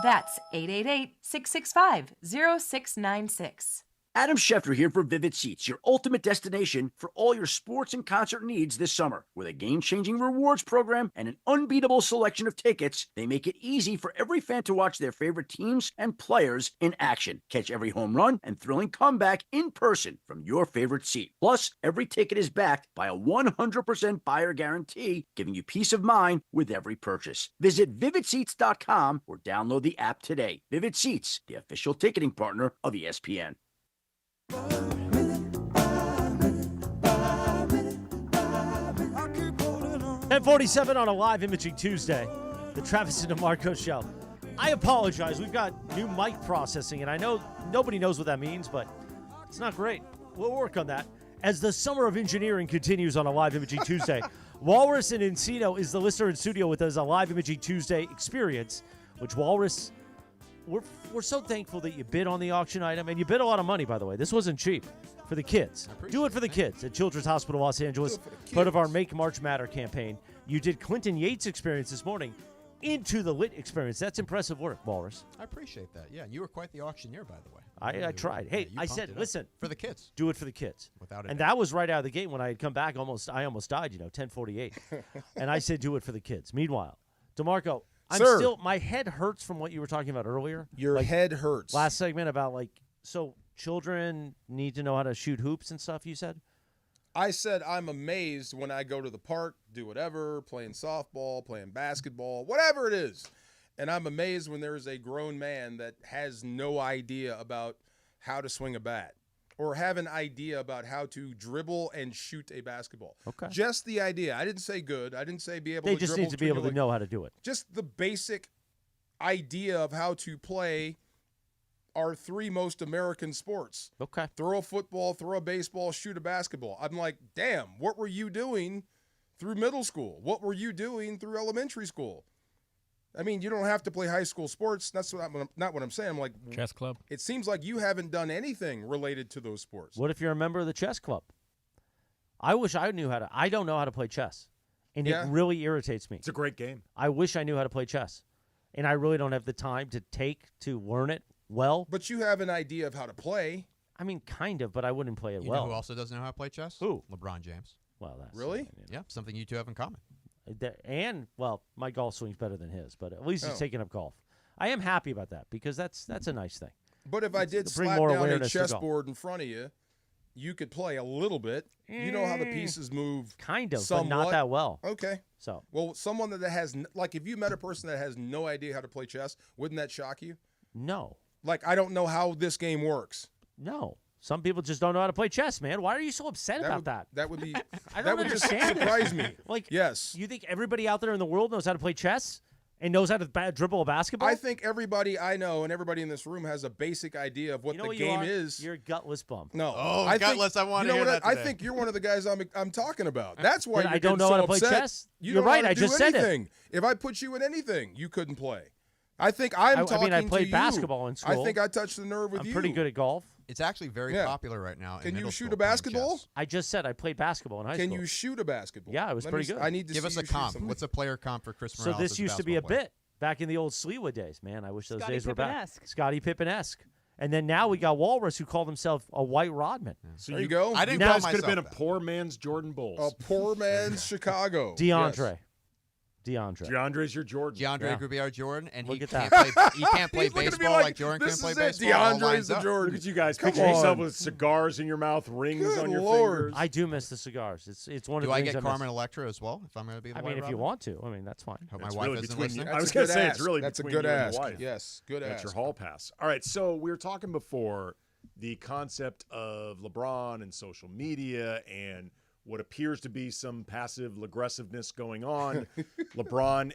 That's 888-665-0696. Adam Schefter here for Vivid Seats, your ultimate destination for all your sports and concert needs this summer. With a game-changing rewards program and an unbeatable selection of tickets, they make it easy for every fan to watch their favorite teams and players in action. Catch every home run and thrilling comeback in person from your favorite seat. Plus, every ticket is backed by a 100% buyer guarantee, giving you peace of mind with every purchase. Visit VividSeats.com or download the app today. Vivid Seats, the official ticketing partner of ESPN. 10:47 on a live imaging Tuesday, the Travis and DeMarco show. I apologize. We've got new mic processing, and I know nobody knows what that means, but it's not great. We'll work on that. As the summer of engineering continues on a live imaging Tuesday, Walrus and Encino is the listener in studio with us, a live imaging Tuesday experience, which Walrus, we're so thankful that you bid on the auction item, and you bid a lot of money, by the way. This wasn't cheap. For the kids. Do it for the kids at Children's Hospital Los Angeles, part of our Make March Matter campaign. You did Clinton Yates experience this morning into the lit experience. That's impressive work, Walrus. I appreciate that. Yeah, you were quite the auctioneer, by the way. I tried. Hey, you I pumped said, it up. listen. For the kids. Do it for the kids. Without it. And that was right out of the gate when I had come back. I almost died, 10:48. And I said, do it for the kids. Meanwhile, DeMarco, my head hurts from what you were talking about earlier. Your head hurts. Last segment about, so children need to know how to shoot hoops and stuff, you said? I said I'm amazed when I go to the park, do whatever, playing softball, playing basketball, whatever it is. And I'm amazed when there is a grown man that has no idea about how to swing a bat or have an idea about how to dribble and shoot a basketball. Okay. Just the idea. I didn't say good. I didn't say be able They to just dribble need to be able to between know how to do it. Just the basic idea of how to play our three most American sports. Okay. Throw a football, throw a baseball, shoot a basketball. I'm like, damn, what were you doing through middle school? What were you doing through elementary school? I mean, you don't have to play high school sports. That's not what I'm saying. I'm like, chess club. It seems like you haven't done anything related to those sports. What if you're a member of the chess club? I wish I knew how to. I don't know how to play chess, and Yeah. it really irritates me. It's a great game. I wish I knew how to play chess, and I really don't have the time to take to learn it well. But you have an idea of how to play. I mean, kind of, but I wouldn't play it You well. know who also doesn't know how to play chess? Who? LeBron James. Well, that's really? Yeah, something you two have in common. And well, my golf swing's better than his, but at least he's Oh. taking up golf. I am happy about that because that's a nice thing. But if I did Bring slap more down a awareness to golf. chessboard in front of you, you could play a little bit. You know how the pieces move. Kind of, somewhat. but not that well. Okay. So, well, someone that has like, if you met a person that has no idea how to play chess, wouldn't that shock you? No. Like, I don't know how this game works. No. Some people just don't know how to play chess, man. Why are you so upset about that? That would be. I that don't would just understand it. surprise me. Like, yes. You think everybody out there in the world knows how to play chess and knows how to dribble a basketball? I think everybody I know and everybody in this room has a basic idea of what You know the what you game are? is. You're a gutless bum. No. Oh, I gutless, Think, I wanna you know hear what that I today. think you're one of the guys I'm talking about. That's why Then you're I don't getting know so how to play upset. chess? You You're don't know right, how to I do just said it. anything. If I put you in anything, you couldn't play. I think I'm talking I played to basketball you. in school. I think I touched the nerve with I'm you. pretty good at golf. It's actually very Yeah. popular right now. Can in you middle shoot school a playing basketball? chess. I just said I played basketball in high Can school. you shoot a basketball? Yeah, it was Let pretty me, good. I need to Give see us you a shoot comp. something. What's a player comp for Chris So Morales? this as a used to be a basketball player? bit back in the old Sleewood days, man. I wish those Scottie days were back. Pippen-esque. Scottie Pippen-esque. And then now we got Walrus, who called himself a White Rodman. So There you go. I didn't Now call it's This could have myself been a that. poor man's Jordan Bulls. A poor man's Chicago. DeAndre. Yes. DeAndre. DeAndre's your Jordan. DeAndre Yeah. Grubier Jordan, and Look he at can't that. play. He can't play He's looking at me baseball like, Jordan this couldn't play is it. baseball. All DeAndre's lines the up. Jordan. Look at you guys. Come Picture yourself on. with cigars in your mouth, rings Good on your Lord. fingers. I do miss the cigars. It's one of Do the I things get I miss. Carmen Electra as well if I'm going to be the I White mean, if you Robin? want to. I mean, that's fine. Hope It's my wife really isn't between listening. you. I was That's a going good to say, it's ask. really That's a between good you and ask. your wife. Yes, good That's ask. your hall pass. All right, so we were talking before the concept of LeBron and social media and what appears to be some passive aggressiveness going on. LeBron,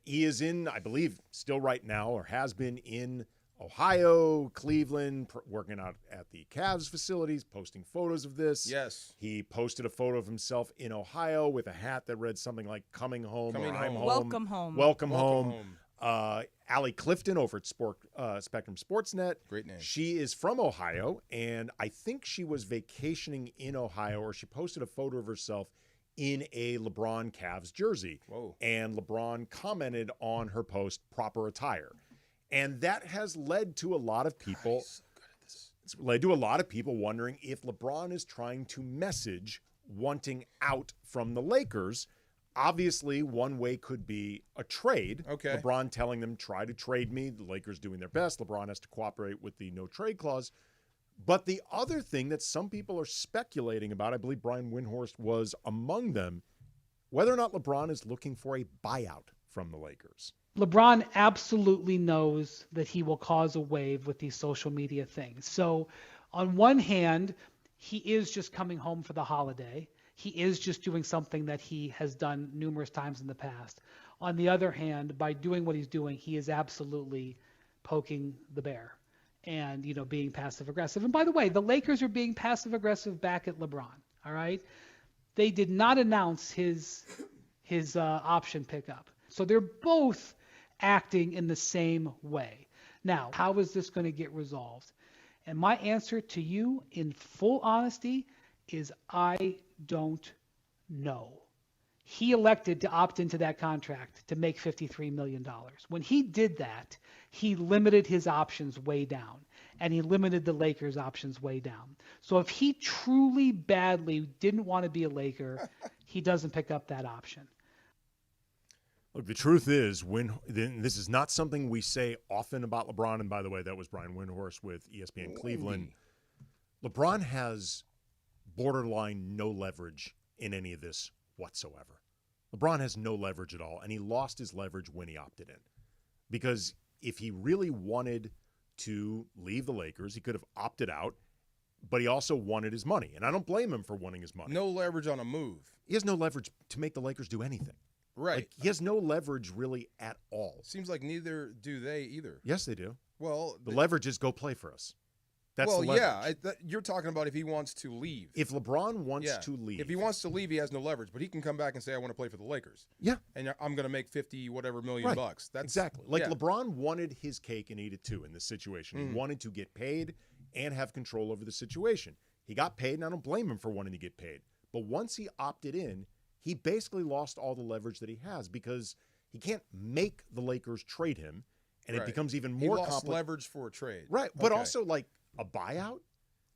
he is in, I believe, still right now, or has been in Ohio, Cleveland, working out at the Cavs facilities, posting photos of this. Yes. He posted a photo of himself in Ohio with a hat that read something like "Coming Home" Coming or "I'm home. home." Welcome home. Welcome Welcome home. Allie Clifton over at Spectrum Sportsnet. Great name. She is from Ohio, and I think she was vacationing in Ohio, or she posted a photo of herself in a LeBron Cavs jersey. Whoa. And LeBron commented on her post, "proper attire." And that has led to a lot of people. It's led to a lot of people wondering if LeBron is trying to message wanting out from the Lakers. Obviously, one way could be a trade. Okay. LeBron telling them, try to trade me. The Lakers doing their best. LeBron has to cooperate with the no trade clause. But the other thing that some people are speculating about, I believe Brian Windhorst was among them, whether or not LeBron is looking for a buyout from the Lakers. LeBron absolutely knows that he will cause a wave with these social media things. So on one hand, he is just coming home for the holiday. He is just doing something that he has done numerous times in the past. On the other hand, by doing what he's doing, he is absolutely poking the bear and, you know, being passive aggressive. And by the way, the Lakers are being passive aggressive back at LeBron. All right. They did not announce his option pickup. So they're both acting in the same way. Now, how is this going to get resolved? And my answer to you, in full honesty, is I don't know. He elected to opt into that contract to make $53 million. When he did that, he limited his options way down, and he limited the Lakers' options way down. So if he truly badly didn't want to be a Laker, he doesn't pick up that option. Look, the truth is, this is not something we say often about LeBron. And by the way, that was Brian Windhorst with ESPN Cleveland. LeBron has borderline no leverage in any of this whatsoever. LeBron has no leverage at all, and he lost his leverage when he opted in. Because if he really wanted to leave the Lakers, he could have opted out, but he also wanted his money. And I don't blame him for wanting his money. No leverage on a move. He has no leverage to make the Lakers do anything. Right. Like, he has no leverage really at all. Seems like neither do they either. Yes, they do. Well, the leverage is go play for us. That's well, the leverage. yeah. You're talking about if he wants to leave. If LeBron wants to leave. If he wants to leave, he has no leverage, but he can come back and say, I want to play for the Lakers. Yeah. And I'm going to make 50 whatever million bucks. That's exactly. Like yeah. LeBron wanted his cake and eat it too in this situation. He wanted to get paid and have control over the situation. He got paid, and I don't blame him for wanting to get paid. But once he opted in, he basically lost all the leverage that he has because he can't make the Lakers trade him, and it becomes even more he lost complicated. leverage for a trade. Right, but also like a buyout.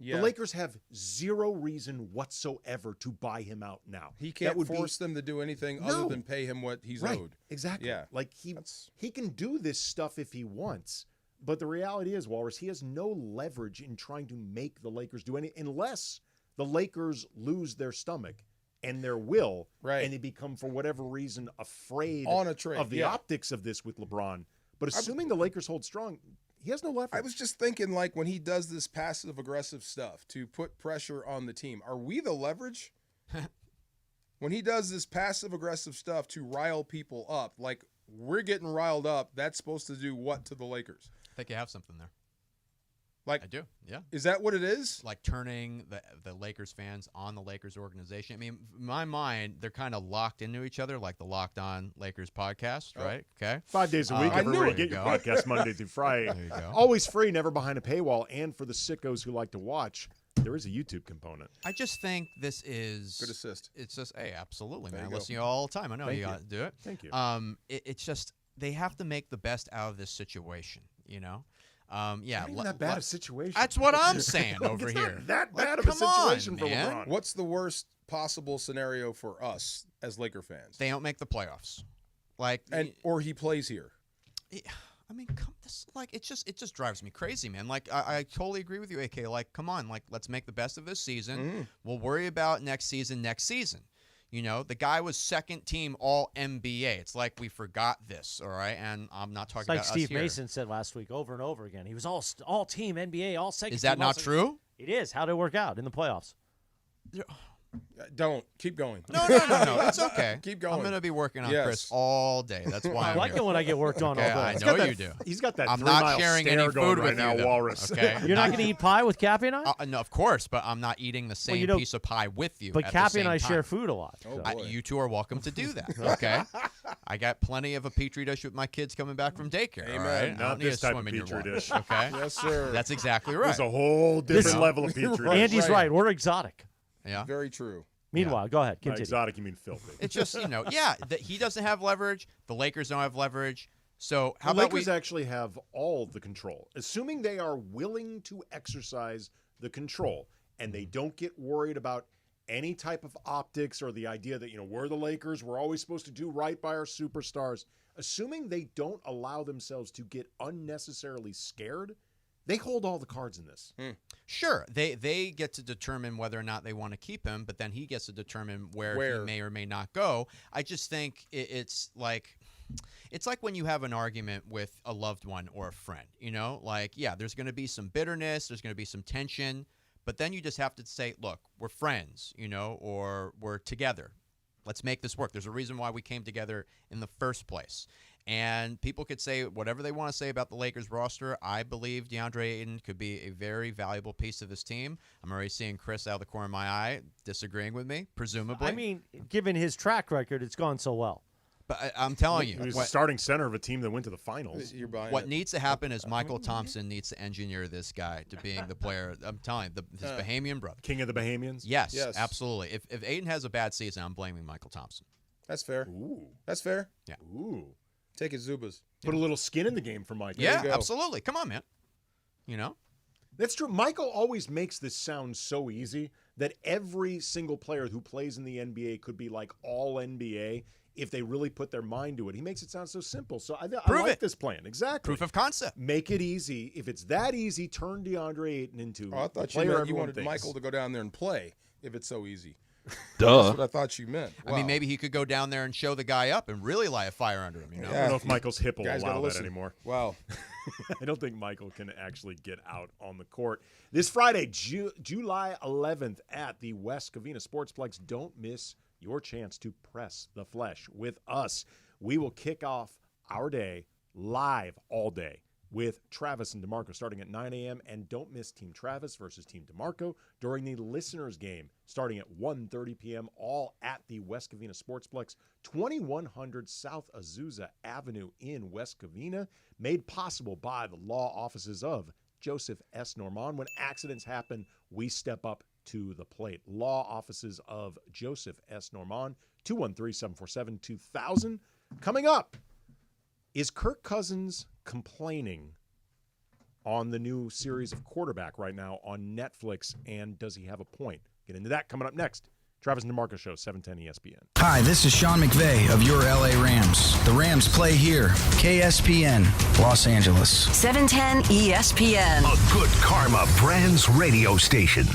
Yeah. The Lakers have zero reason whatsoever to buy him out now. He can't force them to do anything other than pay him what he's owed. Exactly. Yeah. Like he can do this stuff if he wants, but the reality is, Walrus, he has no leverage in trying to make the Lakers do anything unless the Lakers lose their stomach and their will, and they become, for whatever reason, afraid on a trade of the optics of this with LeBron. But assuming the Lakers hold strong, he has no leverage. I was just thinking, like, when he does this passive-aggressive stuff to put pressure on the team, are we the leverage? When he does this passive-aggressive stuff to rile people up, like, we're getting riled up, that's supposed to do what to the Lakers? I think you have something there. Like, I do, yeah. Is that what it is? Like turning the Lakers fans on the Lakers organization. I mean, in my mind, they're kind of locked into each other, like the Locked On Lakers podcast, right? Okay. 5 days a week, everywhere. Get your podcast Monday through Friday. There you go. Always free, never behind a paywall. And for the sickos who like to watch, there is a YouTube component. I just think this is good assist. It's just, hey, absolutely, There man. you I go. listen to you all the time. I know Thank you you. got to do it. Thank you. It's just they have to make the best out of this situation. You know. Yeah, Not even that bad a situation. That's what I'm saying Like, over it's here. not that bad of a Come on, situation for man. LeBron. What's the worst possible scenario for us as Laker fans? They don't make the playoffs, or he plays here. I mean, it just drives me crazy, man. Like, I totally agree with you, AK. Like, come on, like, let's make the best of this season. We'll worry about next season. You know, the guy was second team All NBA. It's like we forgot this, all right? And I'm not talking It's like about Steve us here. Mason said last week over and over again. He was all team NBA, all second. Is that team, all not second- true? It is. How did it work out in the playoffs? Don't. Keep going. No. It's okay. Keep going. I'm going to be working on Yes. Chris all day. That's why I I'm like here. it when I get worked on Okay, all day. I He's know got you that- do. He's got that I'm 3 not mile sharing stare any going food right with now, you, though, Walrus. okay? You're not going to eat pie with Cappy and I? No, of course, but I'm not eating the same you know, piece of pie with you. But at the Cappy same and I time. share food a lot. Oh, so. boy. You two are welcome to do that. Okay, I got plenty of a petri dish with my kids coming back from daycare. Amen. All right, I Not don't need this to type swim of in your petri water, dish. Okay, Yes, sir. that's exactly right. There's a whole different level of petri dish. Andy's right. We're exotic. Yeah. Very true. Meanwhile, go ahead. By Continue. exotic, you mean filthy. It's just, that he doesn't have leverage. The Lakers don't have leverage. So how the about Lakers we? actually have all the control, assuming they are willing to exercise the control, and they don't get worried about any type of optics or the idea that we're the Lakers, we're always supposed to do right by our superstars. Assuming they don't allow themselves to get unnecessarily scared, they hold all the cards in this. Sure, they get to determine whether or not they want to keep him, but then he gets to determine where he may or may not go. I just think it's like when you have an argument with a loved one or a friend. There's going to be some bitterness, there's going to be some tension, but then you just have to say, look, we're friends, or we're together. Let's make this work. There's a reason why we came together in the first place. And people could say whatever they want to say about the Lakers roster. I believe DeAndre Ayton could be a very valuable piece of this team. I'm already seeing Chris out of the corner of my eye disagreeing with me, presumably. I mean, given his track record, it's gone so well. But I'm telling you, He was the starting center of a team that went to the finals. You're buying what it. needs to happen is Michael Thompson needs to engineer this guy to being the player. I'm telling you, his Bahamian brother. King of the Bahamians? Yes, absolutely. If Ayton has a bad season, I'm blaming Michael Thompson. That's fair. Ooh. That's fair. Yeah. Ooh. Take it, Zubas. Put a little skin in the game for Mike. Yeah, absolutely. Come on, man. That's true. Michael always makes this sound so easy that every single player who plays in the NBA could be like all NBA if they really put their mind to it. He makes it sound so simple. So I like this plan. Exactly. Proof of concept. Make it easy. If it's that easy, turn DeAndre Ayton into I the thought player you everyone wanted thinks. Michael to go down there and play. if it's so easy. Duh. That's what I thought you meant. I mean, maybe he could go down there and show the guy up and really light a fire under him. You know? I don't know if Michael's hip will Guys allow gotta that listen. anymore. Wow. I don't think Michael can actually get out on the court. This Friday, July 11th at the West Covina Sportsplex. Don't miss your chance to press the flesh with us. We will kick off our day live all day with Travis and DeMarco starting at 9 a.m. And don't miss Team Travis versus Team DeMarco during the Listeners Game starting at 1:30 p.m. all at the West Covina Sportsplex, 2100 South Azusa Avenue in West Covina, made possible by the law offices of Joseph S. Normand. When accidents happen, we step up to the plate. Law offices of Joseph S. Normand, 213-747-2000. Coming up, is Kirk Cousins complaining on the new series of Quarterback right now on Netflix, and does he have a point? Get into that coming up next. Travis and DeMarco Show, 710 ESPN. Hi, this is Sean McVay of your LA Rams. The Rams play here, KSPN, Los Angeles. 710 ESPN. A good karma brands radio station.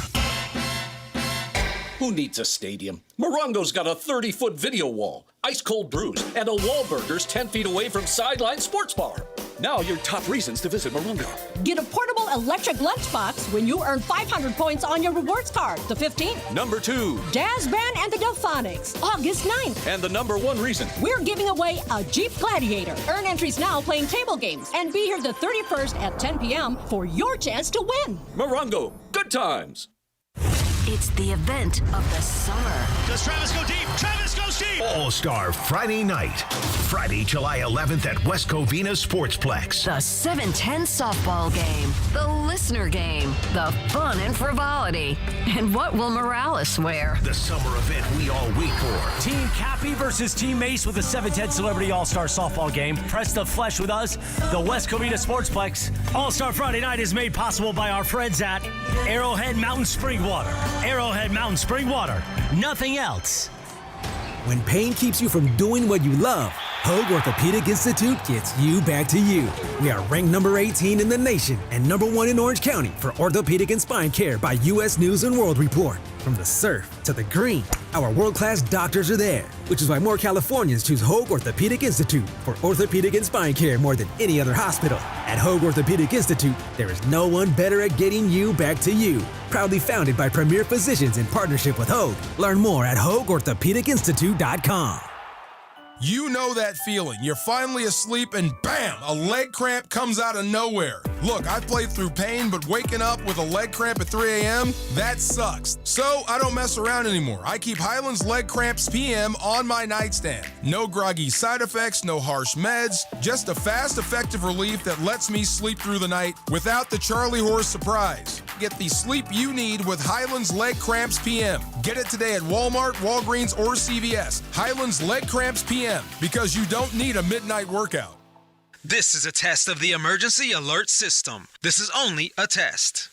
Who needs a stadium? Morongo's got a 30-foot video wall, ice-cold brews, and a Wahlburgers 10 feet away from Sideline Sports Bar. Now your top reasons to visit Morongo. Get a portable electric lunchbox when you earn 500 points on your rewards card, the 15th. Number 2. Jazz Band and the Delphonics, August 9th. And the number 1 reason. We're giving away a Jeep Gladiator. Earn entries now playing table games and be here the 31st at 10 p.m. for your chance to win. Morongo, good times. It's the event of the summer. Does Travis go deep? Travis goes deep! All-Star Friday night. Friday, July 11th at West Covina Sportsplex. The 710 softball game. The listener game. The fun and frivolity. And what will Morales wear? The summer event we all wait for. Team Cappy versus Team Mace with the 710 Celebrity All-Star Softball Game. Press the flesh with us. The West Covina Sportsplex. All-Star Friday night is made possible by our friends at Arrowhead Mountain Spring Water. Arrowhead Mountain Spring Water. Nothing else. When pain keeps you from doing what you love, Hoag Orthopedic Institute gets you back to you. We are ranked number 18 in the nation and number 1 in Orange County for orthopedic and spine care by U.S. News and World Report. From the surf to the green, our world-class doctors are there, which is why more Californians choose Hoag Orthopedic Institute for orthopedic and spine care more than any other hospital. At Hoag Orthopedic Institute, there is no one better at getting you back to you. Proudly founded by premier physicians in partnership with Hoag. Learn more at HoagOrthopedicInstitute.com. You know that feeling. You're finally asleep and bam, a leg cramp comes out of nowhere. Look, I played through pain, but waking up with a leg cramp at 3 a.m., that sucks. So I don't mess around anymore. I keep Highlands Leg Cramps PM on my nightstand. No groggy side effects, no harsh meds, just a fast, effective relief that lets me sleep through the night without the Charlie horse surprise. Get the sleep you need with Highlands Leg Cramps PM. Get it today at Walmart, Walgreens, or CVS. Highlands Leg Cramps PM, because you don't need a midnight workout. This is a test of the emergency alert system. This is only a test.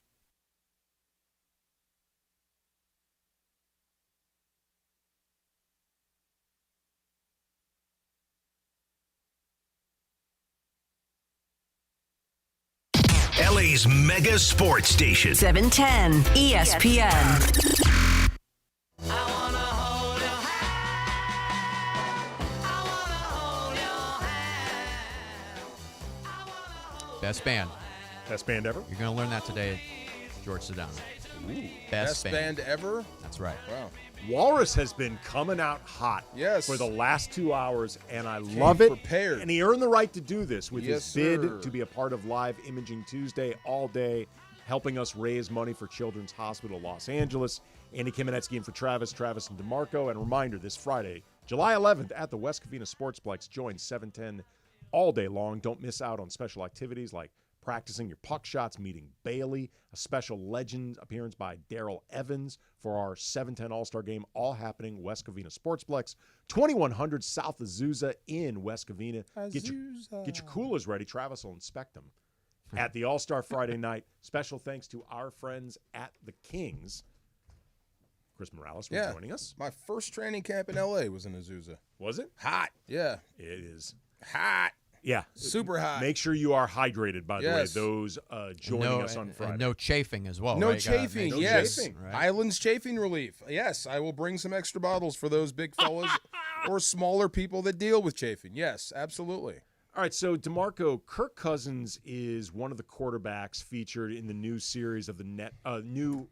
LA's mega sports station. 710 ESPN. Best band. Best band ever? You're going to learn that today, George Sedano. Best band ever? That's right. Wow. Walrus has been coming out hot for the last 2 hours, and I Came love it. prepared. And he earned the right to do this with Yes, his bid sir. to be a part of Live Imaging Tuesday all day, helping us raise money for Children's Hospital Los Angeles. Andy Kamenetsky in for Travis and DeMarco. And a reminder, this Friday, July 11th at the West Covina Sportsplex, join 710 all day long. Don't miss out on special activities like practicing your puck shots, meeting Bailey, a special legend appearance by Daryl Evans for our 710 All-Star Game, all happening West Covina Sportsplex, 2100 South Azusa in West Covina. Get your coolers ready. Travis will inspect them. At the All-Star Friday night, special thanks to our friends at the Kings. Chris Morales was joining us. My first training camp in L.A. was in Azusa. Was it? Hot. Yeah. It is. Hot. Yeah. Super high. Make sure you are hydrated, by Yes. the way, those joining us on Friday. And no chafing as well. No right? You gotta chafing, make- yes. chafing. Right. Islands chafing relief. Yes, I will bring some extra bottles for those big fellas or smaller people that deal with chafing. Yes, absolutely. All right, so DeMarco, Kirk Cousins is one of the quarterbacks featured in the new series of the new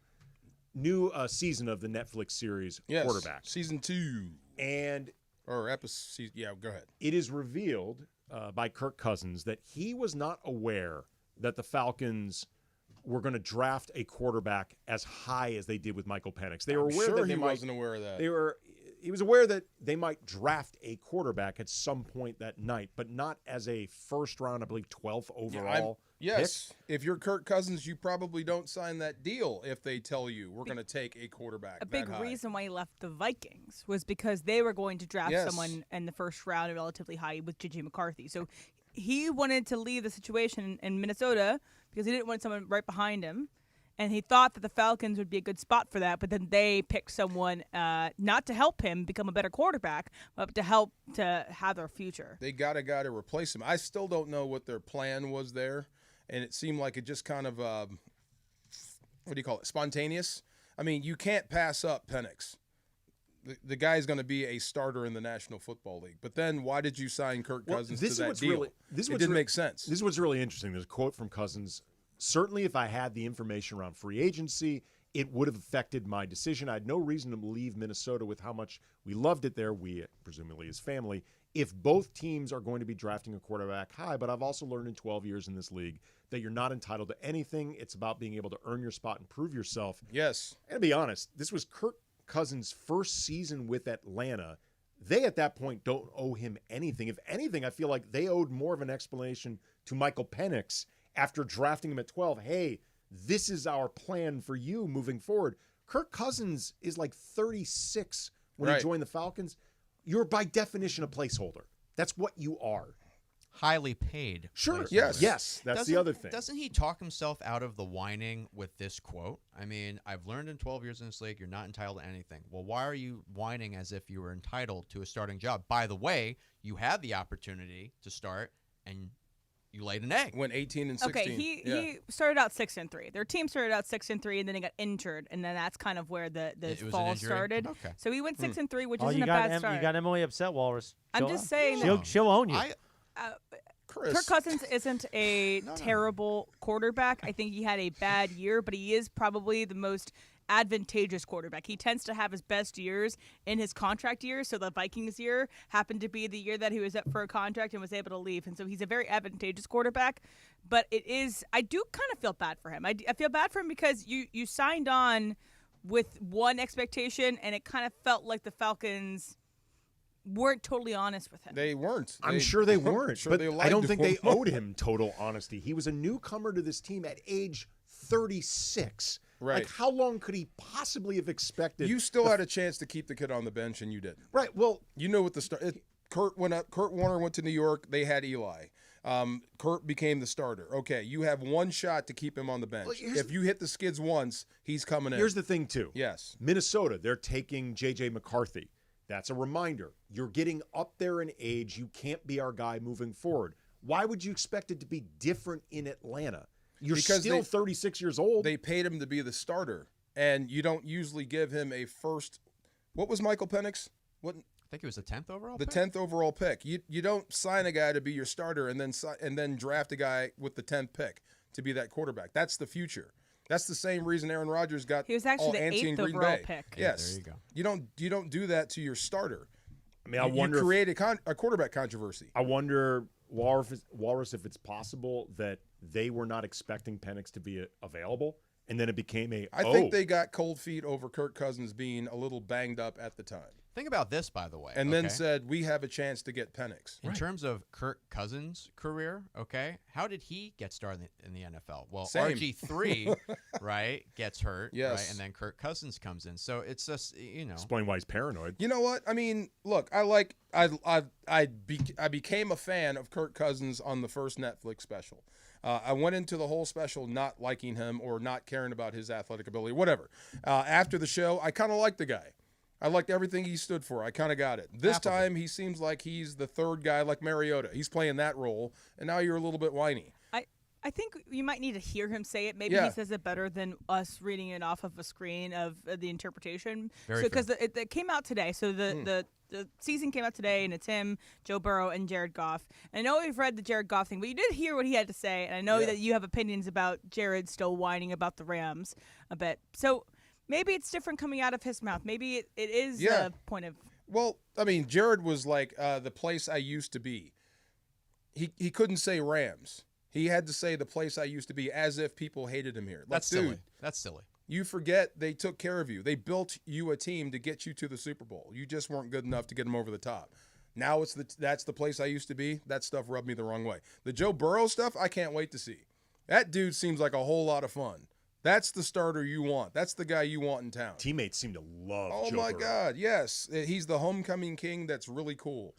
season of the Netflix series Yes, Quarterback. season 2. And or episode, yeah, go ahead. It is revealed by Kirk Cousins that he was not aware that the Falcons were going to draft a quarterback as high as they did with Michael Penix. They were I'm aware sure that they he might, wasn't aware of that. He was aware that they might draft a quarterback at some point that night, but not as a first round, I believe, 12th overall. Yes, if you're Kirk Cousins, you probably don't sign that deal if they tell you we're going to take a quarterback. A that big high. reason why he left the Vikings was because they were going to draft Yes. someone in the first round relatively high with J.J. McCarthy. So he wanted to leave the situation in Minnesota because he didn't want someone right behind him. And he thought that the Falcons would be a good spot for that, but then they picked someone not to help him become a better quarterback, but to help to have their future. They got a guy to replace him. I still don't know what their plan was there, and it seemed like it just kind of, what do you call it, spontaneous? I mean, you can't pass up Penix. The guy's going to be a starter in the National Football League. But then why did you sign Kirk Cousins to that deal? It didn't make sense. This is what's really interesting. There's a quote from Cousins. Certainly, if I had the information around free agency, it would have affected my decision. I had no reason to leave Minnesota with how much we loved it there, we, presumably his family, if both teams are going to be drafting a quarterback high. But I've also learned in 12 years in this league that you're not entitled to anything. It's about being able to earn your spot and prove yourself. Yes. And to be honest, this was Kirk Cousins' first season with Atlanta. They, at that point, don't owe him anything. If anything, I feel like they owed more of an explanation to Michael Penix after drafting him at 12. Hey, this is our plan for you moving forward. Kirk Cousins is like 36 when Right. he joined the Falcons. You're by definition a placeholder. That's what you are. Highly paid. Sure. placeholder. Yes. That's the other thing. Doesn't he talk himself out of the whining with this quote? I mean, I've learned in 12 years in this league, you're not entitled to anything. Well, why are you whining as if you were entitled to a starting job? By the way, you had the opportunity to start, and you laid an egg. Went 18 and 16. Okay, he started out 6-3. Their team started out 6-3, and then he got injured, and then that's kind of where the It was an fall injury? started. Okay. So he went 6-3, which Oh, isn't you a got bad start. you got Emily upset, Walrus. I'm She'll- just saying that- she'll own you. Kirk Cousins isn't a terrible quarterback. I think he had a bad year, but he is probably the most advantageous quarterback. He tends to have his best years in his contract years, so the Vikings year happened to be the year that he was up for a contract and was able to leave, and so he's a very advantageous quarterback. But I do kind of feel bad for him. I feel bad for him because you signed on with one expectation, and it kind of felt like the Falcons weren't totally honest with him. They weren't. I'm sure they weren't, sure but they I lied don't to think him. they owed him total honesty. He was a newcomer to this team at age 36. Right. Like, how long could he possibly have expected? You still had a chance to keep the kid on the bench, and you didn't. Right. Well, you know what the start. Kurt went up. Kurt Warner went to New York. They had Eli. Kurt became the starter. Okay, you have one shot to keep him on the bench. If you hit the skids once, he's coming in. Here's the thing, too. Yes. Minnesota, they're taking J.J. McCarthy. That's a reminder. You're getting up there in age. You can't be our guy moving forward. Why would you expect it to be different in Atlanta? You're still 36 years old. They paid him to be the starter, and you don't usually give him a first. What was Michael Penix? What? I think it was the 10th overall The pick? 10th overall pick. You don't sign a guy to be your starter and then draft a guy with the 10th pick to be that quarterback. That's the future. That's the same reason Aaron Rodgers got He was actually all the antsy in 8th Green overall Bay. pick. Yes. there you go. You don't do that to your starter. I mean, I You wonder. create a quarterback controversy. I wonder, Walrus, if it's possible that they were not expecting Penix to be available, and then it became I think they got cold feet over Kirk Cousins being a little banged up at the time. Think about this, by the way. And then okay? said, we have a chance to get Penix. In terms of Kirk Cousins' career, okay, how did he get started in the NFL? Well, Same. RG3, right, gets hurt, Yes. right, and then Kirk Cousins comes in. So it's just, Explain why he's paranoid. You know what? I mean, look, I became a fan of Kirk Cousins on the first Netflix special. I went into the whole special not liking him or not caring about his athletic ability, whatever. After the show, I kind of liked the guy. I liked everything he stood for. I kind of got it. This time, he seems like he's the third guy like Mariota. He's playing that role, and now you're a little bit whiny. I think you might need to hear him say it. Maybe Yeah. he says it better than us reading it off of a screen of the interpretation. Very Because it came out today. So the season came out today, and it's him, Joe Burrow, and Jared Goff. And I know we've read the Jared Goff thing, but you did hear what he had to say. And I know that you have opinions about Jared still whining about the Rams a bit. So maybe it's different coming out of his mouth. Maybe it is a point of. Well, I mean, Jared was like the place I used to be. He couldn't say Rams. He had to say the place I used to be as if people hated him here. Like, That's dude, silly. That's silly. You forget they took care of you. They built you a team to get you to the Super Bowl. You just weren't good enough to get them over the top. Now that's the place I used to be. That stuff rubbed me the wrong way. The Joe Burrow stuff, I can't wait to see. That dude seems like a whole lot of fun. That's the starter you want. That's the guy you want in town. Teammates seem to love Oh, Joe my Burrow. God, yes. He's the homecoming king. That's really cool.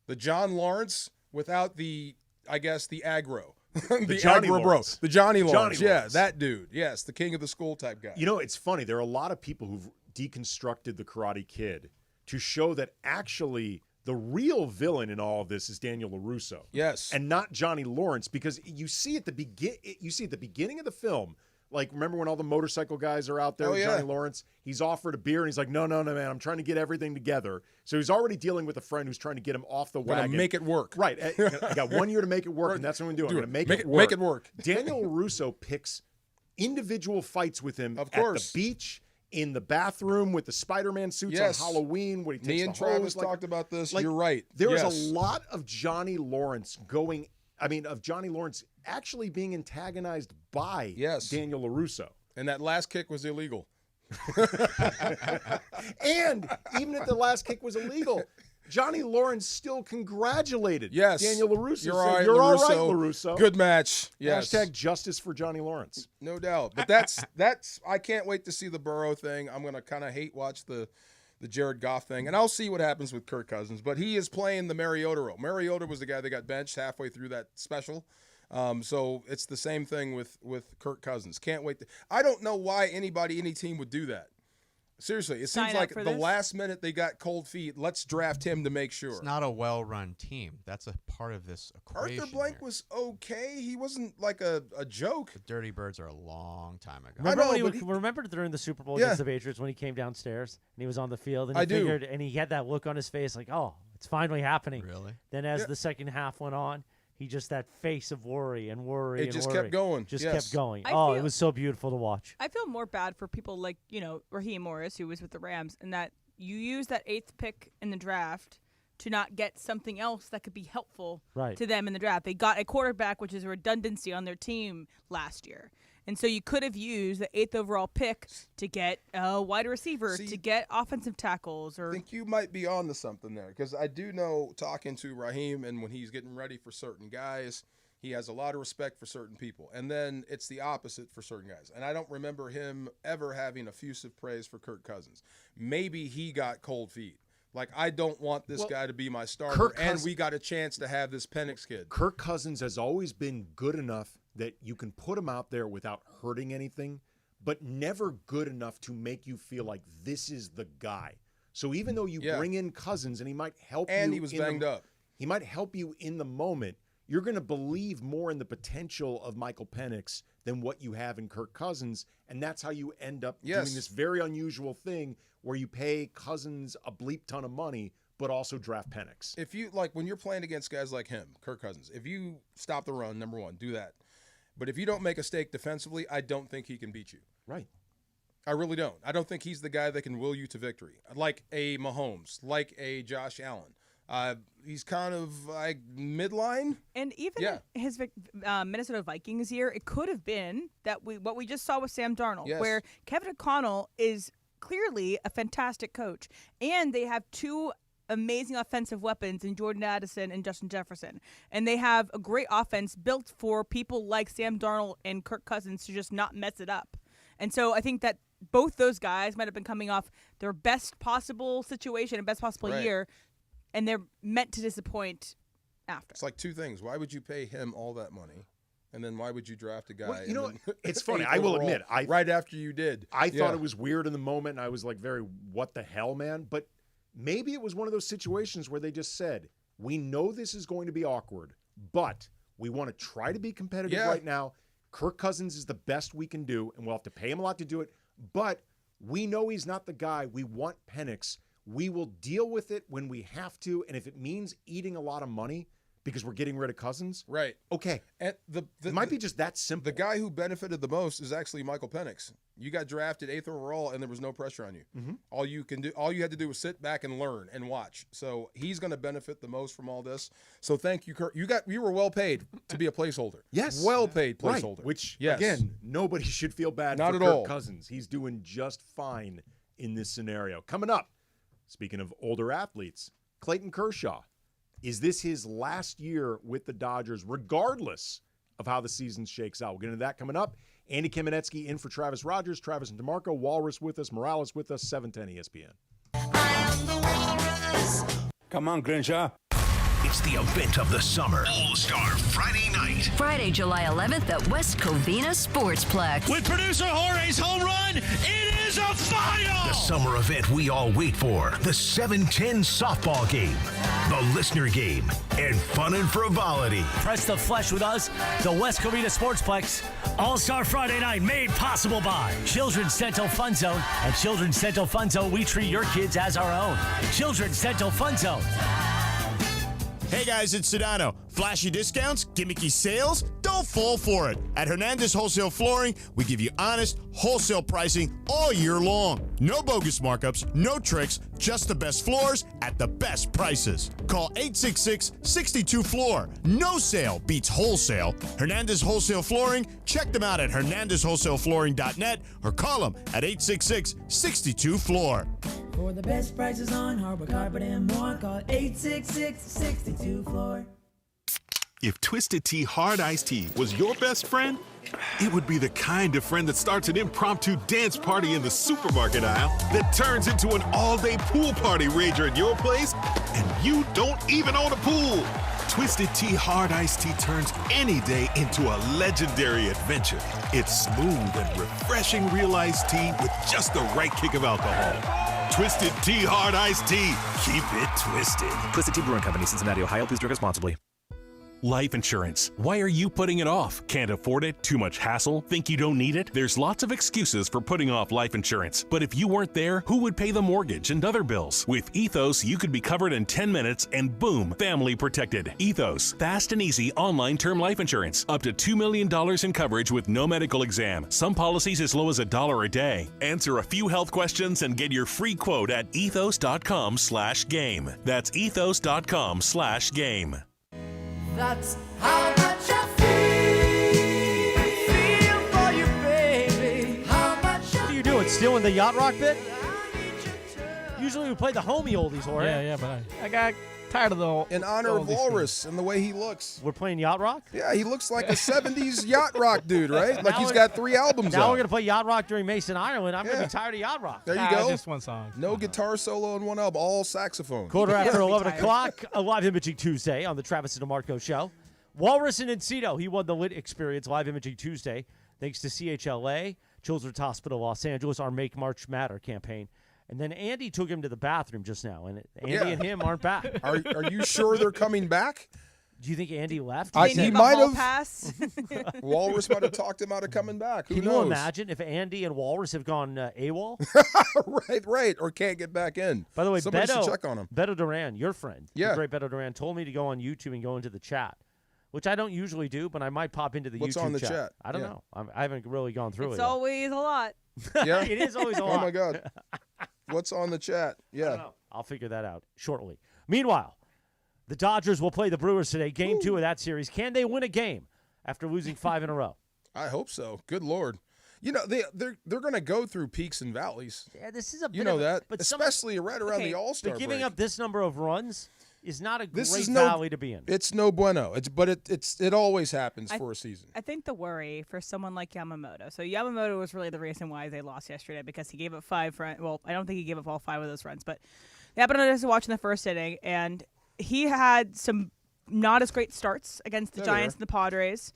The John Lawrence without the, I guess, the aggro. the Johnny aggro Lawrence. bro. The Johnny Lawrence. Johnny Yeah, Lawrence. that dude. Yes, the king of the school type guy. You know, it's funny. There are a lot of people who've deconstructed the Karate Kid to show that actually the real villain in all of this is Daniel LaRusso. Yes. And not Johnny Lawrence, because you see at the beginning of the film, like, remember when all the motorcycle guys are out there Oh, with yeah. Johnny Lawrence? He's offered a beer, and he's like, no, man, I'm trying to get everything together. So he's already dealing with a friend who's trying to get him off the Gonna wagon. make it work. Right. I got 1 year to make it work, and that's what I'm going to do. I'm going to make it work. Make it work. Daniel LaRusso picks individual fights with him Of at course. the beach, in the bathroom with the Spider-Man suits Yes. on Halloween when he takes Me the and Travis hose, like- talked about this. like, You're right. There was Yes. a lot of Johnny Lawrence actually being antagonized by Daniel LaRusso. And that last kick was illegal. And even if the last kick was illegal, Johnny Lawrence still congratulated Yes. Daniel LaRusso. You're Said, all right, You're all right, LaRusso. LaRusso. Good match. Yes. Hashtag justice for Johnny Lawrence. No doubt. But that's I can't wait to see the Burrow thing. I'm gonna kind of hate watch the Jared Goff thing, and I'll see what happens with Kirk Cousins. But he is playing the Mariota role. Mariota was the guy that got benched halfway through that special. So it's the same thing with Kirk Cousins. Can't wait. I don't know why any team would do that. Seriously, it Sign seems up like for the this? last minute they got cold feet. Let's draft him to make sure. It's not a well-run team. That's a part of this equation. Arthur Blank was okay. He wasn't like a joke. The Dirty Birds are a long time ago. Remember during the Super Bowl Yeah. against the Patriots when he came downstairs and he was on the field and I do. and he had that look on his face like, oh, it's finally happening. Really? Then as Yeah. the second half went on, he just that face of worry and worry. It and just worry. kept going. Just Yes. kept going. I Oh, feel- it was so beautiful to watch. I feel more bad for people like, Raheem Morris, who was with the Rams, and that you use that 8th pick in the draft to not get something else that could be helpful Right. to them in the draft. They got a quarterback, which is a redundancy on their team last year. And so you could have used the 8th overall pick to get a wide receiver, to get offensive tackles. I Or think you might be on to something there because I do know talking to Raheem and when he's getting ready for certain guys, he has a lot of respect for certain people. And then it's the opposite for certain guys. And I don't remember him ever having effusive praise for Kirk Cousins. Maybe he got cold feet. Like, I don't want this guy to be my starter. Kirk And Cousins- we got a chance to have this Penix kid. Kirk Cousins has always been good enough that you can put him out there without hurting anything, but never good enough to make you feel like this is the guy. So even though you bring in Cousins and he might help you, And he was banged up. He might help you in the moment. You're going to believe more in the potential of Michael Penix than what you have in Kirk Cousins, and that's how you end up Yes. doing this very unusual thing where you pay Cousins a bleep ton of money, but also draft Penix. If you, like, when you're playing against guys like him, Kirk Cousins, if you stop the run, number one, do that. But if you don't make a mistake defensively, I don't think he can beat you. Right. I really don't. I don't think he's the guy that can will you to victory, like a Mahomes, like a Josh Allen. He's kind of like midline. And even his Minnesota Vikings year, it could have been that what we just saw with Sam Darnold, Yes. where Kevin O'Connell is clearly a fantastic coach, and they have two amazing offensive weapons in Jordan Addison and Justin Jefferson, and they have a great offense built for people like Sam Darnold and Kirk Cousins to just not mess it up. And so I think that both those guys might have been coming off their best possible situation and best possible Right. year, and they're meant to disappoint after. It's like two things. Why would you pay him all that money? And then why would you draft a guy? Well, you know, and then it's funny. 8th I will overall, admit, right after you did, I thought it was weird in the moment, and I was like, very, what the hell, man? But maybe it was one of those situations where they just said, we know this is going to be awkward, but we want to try to be competitive right now. Kirk Cousins is the best we can do, and we'll have to pay him a lot to do it. But we know he's not the guy. We want Penix. We will deal with it when we have to, and if it means eating a lot of money because we're getting rid of Cousins, right? Okay. And it might be just that simple. The guy who benefited the most is actually Michael Penix. You got drafted 8th overall, and there was no pressure on you. Mm-hmm. All you had to do was sit back and learn and watch. So he's going to benefit the most from all this. So thank you, Kirk. You were well paid to be a placeholder. Yes, well paid right. placeholder. Which yes. again, nobody should feel bad Not for at Kirk all. Cousins. He's doing just fine in this scenario. Coming up, speaking of older athletes, Clayton Kershaw. Is this his last year with the Dodgers, regardless of how the season shakes out? We'll get into that coming up. Andy Kamenetsky in for Travis Rogers, Travis and DeMarco, Walrus with us, Morales with us, 710 ESPN. Come on, Grinshaw. It's the event of the summer. All-Star Friday night. Friday, July 11th at West Covina Sportsplex. With producer Jorge's home run, it is a final! The summer event we all wait for. The 710 softball game. The listener game. And fun and frivolity. Press the flesh with us, the West Covina Sportsplex. All-Star Friday night made possible by Children's Dental Fun Zone. At Children's Dental Fun Zone, we treat your kids as our own. Children's Dental Fun Zone. Hey guys, it's Sedano. Flashy discounts, gimmicky sales? Don't fall for it. At Hernandez Wholesale Flooring, we give you honest, wholesale pricing all year long. No bogus markups, no tricks, just the best floors at the best prices. Call 866-62-FLOOR. No sale beats wholesale. Hernandez Wholesale Flooring, check them out at hernandezwholesaleflooring.net or call them at 866-62-FLOOR. For the best prices on hardwood carpet and more, call 866-62-FLOOR. If Twisted Tea Hard Iced Tea was your best friend, it would be the kind of friend that starts an impromptu dance party in the supermarket aisle that turns into an all-day pool party rager at your place, and you don't even own a pool. Twisted Tea Hard Iced Tea turns any day into a legendary adventure. It's smooth and refreshing real iced tea with just the right kick of alcohol. Twisted Tea Hard Iced Tea. Keep it twisted. Twisted Tea Brewing Company, Cincinnati, Ohio. Please drink responsibly. Life insurance. Why are you putting it off? Can't afford it? Too much hassle? Think you don't need it? There's lots of excuses for putting off life insurance. But if you weren't there, who would pay the mortgage and other bills? With Ethos, you could be covered in 10 minutes and boom, family protected. Ethos, fast and easy online term life insurance. Up to $2 million in coverage with no medical exam. Some policies as low as $1 a day. Answer a few health questions and get your free quote at ethos.com/game. That's ethos.com/game. That's how much I feel for you, baby. How much What are you doing? Stealing the Yacht Rock bit? Usually we play the homie oldies, or Yeah, but I got tired of the In honor of Walrus and the way he looks. We're playing Yacht Rock? Yeah, he looks like a 70s yacht rock dude, right? Like he's got 3 albums Now out. we're going to play Yacht Rock during Mason, Ireland. I'm going to be tired of Yacht Rock. There you go. just one song. No guitar solo in one album, all saxophone. Quarter after 11 o'clock, a live imaging Tuesday on the Travis and DeMarco Show. Walrus and Encino, he won the Lit Experience live imaging Tuesday thanks to CHLA, Children's Hospital Los Angeles, our Make March Matter campaign. And then Andy took him to the bathroom just now, and Andy and him aren't back. Are you sure they're coming back? Do you think Andy left? He might have. Walrus might have talked him out of coming back. Who Can knows? you imagine if Andy and Walrus have gone AWOL? right, or can't get back in. By the way, somebody Beto, should check on him. Beto Duran, your friend, Yeah. the great Beto Duran, told me to go on YouTube and go into the chat, which I don't usually do, but I might pop into the What's YouTube on the chat? I don't Yeah. know. I haven't really gone through It's it yet. always a lot. Yeah, It is always a Oh lot. my God, what's on the chat? I don't Yeah, know. I'll figure that out shortly. Meanwhile, the Dodgers will play the Brewers today, Game 2 of that series. Can they win a game after losing 5 in a row? I hope so. Good Lord. You know, they're going to go through peaks and valleys. Yeah, this is a bit You know of a- that, but especially right around the All-Star But giving break. up this number of runs is not a This great is no valley to be in. It's no bueno. It always happens for a season. I think the worry for someone like Yamamoto. So Yamamoto was really the reason why they lost yesterday because he gave up 5 runs. Well, I don't think he gave up all 5 of those runs, but they happened to watch in the first inning, and he had some not as great starts against the There Giants they and the Padres.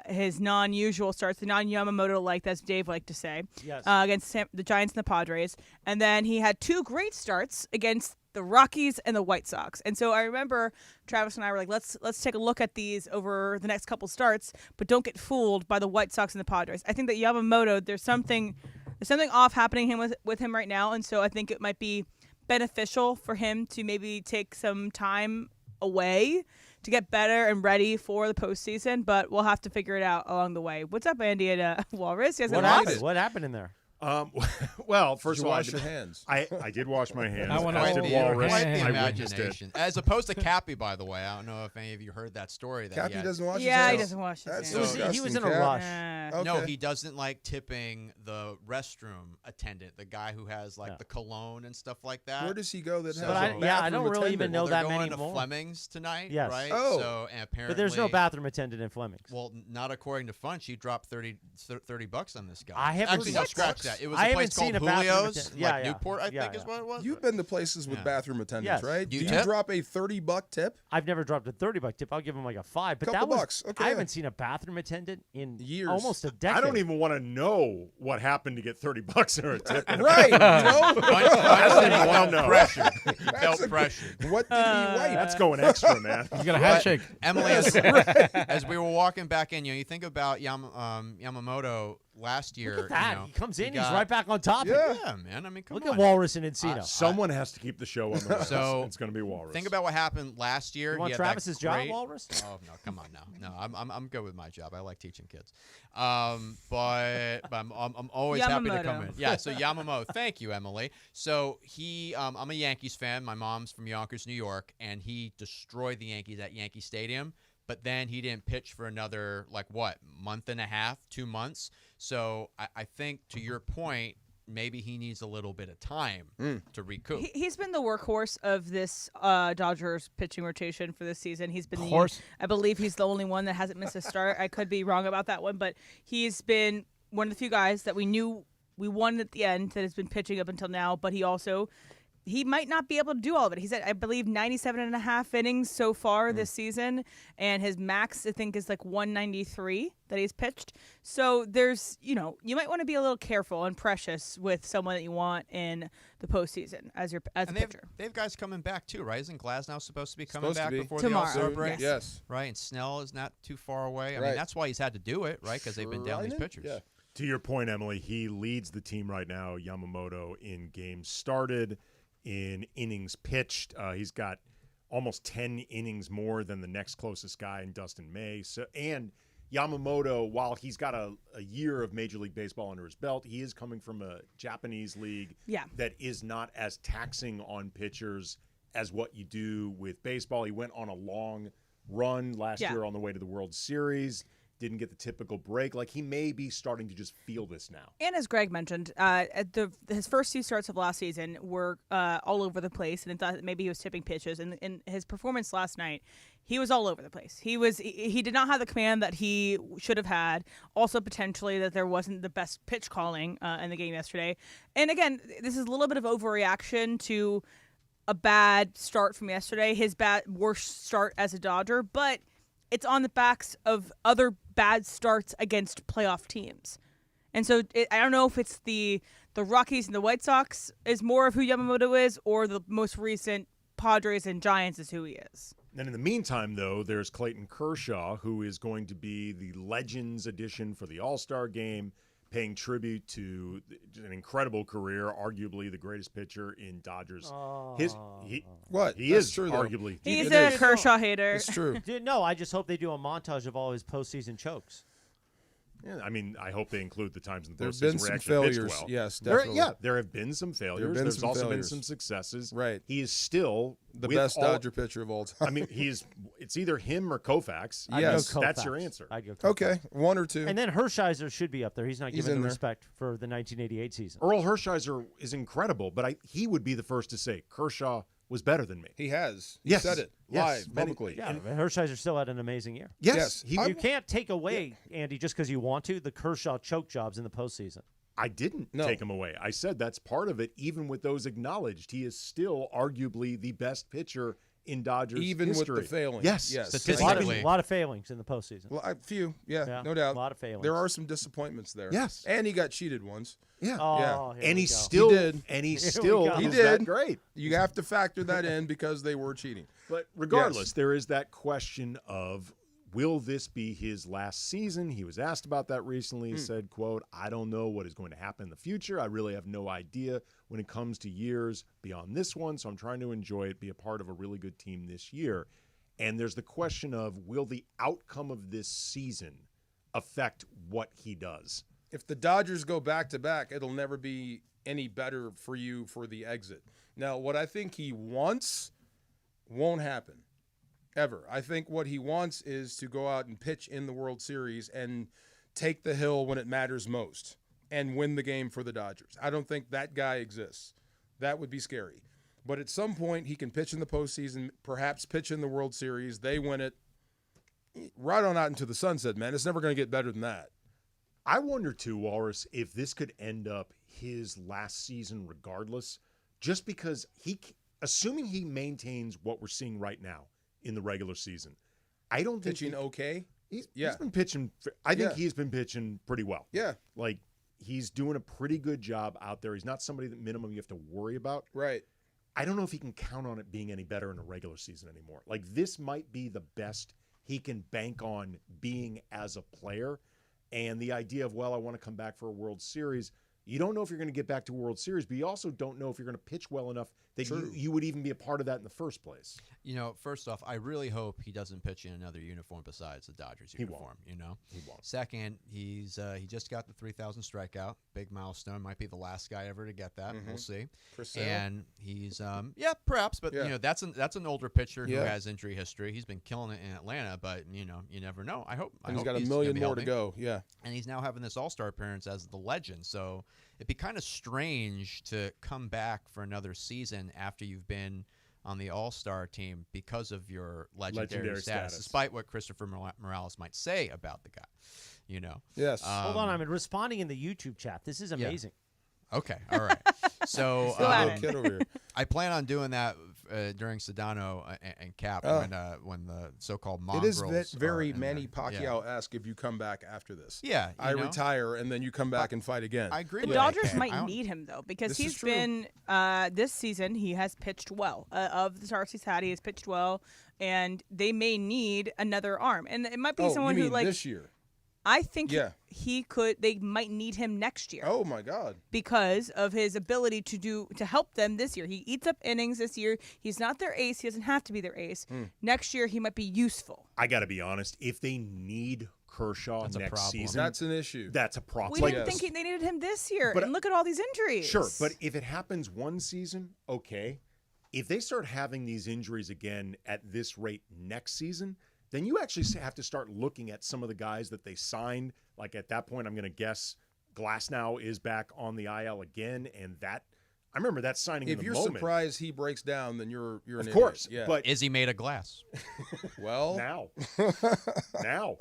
His non-usual starts, the non-Yamamoto-like, as Dave liked to say, Yes. against the Giants and the Padres. And then he had 2 great starts against the Rockies and the White Sox. And so I remember Travis and I were like, let's take a look at these over the next couple starts, but don't get fooled by the White Sox and the Padres. I think that Yamamoto, there's something off happening with him right now, and so I think it might be beneficial for him to maybe take some time away to get better and ready for the postseason, but we'll have to figure it out along the way. What's up, Andy and Walrus? You guys What got happened? What happened in there? Well, first Did you of all, wash your hands? I did wash my hands. I wanna I did hold Walrus. your Quite the hand. I witnessed it. imagination. As opposed to Cappy, by the way. I don't know if any of you heard that story. That Cappy he had. doesn't wash his Yeah, hands. he doesn't wash his That's hands. disgusting, He was in a Cap. rush. No, Okay. he doesn't like tipping the restroom attendant, the guy who has like the cologne and stuff like that. Where does he go that has But I a don't bathroom really even attendant? know They're that going many to more. Fleming's tonight, Yes. right? Oh. So and apparently, But there's no bathroom attendant in Fleming's. Well, not according to Funch. He dropped $30 on this guy. I haven't Actually, seen- no, scratch that. It was I a place haven't seen called a bathroom Julio's, attendant. like Yeah, yeah. Newport, I Yeah, think is yeah. what it was. You've been to places with Yeah. bathroom attendants, Yes. right? Do you Do you tip? drop a $30 tip? I've never dropped a $30 tip. I'll give him like a 5. But Couple that was bucks. Okay. I haven't seen a bathroom attendant in Years. almost a decade. I don't even want to know what happened to get $30 or a tip. Right. You know? I don't know. Pressure. That's Felt a- pressure. What did he wipe? That's going extra, man. You got a handshake. Emily, as we were walking back in, you think about Yamamoto last year. Look at that. You know, he comes in, he's got- right back on top. Yeah, man. I mean, come Look on. at Walrus and Encino. Someone has to keep the show on the road. So it's going to be Walrus. Think about what happened last year. You want He had that Travis's job, great- Walrus? Oh no, come on now. No, I'm good with my job. I like teaching kids. But I'm always happy to come in. Yamamoto. Yeah. So Yamamoto, thank you, Emily. So I'm a Yankees fan. My mom's from Yonkers, New York, and he destroyed the Yankees at Yankee Stadium. But then he didn't pitch for another month and a half, 2 months. So I think to your point, maybe he needs a little bit of time to recoup. He's been the workhorse of this Dodgers pitching rotation for this season. He's been I believe he's the only one that hasn't missed a start. I could be wrong about that one, but he's been one of the few guys that we knew we won at the end that has been pitching up until now, but he might not be able to do all of it. He's at, I believe, 97 and a half innings so far this season, and his max, I think, is like 193 that he's pitched. So there's, you might want to be a little careful and precious with someone that you want in the postseason as a pitcher. They have guys coming back too, right? Isn't Glasnow supposed to be coming back before Tomorrow. the All-Star break? Yes. Right, and Snell is not too far away. I Right. mean, that's why he's had to do it, right? Because they've been down these pitchers. Yeah. To your point, Emily, he leads the team right now, Yamamoto, in games started, in innings pitched. He's got almost 10 innings more than the next closest guy in Dustin May. And Yamamoto, while he's got a year of Major League Baseball under his belt, he is coming from a Japanese league that is not as taxing on pitchers as what you do with baseball. He went on a long run last year on the way to the World Series. Didn't get the typical break. He may be starting to just feel this now. And as Greg mentioned, his first 2 starts of last season were all over the place, and I thought maybe he was tipping pitches. And in his performance last night, he was all over the place. He did not have the command that he should have had. Also, potentially that there wasn't the best pitch calling in the game yesterday. And again, this is a little bit of overreaction to a bad start from yesterday. His worst start as a Dodger, but it's on the backs of other bad starts against playoff teams. And so I don't know if it's the Rockies and the White Sox is more of who Yamamoto is, or the most recent Padres and Giants is who he is. And in the meantime, though, there's Clayton Kershaw, who is going to be the Legends edition for the All-Star game, paying tribute to an incredible career, arguably the greatest pitcher in Dodgers. What? He That's is true, though. arguably. He's a Kershaw hater. It's true. No, I just hope they do a montage of all his postseason chokes. Yeah, I mean, I hope they include the times in the There have postseason been where some he actually pitched failures. well. Yes, There definitely. have been some failures. There have been There's some also failures. been some successes. Right. He is still The with best all- Dodger pitcher of all time. I mean, it's either him or Koufax. Yes. That's your answer. I'd go Koufax. Okay, 1 or 2. And then Hershiser should be up there. He's not He's given in the there. respect for the 1988 season. Earl Hershiser is incredible, but he would be the first to say Kershaw was better than me. He has. He Yes. said it Yes. live, publicly. Yeah, Hershiser still had an amazing year. Yes. You can't take away, Andy, just because you want to, the Kershaw choke jobs in the postseason. I didn't take him away. I said that's part of it. Even with those acknowledged, he is still arguably the best pitcher in Dodgers Even history. with the failings. Yes. A lot of failings in the postseason. Well, a few, yeah, no A doubt. lot of failings. There are some disappointments there. Yes. And he got cheated once. Yeah. Oh, yeah. here And we he go. still He did. And he Here we still go. He is did. that great. You have to factor that in because they were cheating. But regardless, Yes. there is that question of, will this be his last season? He was asked about that recently. He said, quote, I don't know what is going to happen in the future. I really have no idea when it comes to years beyond this one, so I'm trying to enjoy it, be a part of a really good team this year. And there's the question of, will the outcome of this season affect what he does? If the Dodgers go back-to-back, it'll never be any better for you for the exit. Now, what I think he wants won't happen. Ever. I think what he wants is to go out and pitch in the World Series and take the hill when it matters most and win the game for the Dodgers. I don't think that guy exists. That would be scary. But at some point, he can pitch in the postseason, perhaps pitch in the World Series. They win it. Right on out into the sunset, man. It's never going to get better than that. I wonder, too, Walrus, if this could end up his last season regardless, just because assuming he maintains what we're seeing right now in the regular season, I don't think pitching okay. He's been pitching. I think Yeah. he's been pitching pretty well. Yeah. Like, he's doing a pretty good job out there. He's not somebody that minimum you have to worry about. Right. I don't know if he can count on it being any better in a regular season anymore. Like, this might be the best he can bank on being as a player. And the idea of, well, I want to come back for a World Series. You don't know if you're going to get back to a World Series, but you also don't know if you're going to pitch well enough that you would even be a part of that in the first place. You know, first off, I really hope he doesn't pitch in another uniform besides the Dodgers uniform. You know, he won't. Second, he just got the 3,000 strikeout, big milestone. Might be the last guy ever to get that. We'll see. For sale. And he's perhaps, but Yeah. you know, that's an older pitcher who Yeah. has injury history. He's been killing it in Atlanta, but you know, you never know. I hope. And he's hope got a gonna million be more to healthy. go. Yeah. And he's now having this All-Star appearance as the legend. So it'd be kind of strange to come back for another season after you've been on the All-Star team because of your legendary status, despite what Christopher Morales might say about the guy. You know. Yes. Hold on, I'm responding in the YouTube chat. This is amazing. Okay. All right. So Go at it. Kid over here. I plan on doing that during Sedano and Cap when the so-called It mongrels. is very are in Manny there. Pacquiao-esque if you come back after this. Yeah, I you know? retire and then you come back and fight again. I agree. The with Dodgers that. might need him though because This is he's true. been this season he has pitched well. Of the starts he's had, he has pitched well, and they may need another arm. And it might be someone you who mean like this year. I think Yeah. he could. They might need him next year. Oh my God! Because of his ability to help them this year. He eats up innings this year. He's not their ace. He doesn't have to be their ace. Next year he might be useful. I got to be honest. If they need Kershaw That's a next problem. season, That's an issue. that's a problem. We didn't think they needed him this year. But- and look at all these injuries. Sure, but if it happens one season, okay. If they start having these injuries again at this rate next season, then you actually have to start looking at some of the guys that they signed. Like at that point, I'm going to guess Glasnow is back on the IL again, and that I remember that signing. If in the you're moment. surprised he breaks down, then you're an Of course, idiot. Yeah. but Is he made of glass? well, now.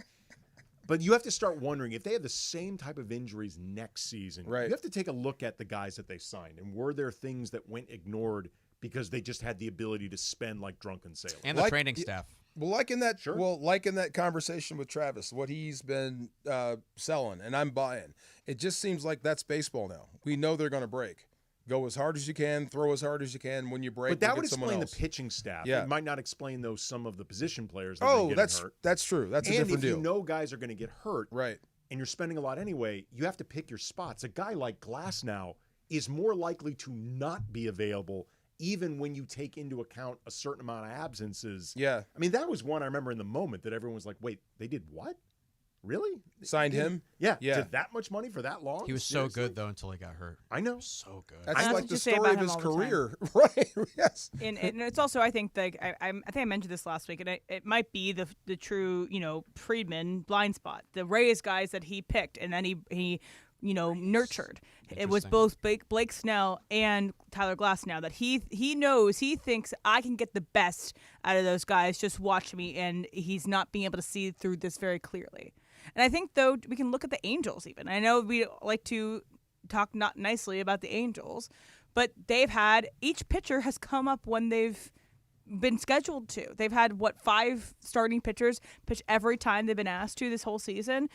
But you have to start wondering if they have the same type of injuries next season. Right. You have to take a look at the guys that they signed, and were there things that went ignored because they just had the ability to spend like drunken sailors? And the training staff. Well, like in that conversation with Travis, what he's been selling, and I'm buying. It just seems like that's baseball now. We know they're going to break. Go as hard as you can, throw as hard as you can. When you break, But that we'll would get someone explain the else. pitching staff. Yeah. It might not explain though some of the position players. That are getting hurt. That's true. That's a and different if deal. you know guys are going to get hurt, right, and you're spending a lot anyway, you have to pick your spots. A guy like Glasnow is more likely to not be available, even when you take into account a certain amount of absences. Yeah. I mean, that was one I remember in the moment that everyone was like, "Wait, they did what? Really? Signed him? Yeah, Yeah. to that much money for that long? He was so good though until he got hurt. I know, so good. That's That's like what the you say story about of him his all the time. career, right? Yes. And it's also, I think, like I think I mentioned this last week, and it might be the true, Friedman blind spot. The Rays guys that he picked, and then he nurtured. It was both Blake Snell and Tyler Glasnow that he thinks I can get the best out of those guys. Just watch me, and he's not being able to see through this very clearly. And I think, though, we can look at the Angels even. I know we like to talk not nicely about the Angels, but they've had each pitcher has come up when they've been scheduled to. They've had, 5 starting pitchers pitch every time they've been asked to this whole season.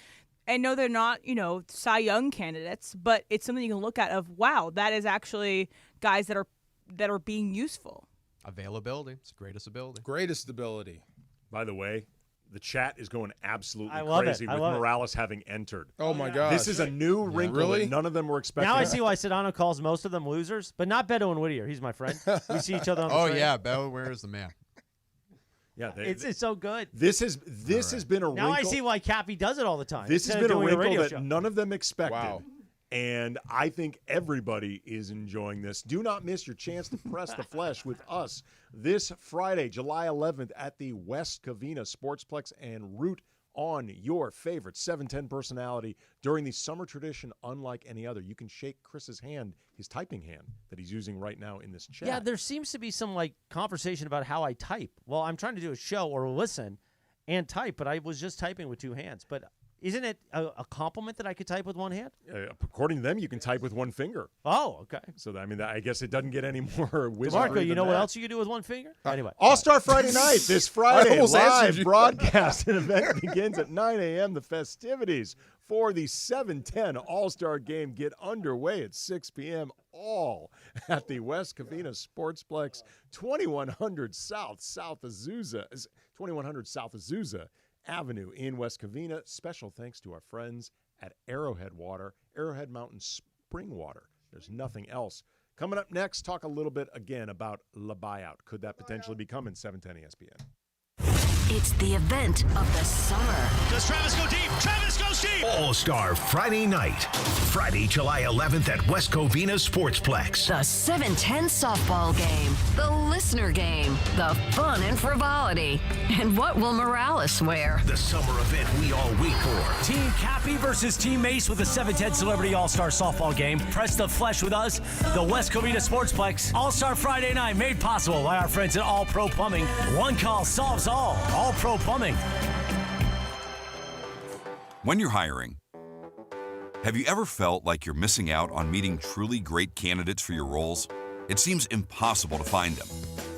And no, they're not, Cy Young candidates, but it's something you can look at of, wow, that is actually guys that are being useful. Availability. It's greatest ability. Greatest ability. By the way, the chat is going absolutely love crazy it. I with love it. Morales having entered. Oh my gosh. This is a new wrinkle Really? that none of them were expecting. Now I see why Sedano calls most of them losers, but not Beto and Whittier. He's my friend. We see each other on the train. yeah, Beto, where is the man? Yeah, It's so good. This has been a Now wrinkle. I see why Cappy does it all the time. This has instead been of a doing wrinkle radio that show. none of them expected. Wow. And I think everybody is enjoying this. Do not miss your chance to press the flesh with us this Friday, July 11th at the West Covina Sportsplex, and root on your favorite 710 personality during the summer tradition unlike any other. You can shake Chris's hand, his typing hand that he's using right now in this chat. Yeah, there seems to be some conversation about how I type. Well, I'm trying to do a show or listen and type, but I was just typing with 2 hands. But isn't it a compliment that I could type with 1 hand? According to them, you can type with 1 finger. Oh, okay. So, I guess it doesn't get any more wizardry Marco, you than know what that. else you can do with 1 finger? Anyway. All-Star Friday night, this Friday, almost answered live you. broadcast and event begins at 9 a.m. The festivities for the 710 All-Star Game get underway at 6 p.m. all at the West Covina Sportsplex, 2100 South Azusa Avenue in West Covina. Special thanks to our friends at Arrowhead Water, Arrowhead Mountain Spring Water. There's nothing else. Coming up next, talk a little bit again about La Buyout. Could that potentially be coming 710 ESPN? It's the event of the summer. Does Travis go deep? Travis goes deep! All-Star Friday night. Friday, July 11th at West Covina Sportsplex. The 710 softball game, the listener game, the fun and frivolity, and what will Morales wear? The summer event we all wait for. Team Cappy versus Team Mace with the 710 Celebrity All-Star Softball Game. Press the flesh with us, the West Covina Sportsplex. All-Star Friday night made possible by our friends at All Pro Plumbing. One call solves all. All Pro Plumbing. When you're hiring, have you ever felt like you're missing out on meeting truly great candidates for your roles? It seems impossible to find them,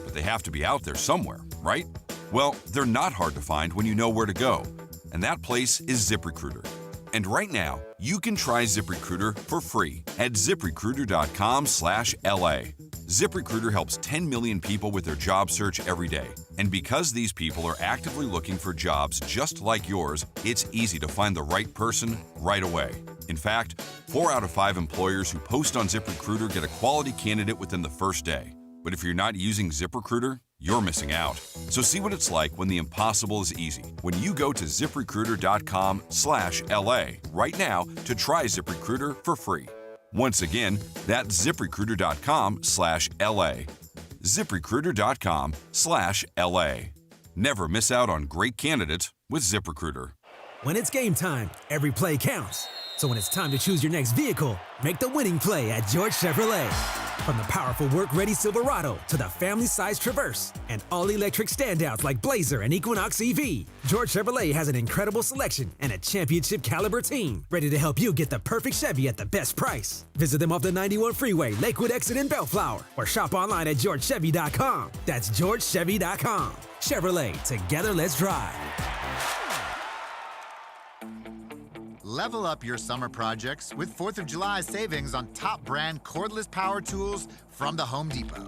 but they have to be out there somewhere, right? Well, they're not hard to find when you know where to go, and that place is ZipRecruiter. And right now, you can try ZipRecruiter for free at ZipRecruiter.com/LA. ZipRecruiter helps 10 million people with their job search every day. And because these people are actively looking for jobs just like yours, it's easy to find the right person right away. In fact, 4 out of 5 employers who post on ZipRecruiter get a quality candidate within the first day. But if you're not using ZipRecruiter, you're missing out. So see what it's like when the impossible is easy. When you go to ZipRecruiter.com/LA right now to try ZipRecruiter for free. Once again, that's ZipRecruiter.com/LA. ZipRecruiter.com/LA. Never miss out on great candidates with ZipRecruiter. When it's game time, every play counts. So when it's time to choose your next vehicle, make the winning play at George Chevrolet. From the powerful work-ready Silverado to the family-sized Traverse and all-electric standouts like Blazer and Equinox EV, George Chevrolet has an incredible selection and a championship-caliber team ready to help you get the perfect Chevy at the best price. Visit them off the 91 Freeway, Lakewood Exit in Bellflower, or shop online at GeorgeChevy.com. That's GeorgeChevy.com. Chevrolet, together let's drive. Level up your summer projects with 4th of July savings on top brand cordless power tools from the Home Depot.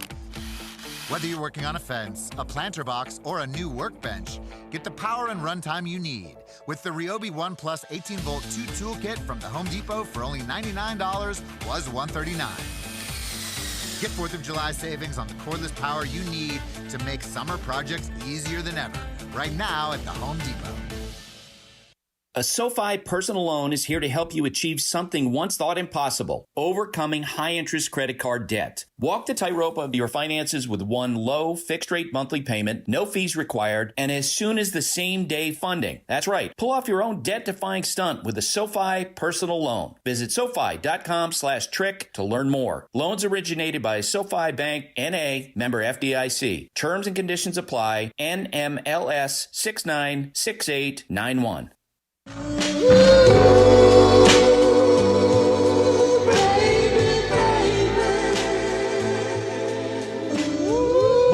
Whether you're working on a fence, a planter box, or a new workbench, get the power and runtime you need with the Ryobi One Plus 18-volt 2 toolkit from the Home Depot for only $99, was $139. Get 4th of July savings on the cordless power you need to make summer projects easier than ever, right now at the Home Depot. A SoFi personal loan is here to help you achieve something once thought impossible, overcoming high-interest credit card debt. Walk the tightrope of your finances with one low, fixed-rate monthly payment, no fees required, and as soon as the same-day funding. That's right. Pull off your own debt-defying stunt with a SoFi personal loan. Visit SoFi.com/trick to learn more. Loans originated by SoFi Bank, N.A., member FDIC. Terms and conditions apply. NMLS 696891.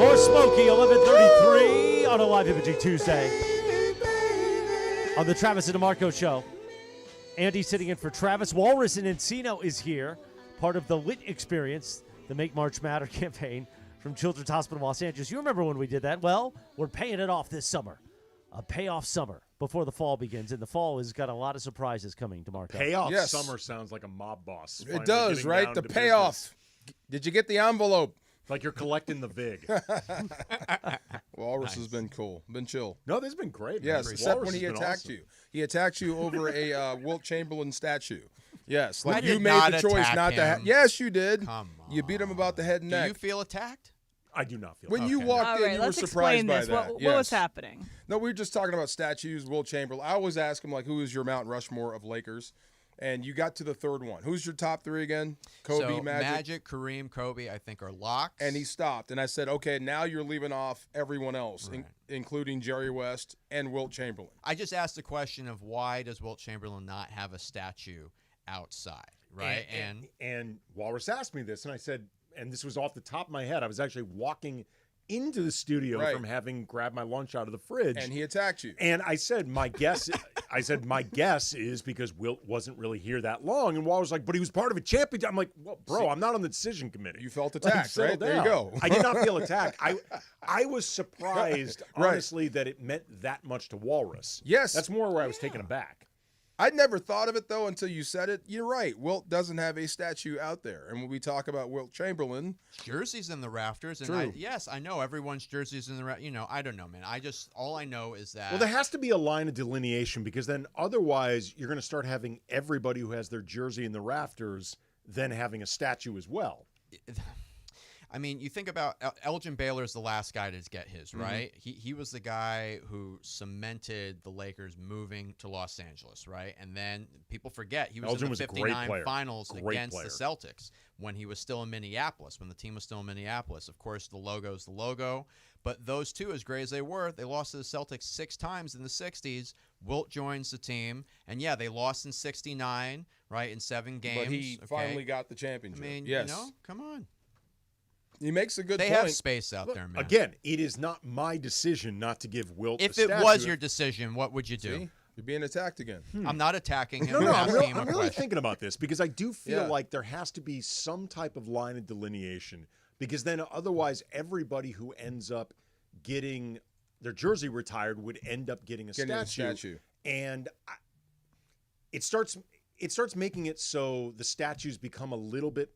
More Smokey, 11:33 on a live imaging Tuesday on the Travis and DeMarco Show. Andy sitting in for Travis. Walrus in Encino is here, part of the LIT Experience, the Make March Matter campaign from Children's Hospital Los Angeles. You remember when we did that? Well, we're paying it off this summer. A payoff summer before the fall begins, and the fall has got a lot of surprises coming, DeMarco. Payoff summer sounds like a mob boss. It does, right? The payoff. Business. Did you get the envelope? Like you're collecting the VIG. Walrus has been cool, been chill. No, this has been great. Yes, man. except Walrus when he has been attacked awesome. you. He attacked you over a Wilt Chamberlain statue. Yes, I like you did made not the choice attack not to. him. Yes, you did. Come You beat him about the head and Do neck. you feel attacked? I do not feel When that. you walked All in, right, you were let's surprised explain by this. that. What Yes. was happening? No, we were just talking about statues, Wilt Chamberlain. I always ask him, like, who is your Mount Rushmore of Lakers? And you got to the third one. Who's your top three again? Kobe, So, Magic? Kareem, Kobe, I think are locks. And he stopped. And I said, okay, now you're leaving off everyone else, Right. including Jerry West and Wilt Chamberlain. I just asked the question of why does Wilt Chamberlain not have a statue outside, right? And Walrus asked me this, and I said, and this was off the top of my head. I was actually walking into the studio Right. from having grabbed my lunch out of the fridge. And he attacked you. And I said, my guess is because Wilt wasn't really here that long. And Walrus was like, but he was part of a championship. I'm like, well, bro, I'm not on the decision committee. You felt Like, attacked, settle right? There you down. go. I did not feel attacked. I was surprised, Right. honestly, that it meant that much to Walrus. Yes. That's more where I was taken aback. I'd never thought of it, though, until you said it. You're right. Wilt doesn't have a statue out there. And when we talk about Wilt Chamberlain, jerseys in the rafters. And True. yes, I know everyone's jerseys in the I don't know, man. All I know is that. Well, there has to be a line of delineation because then otherwise you're going to start having everybody who has their jersey in the rafters then having a statue as well. I mean, you think about Elgin Baylor's the last guy to get his, Mm-hmm. right? He was the guy who cemented the Lakers moving to Los Angeles, right? And then people forget he was Elgin in the was a great 59 player. finals Great against player. the Celtics when he was still in Minneapolis, when the team was still in Minneapolis. Of course, the logo is the logo. But those two, as great as they were, they lost to the Celtics 6 times in the 60s. Wilt joins the team. And, yeah, they lost in 69, right, in 7 games. but he okay? finally got the championship. I mean, yes. come on. He makes a good They point. have space out there, man. Again, it is not my decision not to give Wilt If a it statue. was your decision, what would you do? See? You're being attacked again. I'm not attacking him. No, I'm I'm, asking him a I'm really question. thinking about this because I do feel Yeah. like there has to be some type of line of delineation because then otherwise everybody who ends up getting their jersey retired would end up getting a statue. And it starts making it so the statues become a little bit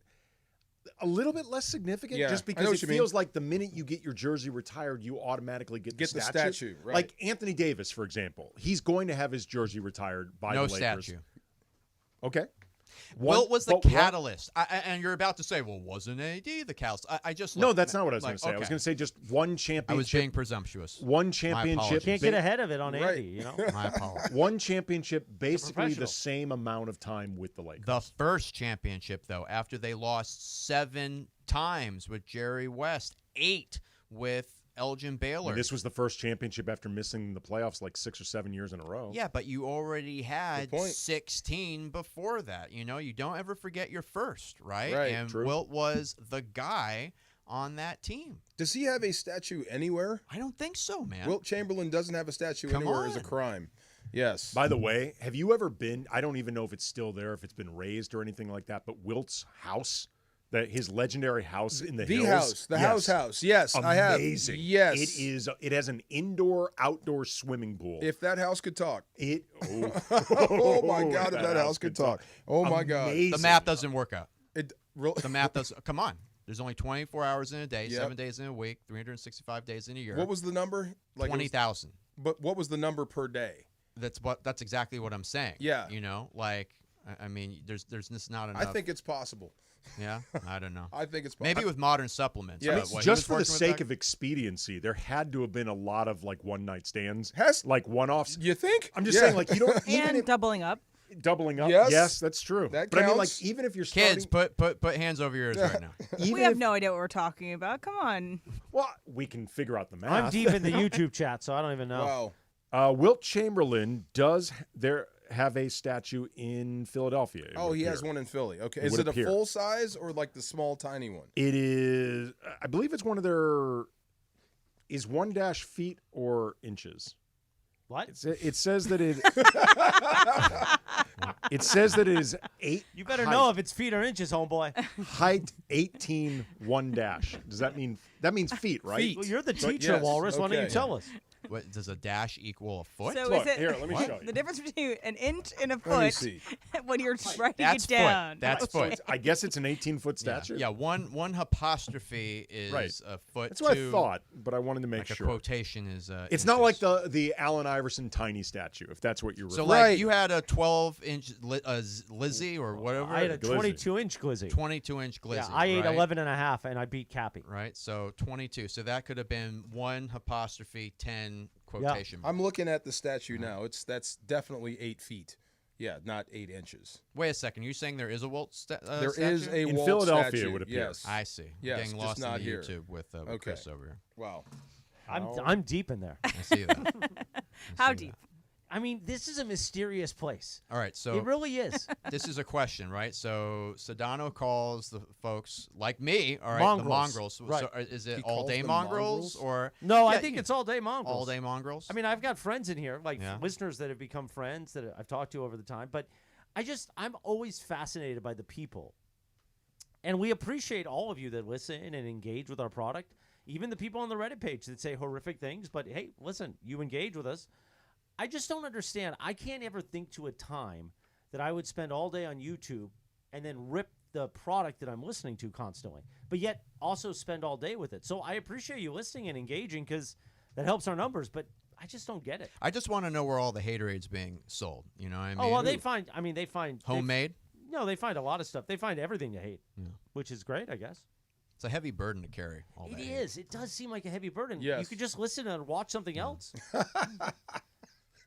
less significant Yeah, just I know because what it you mean. feels like the minute you get your jersey retired, you automatically get the statue, right. Like Anthony Davis, for example. He's going to have his jersey retired by No the Lakers. statue. Okay. Wilt was the but one- catalyst. And you're about to say, well, wasn't AD the catalyst? I just No, looked, that's not what I was like, going to say. I was okay. going to say just one championship. I was being presumptuous. One My championship. apologies. Can't get ahead of it on Right. Andy, you know? My apologies. One championship, basically professional. the same amount of time with the Lakers. The first championship, though, after they lost 7 times with Jerry West, 8 with Elgin Baylor. And this was the first championship after missing the playoffs like 6 or 7 years in a row. Yeah, but you already had Good point. 16 before that. You know, you don't ever forget your first, right? Right, and true. Wilt was the guy on that team. Does he have a statue anywhere? I don't think so, man. Wilt Chamberlain doesn't have a statue Come anywhere is a on. crime. Yes. By the way, have you ever been, I don't even know if it's still there, if it's been raised or anything like that, but Wilt's house, his legendary house in the hills. house. The house. Yes, Amazing. I have. Yes. It is. It has an indoor-outdoor swimming pool. If that house could talk. Oh my God, if that house could talk. Oh, my God. Amazing. The math doesn't work out. The math does. Come on. There's only 24 hours in a day, Yep. 7 days in a week, 365 days in a year. What was the number? Like 20,000. But what was the number per day? That's exactly what I'm saying. Yeah. You know, like I mean, there's just not enough. I think it's possible. Yeah, I don't know. I think it's maybe with modern supplements. Yeah, but what he just was for the working with sake back- of expediency, there had to have been a lot of like one-night stands, Has- like one-offs. You think? I'm just Yeah. saying, like you don't even And if, doubling up. doubling up. Yes. Yes, that's true. That but I mean, like counts. even if you're starting, kids put hands over your ears right now. even We have if- no idea what we're talking about. Come on. Well, we can figure out the math. I'm deep in the YouTube chat, so I don't even know. Wow. Wilt Chamberlain does have a statue in Philadelphia. it Oh, would he has appear. one in Philly. Okay. It Is would it a appear. full size or like the small, tiny one? It is. I believe it's one of their. Is 1- feet or inches? What? It says that it. It says that it is 8. You better know if it's feet or inches, homeboy. Height 18 1-. Does that mean means feet, right? Feet. Well, you're the teacher, Yes, Walrus. Why don't you okay. tell us? What, does a dash equal a foot? So Look, is it here, let me show you. the difference between an inch and a Let me foot see. when you're writing That's it down? foot. That's So foot. it's, I guess it's an 18-foot statue. Yeah, one apostrophe is Right. a foot. That's what two, I thought, but I wanted to make like sure. a quotation is. It's not like the Allen Iverson tiny statue, if that's what you're So referring. like Right. you had a 12-inch Lizzie or whatever. I had a Glizzy. 22-inch glizzy. 22-inch glizzy. Yeah, I ate right? 11 and a half, and I beat Cappy. Right, so 22. So that could have been 1 apostrophe 10 quotation. I'm looking at the statue now. That's definitely 8 feet. Yeah, not 8 inches. Wait a second. You're saying there is a Walt There statue? is a In Walt Philadelphia, statue. it would appear. Yes. I see. Yes, Getting just lost not in the here. YouTube with Chris over here. Wow. I'm deep in there. I see that. How deep? I mean, this is a mysterious place. All right, so It really is. this is a question, right? So Sedano calls the folks like me, all right, Mongrels. the mongrels. So, Right. is it He all calls day them mongrels mongrels? or No, I Yeah, think you- it's all day mongrels. all day mongrels? I mean, I've got friends in here, like Yeah. listeners that have become friends that I've talked to over the time. But I'm always fascinated by the people. And we appreciate all of you that listen and engage with our product. Even the people on the Reddit page that say horrific things. But hey, listen, you engage with us. I just don't understand. I can't ever think to a time that I would spend all day on YouTube and then rip the product that I'm listening to constantly, but yet also spend all day with it. So I appreciate you listening and engaging because that helps our numbers, but I just don't get it. I just want to know where all the Haterade's being sold. You know what I mean? Oh, well, they find homemade. No, they find a lot of stuff. They find everything to hate, which is great, I guess. It's a heavy burden to carry. All It that is. It does seem like a heavy burden. Yes. You could just listen and watch something else.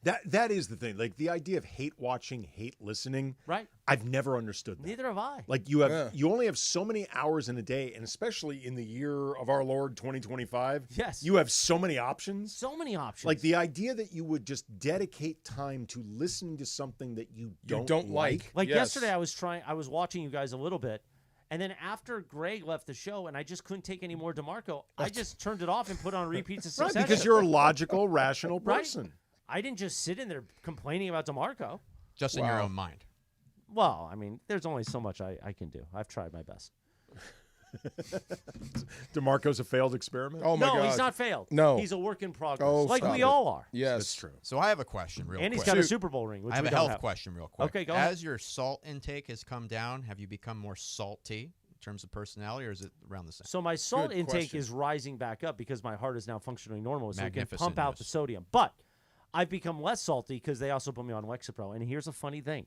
That is the thing. Like the idea of hate watching, hate listening. Right. I've never understood that. Neither have I. Like you only have so many hours in a day, and especially in the year of our Lord 2025. Yes. You have so many options. So many options. Like the idea that you would just dedicate time to listening to something that you don't like. Like yesterday, I was watching you guys a little bit, and then after Greg left the show, and I just couldn't take any more DeMarco, I just turned it off and put on repeats of Right, Succession. because you're a logical, rational Right. person. I didn't just sit in there complaining about DeMarco. Just in your own mind. Well, I mean, there's only so much I can do. I've tried my best. DeMarco's a failed experiment? Oh, my no, God. he's not failed. No. He's a work in progress. Oh, like stop we it. all are. Yes. That's true. So I have a question real And quick. he's got a Super Bowl ring, which I have we a don't health have. question real quick. Okay, go ahead. As your salt intake has come down, have you become more salty in terms of personality, or is it around the same? So my salt Good intake question. is rising back up because my heart is now functioning normal, so it can Magnificent pump out the news. sodium. But I've become less salty because they also put me on Lexapro. And here's a funny thing.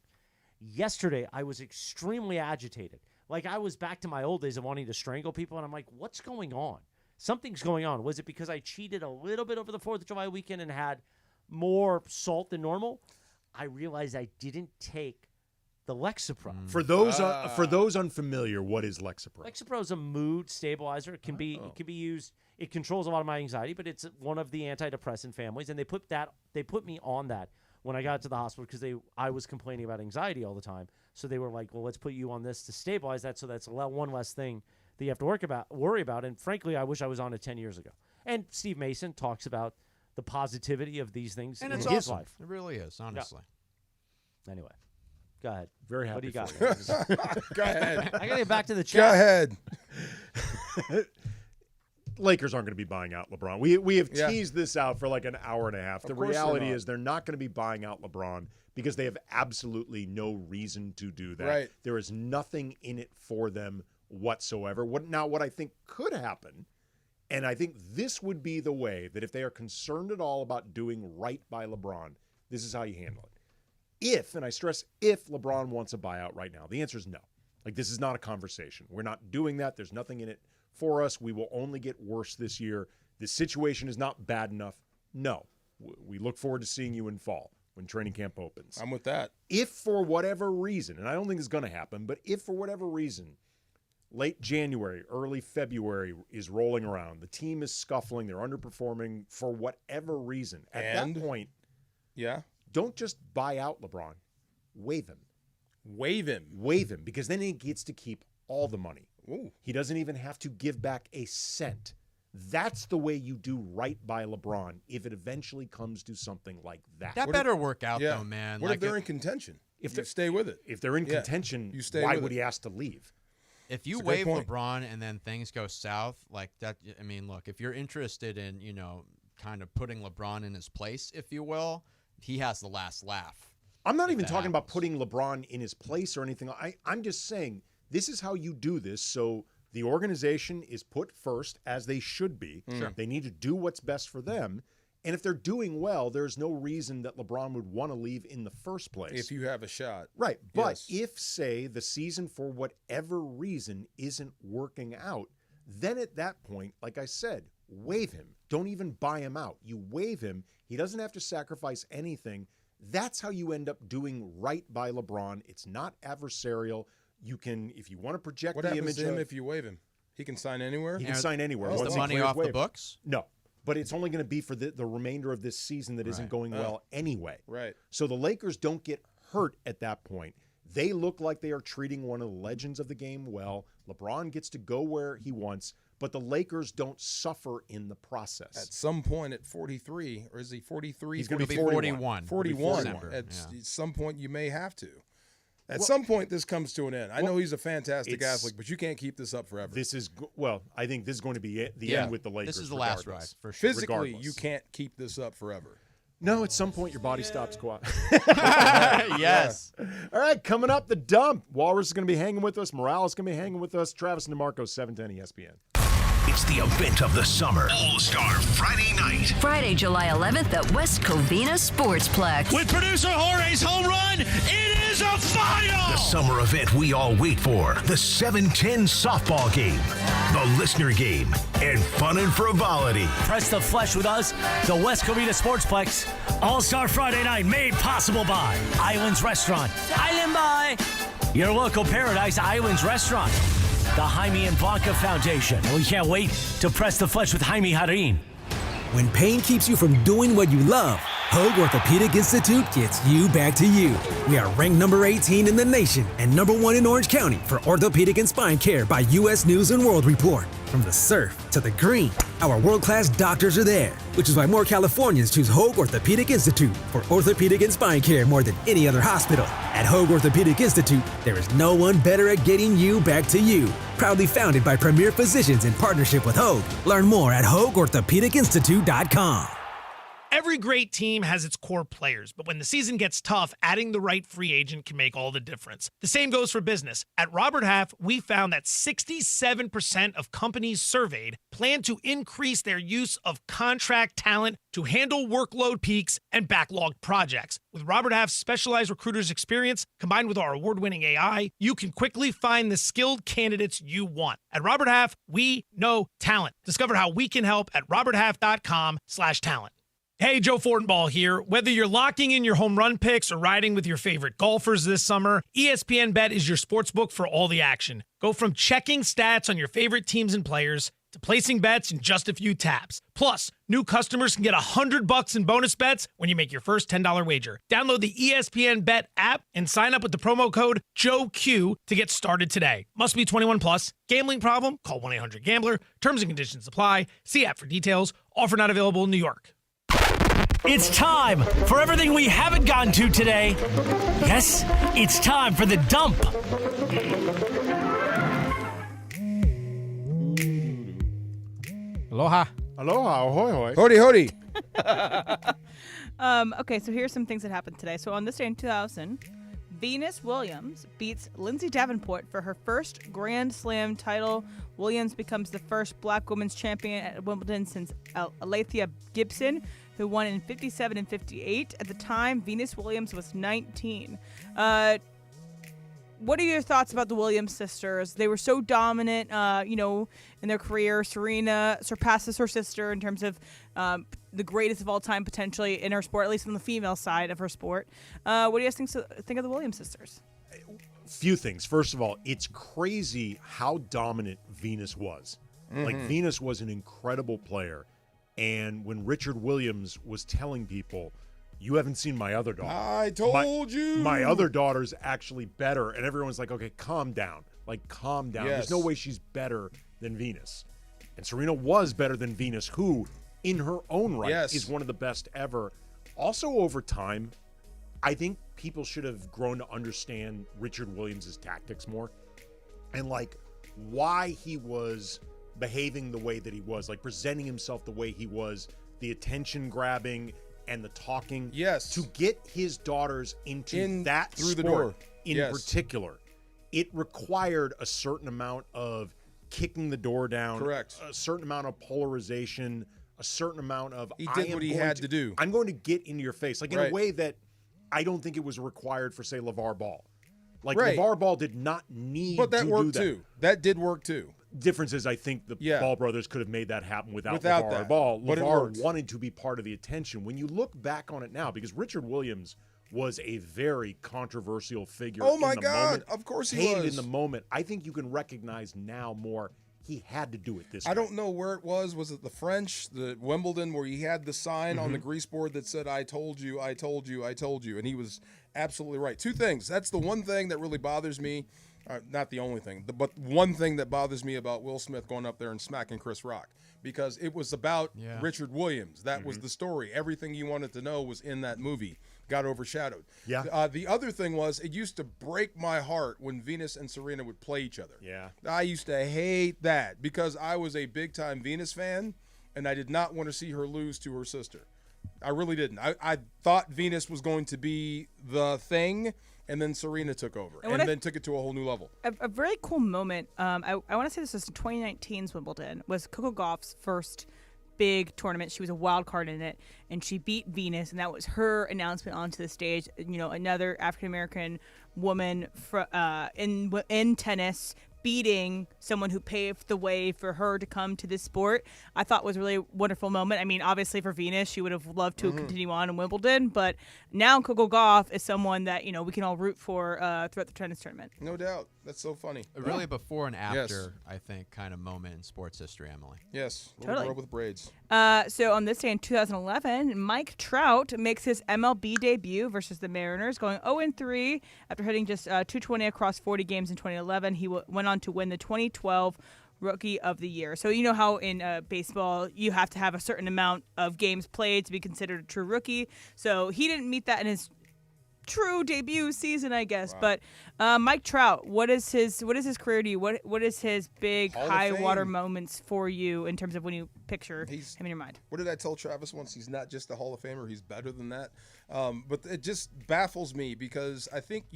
Yesterday, I was extremely agitated. Like I was back to my old days of wanting to strangle people, and I'm like, what's going on? Something's going on. Was it because I cheated a little bit over the 4th of July weekend and had more salt than normal? I realized I didn't take the Lexapro. For those unfamiliar, what is Lexapro? Lexapro is a mood stabilizer. It can be used. It controls a lot of my anxiety, but it's one of the antidepressant families. And they put me on that when I got to the hospital because I was complaining about anxiety all the time. So they were like, well, let's put you on this to stabilize that, so that's one less thing that you have to worry about. And frankly, I wish I was on it 10 years ago. And Steve Mason talks about the positivity of these things And in it's his awesome. life. It really is, honestly. Anyway, go ahead. Very happy. What do you got? for you. Go ahead. I gotta get back to the Go chat. ahead. Lakers aren't going to be buying out LeBron. We have Yeah. teased this out for like an hour and a half. Of The course they're reality not. is they're not going to be buying out LeBron because they have absolutely no reason to do that. Right. There is nothing in it for them whatsoever. What I think could happen, and I think this would be the way that if they are concerned at all about doing right by LeBron, this is how you handle it. If, and I stress if, LeBron wants a buyout right now, the answer is no. Like, this is not a conversation. We're not doing that. There's nothing in it for us. We will only get worse this year. This situation is not bad enough. No. We look forward to seeing you in fall when training camp opens. I'm with that. If for whatever reason, and I don't think it's going to happen, but if for whatever reason, late January, early February is rolling around, the team is scuffling, they're underperforming for whatever reason, at that point, don't just buy out LeBron. Waive him. Waive him. Waive him, because then he gets to keep all the money. Ooh. He doesn't even have to give back a cent That's the way you do right by LeBron if it eventually comes to something like that. That better work out, though, man. What if they're in contention? If they stay with it. If they're in contention, you stay why with would it. he ask to leave? If you It's a great waive point. LeBron and then things go south like that, I mean, look, if you're interested in, kind of putting LeBron in his place, if you will, he has the last laugh. I'm not if even that talking about happens. putting LeBron in his place or anything. I'm just saying this is how you do this. So the organization is put first, as they should be. Sure. They need to do what's best for them. And if they're doing well, there's no reason that LeBron would want to leave in the first place. If you have a shot. Right. But Yes. if, say, the season for whatever reason isn't working out, then at that point, like I said, waive him. Don't even buy him out. You waive him. He doesn't have to sacrifice anything. That's how you end up doing right by LeBron. It's not adversarial. You can, if you want to project What the happens image to him of, if you waive him? He can sign anywhere? he can sign anywhere. Is once the he money clears off the waiver. books? No. But it's only going to be for the remainder of this season that isn't Right. going well anyway. Right. So the Lakers don't get hurt at that point. They look like they are treating one of the legends of the game well. LeBron gets to go where he wants, but the Lakers don't suffer in the process. At some point at 43, or is he 43? He's gonna be 41. 41. December, At yeah. some point, you may have to. At Well- some point, this comes to an end. I know Well, he's a fantastic it's- athlete, but you can't keep this up forever. This is, I think this is going to be it, the Yeah. end with the Lakers. This is the last regardless. ride, for sure. Physically, Regardless. you can't keep this up forever. No, at some point your body stops Yes. All right, coming up, the dump. Walrus is going to be hanging with us. Morales is going to be hanging with us. Travis and DeMarco, 710 ESPN. It's the event of the summer. All-Star Friday night. Friday, July 11th at West Covina Sportsplex. With producer Jorge's home run, it is a final! The summer event we all wait for. The 710 softball game. The listener game. And fun and frivolity. Press the flesh with us, the West Covina Sportsplex. All-Star Friday night made possible by Islands Restaurant. Island by your local Paradise Islands Restaurant. The Jaime and Blanca Foundation. And we can't wait to press the flesh with Jaime Harin. When pain keeps you from doing what you love, Hoag Orthopedic Institute gets you back to you. We are ranked number 18 in the nation and number 1 in Orange County for orthopedic and spine care by U.S. News and World Report. From the surf to the green, our world-class doctors are there, which is why more Californians choose Hoag Orthopedic Institute for orthopedic and spine care more than any other hospital. At Hoag Orthopedic Institute, there is no one better at getting you back to you. Proudly founded by premier physicians in partnership with Hoag. Learn more at HoagOrthopedicInstitute.com. Every great team has its core players, but when the season gets tough, adding the right free agent can make all the difference. The same goes for business. At Robert Half, we found that 67% of companies surveyed plan to increase their use of contract talent to handle workload peaks and backlogged projects. With Robert Half's specialized recruiters' experience, combined with our award-winning AI, you can quickly find the skilled candidates you want. At Robert Half, we know talent. Discover how we can help at roberthalf.com/talent. Hey, Joe Fortenbaugh here. Whether you're locking in your home run picks or riding with your favorite golfers this summer, ESPN Bet is your sportsbook for all the action. Go from checking stats on your favorite teams and players to placing bets in just a few taps. Plus, new customers can get $100 in bonus bets when you make your first $10 wager. Download the ESPN Bet app and sign up with the promo code JOEQ to get started today. Must be 21 plus. Gambling problem? Call 1-800-GAMBLER. Terms and conditions apply. See app for details. Offer not available in New York. It's time for everything we haven't gotten to today. Yes, it's time for the dump. Aloha. Aloha, ahoy, hoy. Hody, hody. Okay, so here's some things that happened today. So on this day in 2000, Venus Williams beats Lindsay Davenport for her first Grand Slam title. Williams becomes the first black women's champion at Wimbledon since Althea Gibson, who won in 57 and 58. At the time, Venus Williams was 19. What are your thoughts about the Williams sisters? They were so dominant, in their career. Serena surpasses her sister in terms of the greatest of all time, potentially, in her sport, at least on the female side of her sport. What do you guys think of the Williams sisters? Few things. First of all, it's crazy how dominant Venus was. Like, Venus was an incredible player. And when Richard Williams was telling people, you haven't seen my other daughter. I told you. My other daughter's actually better. And everyone's like, okay, calm down. Like, calm down. Yes. There's no way she's better than Venus. And Serena was better than Venus, who, in her own right, Yes. is one of the best ever. Also, over time, I think people should have grown to understand Richard Williams' tactics more and, like, why he was behaving the way that he was, like presenting himself the way he was, the attention grabbing and the talking. Yes. To get his daughters into that through the sport door. in Yes. particular, it required a certain amount of kicking the door down. Correct. A certain amount of polarization, a certain amount of He did what he had to do. I'm going to get into your face, like in Right. a way that I don't think it was required for, say, LeVar Ball. Like Right. LeVar Ball did not need But that to worked do that. too. That did work too. Difference is, I think the Yeah. Ball brothers could have made that happen without Without LeVar that. Ball. But it LeVar worked. wanted to be part of the attention. When you look back on it now, because Richard Williams was a very controversial figure. Oh my in the God, moment, of course he hated was. in the moment. I think you can recognize now more. He had to do it this way. I don't know where it was. Was it the French, the Wimbledon, where he had the sign on the Mm-hmm. grease board that said, "I told you, I told you, I told you," and he was absolutely right. Two things. That's the one thing that really bothers me. Not the only thing, but one thing that bothers me about Will Smith going up there and smacking Chris Rock, because it was about Richard Williams. That was the story. Everything you wanted to know was in that movie. Got overshadowed. Yeah. The other thing was, it used to break my heart when Venus and Serena would play each other. Yeah. I used to hate that because I was a big-time Venus fan, and I did not want to see her lose to her sister. I really didn't. I thought Venus was going to be the thing, and then Serena took over, And and what then took it to a whole new level. A very cool moment. I want to say this was 2019's Wimbledon. Was Coco Gauff's first big tournament. She was a wild card in it, and she beat Venus, and that was her announcement onto the stage. You know, another African American woman in tennis beating someone who paved the way for her to come to this sport. I thought was a really wonderful moment. I mean, obviously for Venus, she would have loved to continue on in Wimbledon, but now Coco Gauff is someone that, you know, we can all root for throughout the tennis tournament. No doubt. That's so funny. Really before and after, Yes. I think, kind of moment in sports history, Emily. Yes. Little Totally. girl with braids. So on this day in 2011, Mike Trout makes his MLB debut versus the Mariners, going 0-3 after hitting just 220 across 40 games in 2011. He went on to win the 2012 Rookie of the Year. So you know how in baseball you have to have a certain amount of games played to be considered a true rookie. So he didn't meet that in his true debut season, I guess. Wow. But Mike Trout, what is his career to you? What is his big Hall of high water Fame. moments for you in terms of when you picture him in your mind? What did I tell Travis once? He's not just a Hall of Famer. He's better than that. But it just baffles me because I think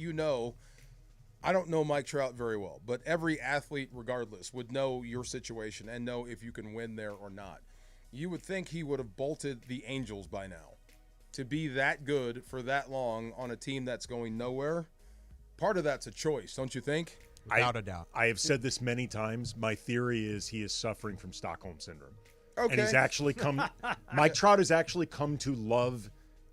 I don't know Mike Trout very well, but every athlete, regardless, would know your situation and know if you can win there or not. You would think he would have bolted the Angels by now. To be that good for that long on a team that's going nowhere, part of that's a choice, don't you think? Without a doubt. I have said this many times. My theory is he is suffering from Stockholm Syndrome. Okay. And he's actually Mike Trout has actually come to love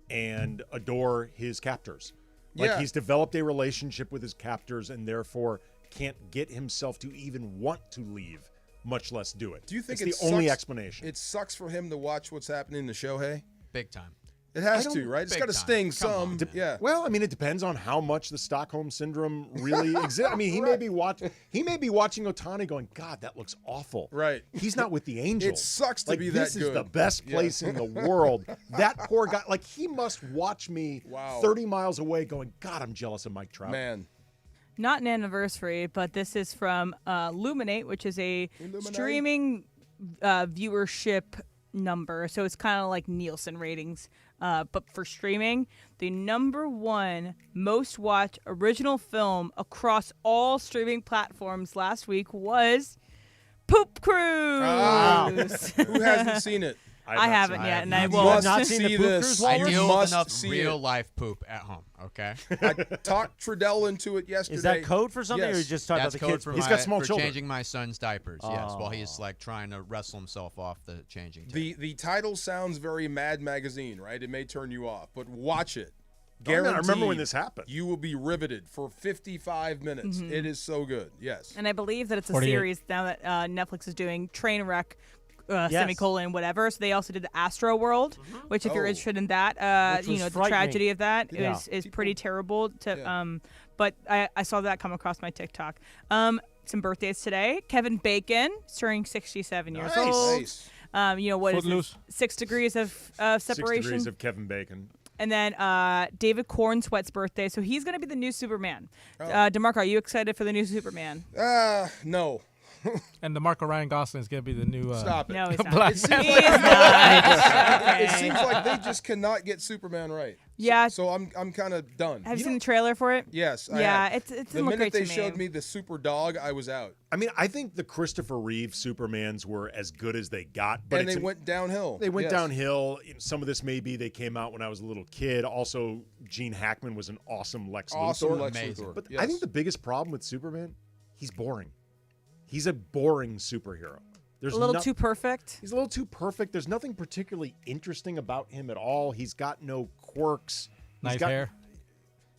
and adore his captors. Like Yeah. he's developed a relationship with his captors and therefore can't get himself to even want to leave, much less do it. Do you think it's it the only sucks- explanation? It sucks for him to watch what's happening to Shohei? Big time. It has I to, don't- right? It's big got to time. sting Come on, some. man. Yeah. Well, I mean, it depends on how much the Stockholm Syndrome really exists. I mean, he may be watching Ohtani going, God, that looks awful. Right. He's not with the Angels. It sucks to Like, be this that is good. the best Yeah. place in the world. That poor guy, like he must watch me Wow. 30 miles away going, God, I'm jealous of Mike Trout. Man. Not an anniversary, but this is from Luminate, which is a streaming viewership number. So it's kind of like Nielsen ratings, but for streaming. The #1 most watched original film across all streaming platforms last week was Poop Cruise. Who hasn't seen it? I haven't yet, and I You will. must not seen the see Poop this. Cruise, I Walrus? You deal with must enough see real it. life poop at home, okay? I talked Trudell into it yesterday. Is that code for something, or Yes. you just talking That's about the code kids? for, He's my, got small for children. changing my son's diapers, yes, while he's like trying to wrestle himself off the changing tape. The title sounds very Mad Magazine, right? It may turn you off, but watch it. Oh, man, I remember when Guaranteed this happened. You will be riveted for 55 minutes. It is so good. Yes. And I believe that it's a 48. series now that Netflix is doing Trainwreck, Yes. semicolon, whatever. So they also did the Astro World, which if you're Oh. interested in that, Which you was know, the frightening. tragedy of that Yeah. is pretty terrible. To Yeah. but I saw that come across my TikTok. some birthdays today. Kevin Bacon, turning 67 years Nice. old. Nice. What is Footloose. this? 6 degrees of 6 separation. degrees of Kevin Bacon. And then David Cornsweat's birthday, so he's going to be the new Superman. Oh. DeMarco, are you excited for the new Superman? No. And DeMarco Ryan Gosling is going to be the new Stop it. No, he's not. Black It seems Panther. like it seems like they just cannot get Superman right. Yeah. So I'm kind of done. Have you seen the trailer for it? Yes. I Yeah, have. it the didn't look minute great they to showed me. me the super dog, I was out. I mean, I think the Christopher Reeve Supermans were as good as they got, but And they went downhill. They went Yes. downhill. Some of this maybe they came out when I was a little kid. Also, Gene Hackman was an awesome Lex Luthor. Amazing. Luthor, But yes. I think the biggest problem with Superman, he's boring. He's a boring superhero. There's A little no- too perfect. He's a little too perfect. There's nothing particularly interesting about him at all. He's got no quirks. He's Nice got- hair.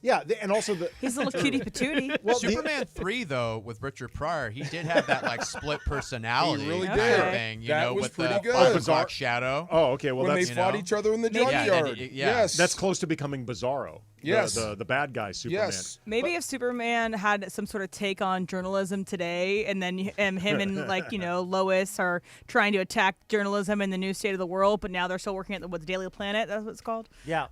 Yeah, and also the He's a little cutie patootie. Well, Superman 3, though, with Richard Pryor, he did have that like split personality He really kind did. of thing, you That know, was with pretty the good. 5 Bizarre- o'clock shadow. Oh, okay. Well, when that's they fought each other in the junkyard. Yes. That's close to becoming Bizarro. Yes. The bad guy Superman. Yes. Maybe if Superman had some sort of take on journalism today, and then him and Lois are trying to attack journalism in the new state of the world, but now they're still working at the Daily Planet. That's what it's called. Yeah.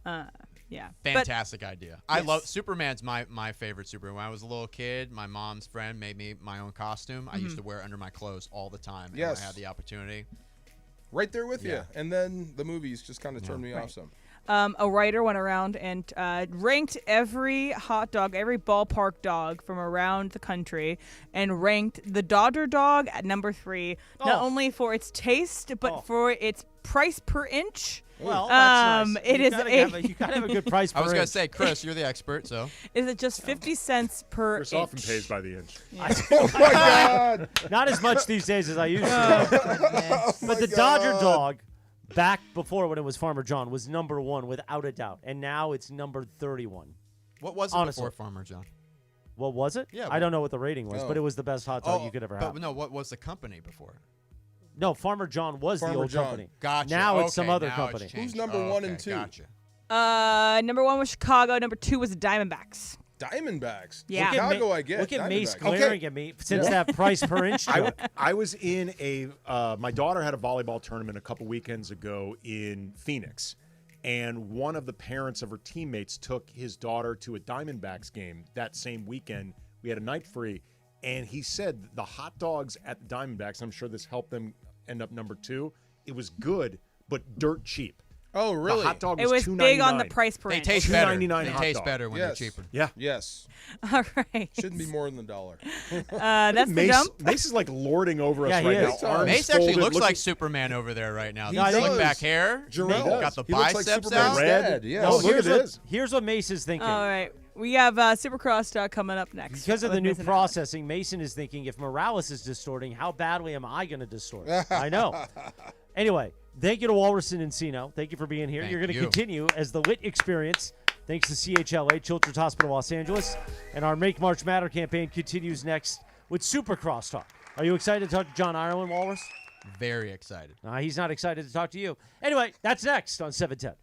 Yeah. Fantastic idea. I Yes. love Superman's my favorite Superman. When I was a little kid, my mom's friend made me my own costume. I used to wear it under my clothes all the time. And Yes. when I had the opportunity. Right there with Yeah. you. And then the movies just kind of turned me off some. A writer went around and ranked every hot dog, every ballpark dog from around the country, and ranked the Dodger dog at number 3, not only for its taste, but for its price per inch. Well, that's nice. It You is gotta a- have you gotta have a good price per I was going to inch. say, Chris, you're the expert, so. Is it just 50 cents per Chris inch? often pays by the inch. Oh my God! Not as much these days as I used to. But the Dodger dog, back before when it was Farmer John, was number 1 without a doubt, and now it's number 31. What was it Honestly. before Farmer John? What was it? Yeah, I don't know what the rating was, but it was the best hot dog you could ever have. But no, what was the company before? No, Farmer John was the Farmer old John. company. Gotcha. Now it's some Okay, other now company. it's changed. Who's number 1 and Okay, 2? Gotcha. Number 1 was Chicago. Number 2 was the Diamondbacks. Diamondbacks. Yeah. Chicago, I get. Look at Mace Diamondbacks. glaring at me since that price per inch joke. I was in my daughter had a volleyball tournament a couple weekends ago in Phoenix, and one of the parents of her teammates took his daughter to a Diamondbacks game that same weekend. We had a night free, and he said the hot dogs at the Diamondbacks, I'm sure this helped them end up number 2. It was good, but dirt cheap. Oh, really? The hot dog It was $2.99. big on the price per They inch. taste better. $2.99 They hot taste dog. better when Yes. they're cheaper. Yeah. Yes. All right. Shouldn't be more than $1. That's the Mace, jump. Mace is like lording over us Yeah, he right is. now. Arms Mace actually folded, looks looking- like Superman over there right now. He The does. slick back hair. Jarrell Got the He looks like biceps Superman's out. dad. Yes. No, Oh, look at this. Here's what Mace is thinking. All right. We have Supercross coming up next. Because of with the new Mason Allen. processing, Mason is thinking, if Morales is distorting, how badly am I going to distort? I know. Anyway, thank you to Walrus and Encino. Thank you for being here. Thank You're going to you. continue as the Lit Experience, thanks to CHLA, Children's Hospital Los Angeles. And our Make March Matter campaign continues next with Supercross Talk. Are you excited to talk to John Ireland, Walrus? Very excited. He's not excited to talk to you. Anyway, that's next on 710.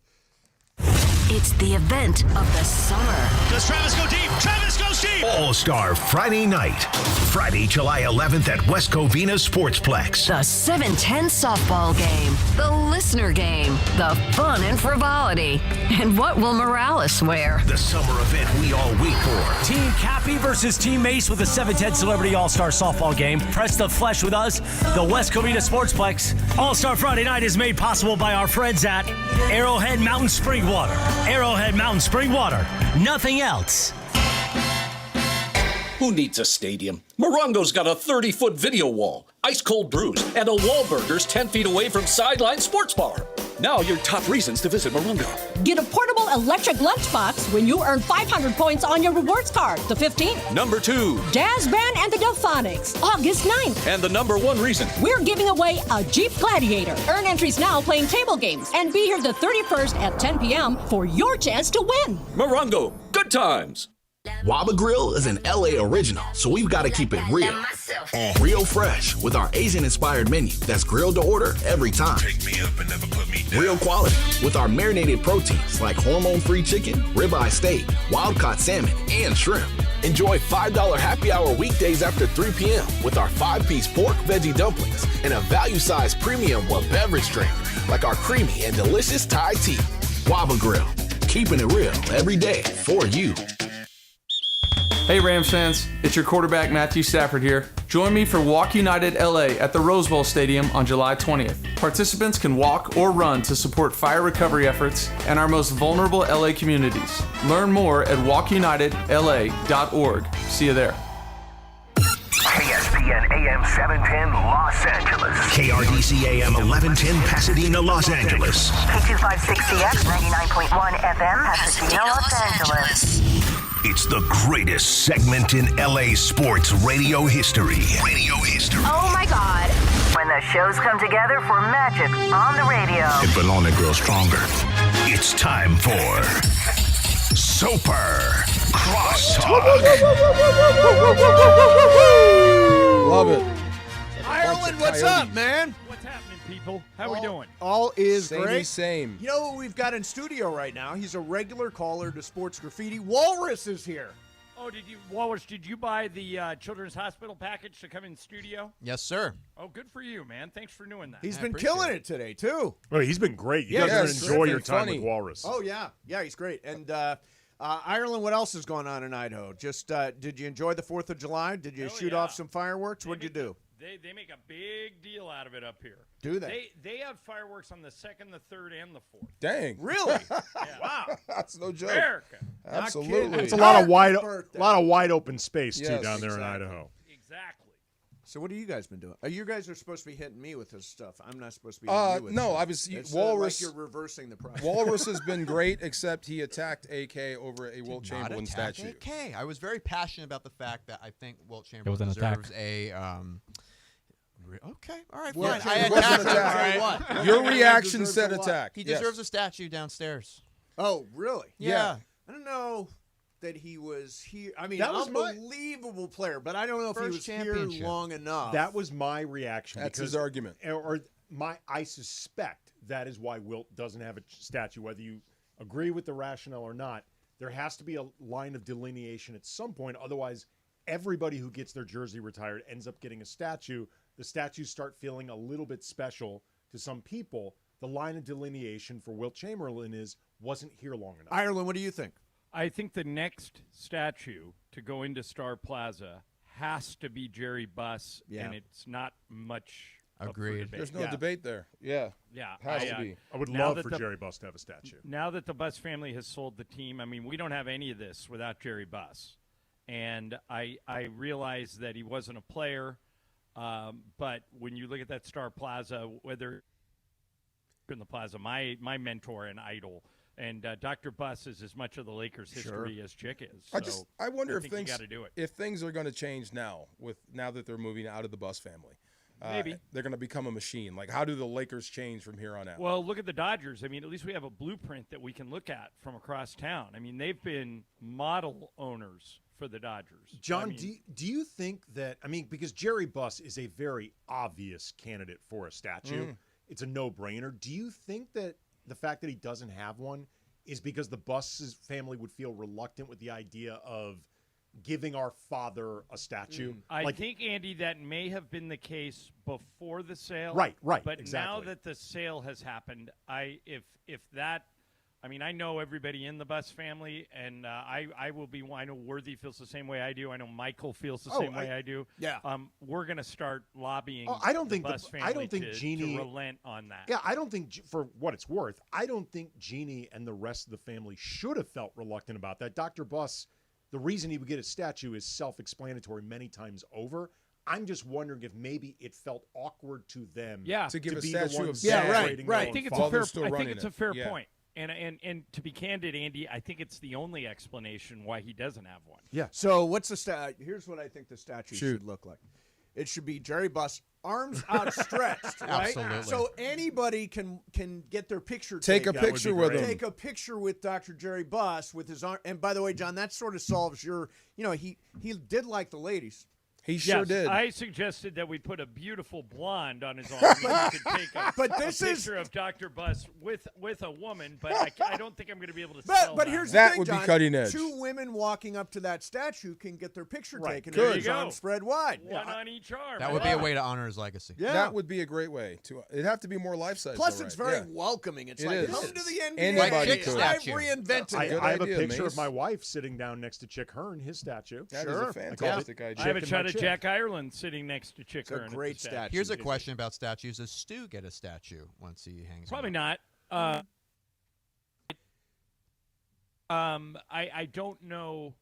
It's the event of the summer. Does Travis go deep? Travis goes deep! All-Star Friday night. Friday, July 11th at West Covina Sportsplex. The 710 softball game. The listener game. The fun and frivolity. And what will Morales wear? The summer event we all wait for. Team Cappy versus Team Mace with the 710 Celebrity All-Star Softball Game. Press the flesh with us, the West Covina Sportsplex. All-Star Friday night is made possible by our friends at Arrowhead Mountain Spring Water. Arrowhead Mountain Spring Water. Nothing else. Who needs a stadium? Morongo's got a 30-foot video wall, ice-cold brews, and a Wahlburgers 10 feet away from Sideline Sports Bar. Now your top reasons to visit Morongo. Get a portable electric lunchbox when you earn 500 points on your rewards card. The 15th, Number 2, Jazz Band and the Delphonics, August 9th. and the number 1 reason. We're giving away a Jeep Gladiator. Earn entries now playing table games and be here the 31st at 10 p.m. for your chance to win. Morongo, good times. Waba Grill is an LA original, so we've got to keep it real. Real fresh with our Asian-inspired menu that's grilled to order every time. Take me up and never put me down. Real quality with our marinated proteins like hormone-free chicken, ribeye steak, wild-caught salmon, and shrimp. Enjoy $5 happy hour weekdays after 3 p.m. with our 5-piece pork veggie dumplings and a value-sized premium beverage drink like our creamy and delicious Thai tea. Waba Grill, keeping it real every day for you. Hey Rams fans, it's your quarterback Matthew Stafford here. Join me for Walk United LA at the Rose Bowl Stadium on July 20th. Participants can walk or run to support fire recovery efforts and our most vulnerable LA communities. Learn more at walkunitedla.org. See you there. KSPN AM 710 Los Angeles. KRDC AM 1110 Pasadena, Los Angeles. K256CX 99.1 FM Pasadena, Los Angeles. It's the greatest segment in LA sports radio history. Oh my God. When the shows come together for magic on the radio. It will only grow stronger. It's time for Super Crosstalk. Love it. Ireland, what's up, man? What's happening, people? How we doing? All is Samey great. same. You know what we've got in studio right now? He's a regular caller to Sports Graffiti. Walrus is here. Oh, Walrus, did you buy the Children's Hospital package to come in studio? Yes, sir. Oh, good for you, man. Thanks for doing that. He's been killing it today, too. Well, he's been great. You Yeah, guys yes, enjoy your terrific, time funny. with Walrus. Oh, yeah. Yeah, he's great. And Ireland, what else is going on in Idaho? Just did you enjoy the 4th of July? Did you shoot off some fireworks? What'd you do? They make a big deal out of it up here. Do they? They have fireworks on the 2nd, the 3rd, and the 4th. Dang. Really? Wow. That's no joke. America. Absolutely. It's a lot of wide open space too Yes, down there exactly. in Idaho. Exactly. So what have you guys been doing? You guys are supposed to be hitting me with this stuff. I'm not supposed to be hitting you with no, stuff. I was It's, Walrus. like you're reversing the process. Walrus has been great, except he attacked AK over a Wilt Not Chamberlain attack statue. AK. I was very passionate about the fact that I think Wilt Chamberlain was an attack. deserves a. Okay, all right, Well, fine. it I wasn't attacked him. attack. All right, what? Your reaction deserves said a what? attack. He Yes. deserves a statue downstairs. Oh, really? Yeah. I don't know that he was here. I mean, That was my- unbelievable player, but I don't know if he First was here championship. long enough. That was my reaction. That's because, his argument. I suspect that is why Wilt doesn't have a statue. Whether you agree with the rationale or not, there has to be a line of delineation at some point. Otherwise, everybody who gets their jersey retired ends up getting a statue. The statues start feeling a little bit special to some people. The line of delineation for Wilt Chamberlain wasn't here long enough. Ireland, what do you think? I think the next statue to go into Star Plaza has to be Jerry Buss, Yeah. and it's not much. up for Agreed. debate. There's no debate there. Yeah. Yeah, Has to be. I would now love that for the- Jerry Buss to have a statue. Now that the Buss family has sold the team, I mean, we don't have any of this without Jerry Buss. And I realize that he wasn't a player, but when you look at that Star Plaza, whether in the plaza, my mentor and idol, and Dr. Buss is as much of the Lakers history as Chick is. So I wonder if think you things gotta do it. if things are going to change now that they're moving out of the Buss family. Maybe. They're going to become a machine. Like, how do the Lakers change from here on out? Well, look at the Dodgers. I mean, at least we have a blueprint that we can look at from across town. I mean, they've been model owners for the Dodgers. John, I mean, do you think that, because Jerry Buss is a very obvious candidate for a statue, it's a no-brainer. Do you think that the fact that he doesn't have one is because the Buss family would feel reluctant with the idea of giving our father a statue? I think, Andy, that may have been the case before the sale. Right, But exactly. now that the sale has happened, if that, I mean, I know everybody in the Buss family, and I know Worthy feels the same way I do. I know Michael feels the same way I do. Yeah. We're going to start lobbying. I don't think the Buss family I don't think to Jeannie relent on that. Yeah, I don't think, for what it's worth, I don't think Jeannie and the rest of the family should have felt reluctant about that. Dr. Buss, the reason he would get a statue is self-explanatory many times over. I'm just wondering if maybe it felt awkward to them to give a be statue the ones of celebrating their I own think it's father. a fair point. And to be candid, Andy, I think it's the only explanation why he doesn't have one. Yeah. So what's the here's what I think the statue should look like. It should be Jerry Buss, arms outstretched, right? Absolutely. So anybody can get their picture Take taken. a picture with him. Take a picture with Dr. Jerry Buss with his arm. And by the way, John, that sort of solves your, he did like the ladies. He sure Yes, did. I suggested that we put a beautiful blonde on his arm. And we could take a picture of Dr. Buss with a woman, but I don't think I'm going to be able to sell But that. here's That the thing, would be John. cutting edge. 2 women walking up to that statue can get their picture taken. There and you his arm go. spread wide. One on each arm. That would be a way to honor his legacy. Yeah. That would be a great way to. It'd have to be more life size. Plus, though, it's right? very Yeah. welcoming. It's It like, is. come to the NBA. Anybody could. I've Statue. reinvented I it. have a idea, picture Mace. of my wife sitting down next to Chick Hearn, his statue. That is a fantastic idea. I have a Chick and shot my of chick. Jack Ireland sitting next to Chick Hearn. at the great statue. Here's a question about statues. Does Stu get a statue once he hangs? Probably on? not. I don't know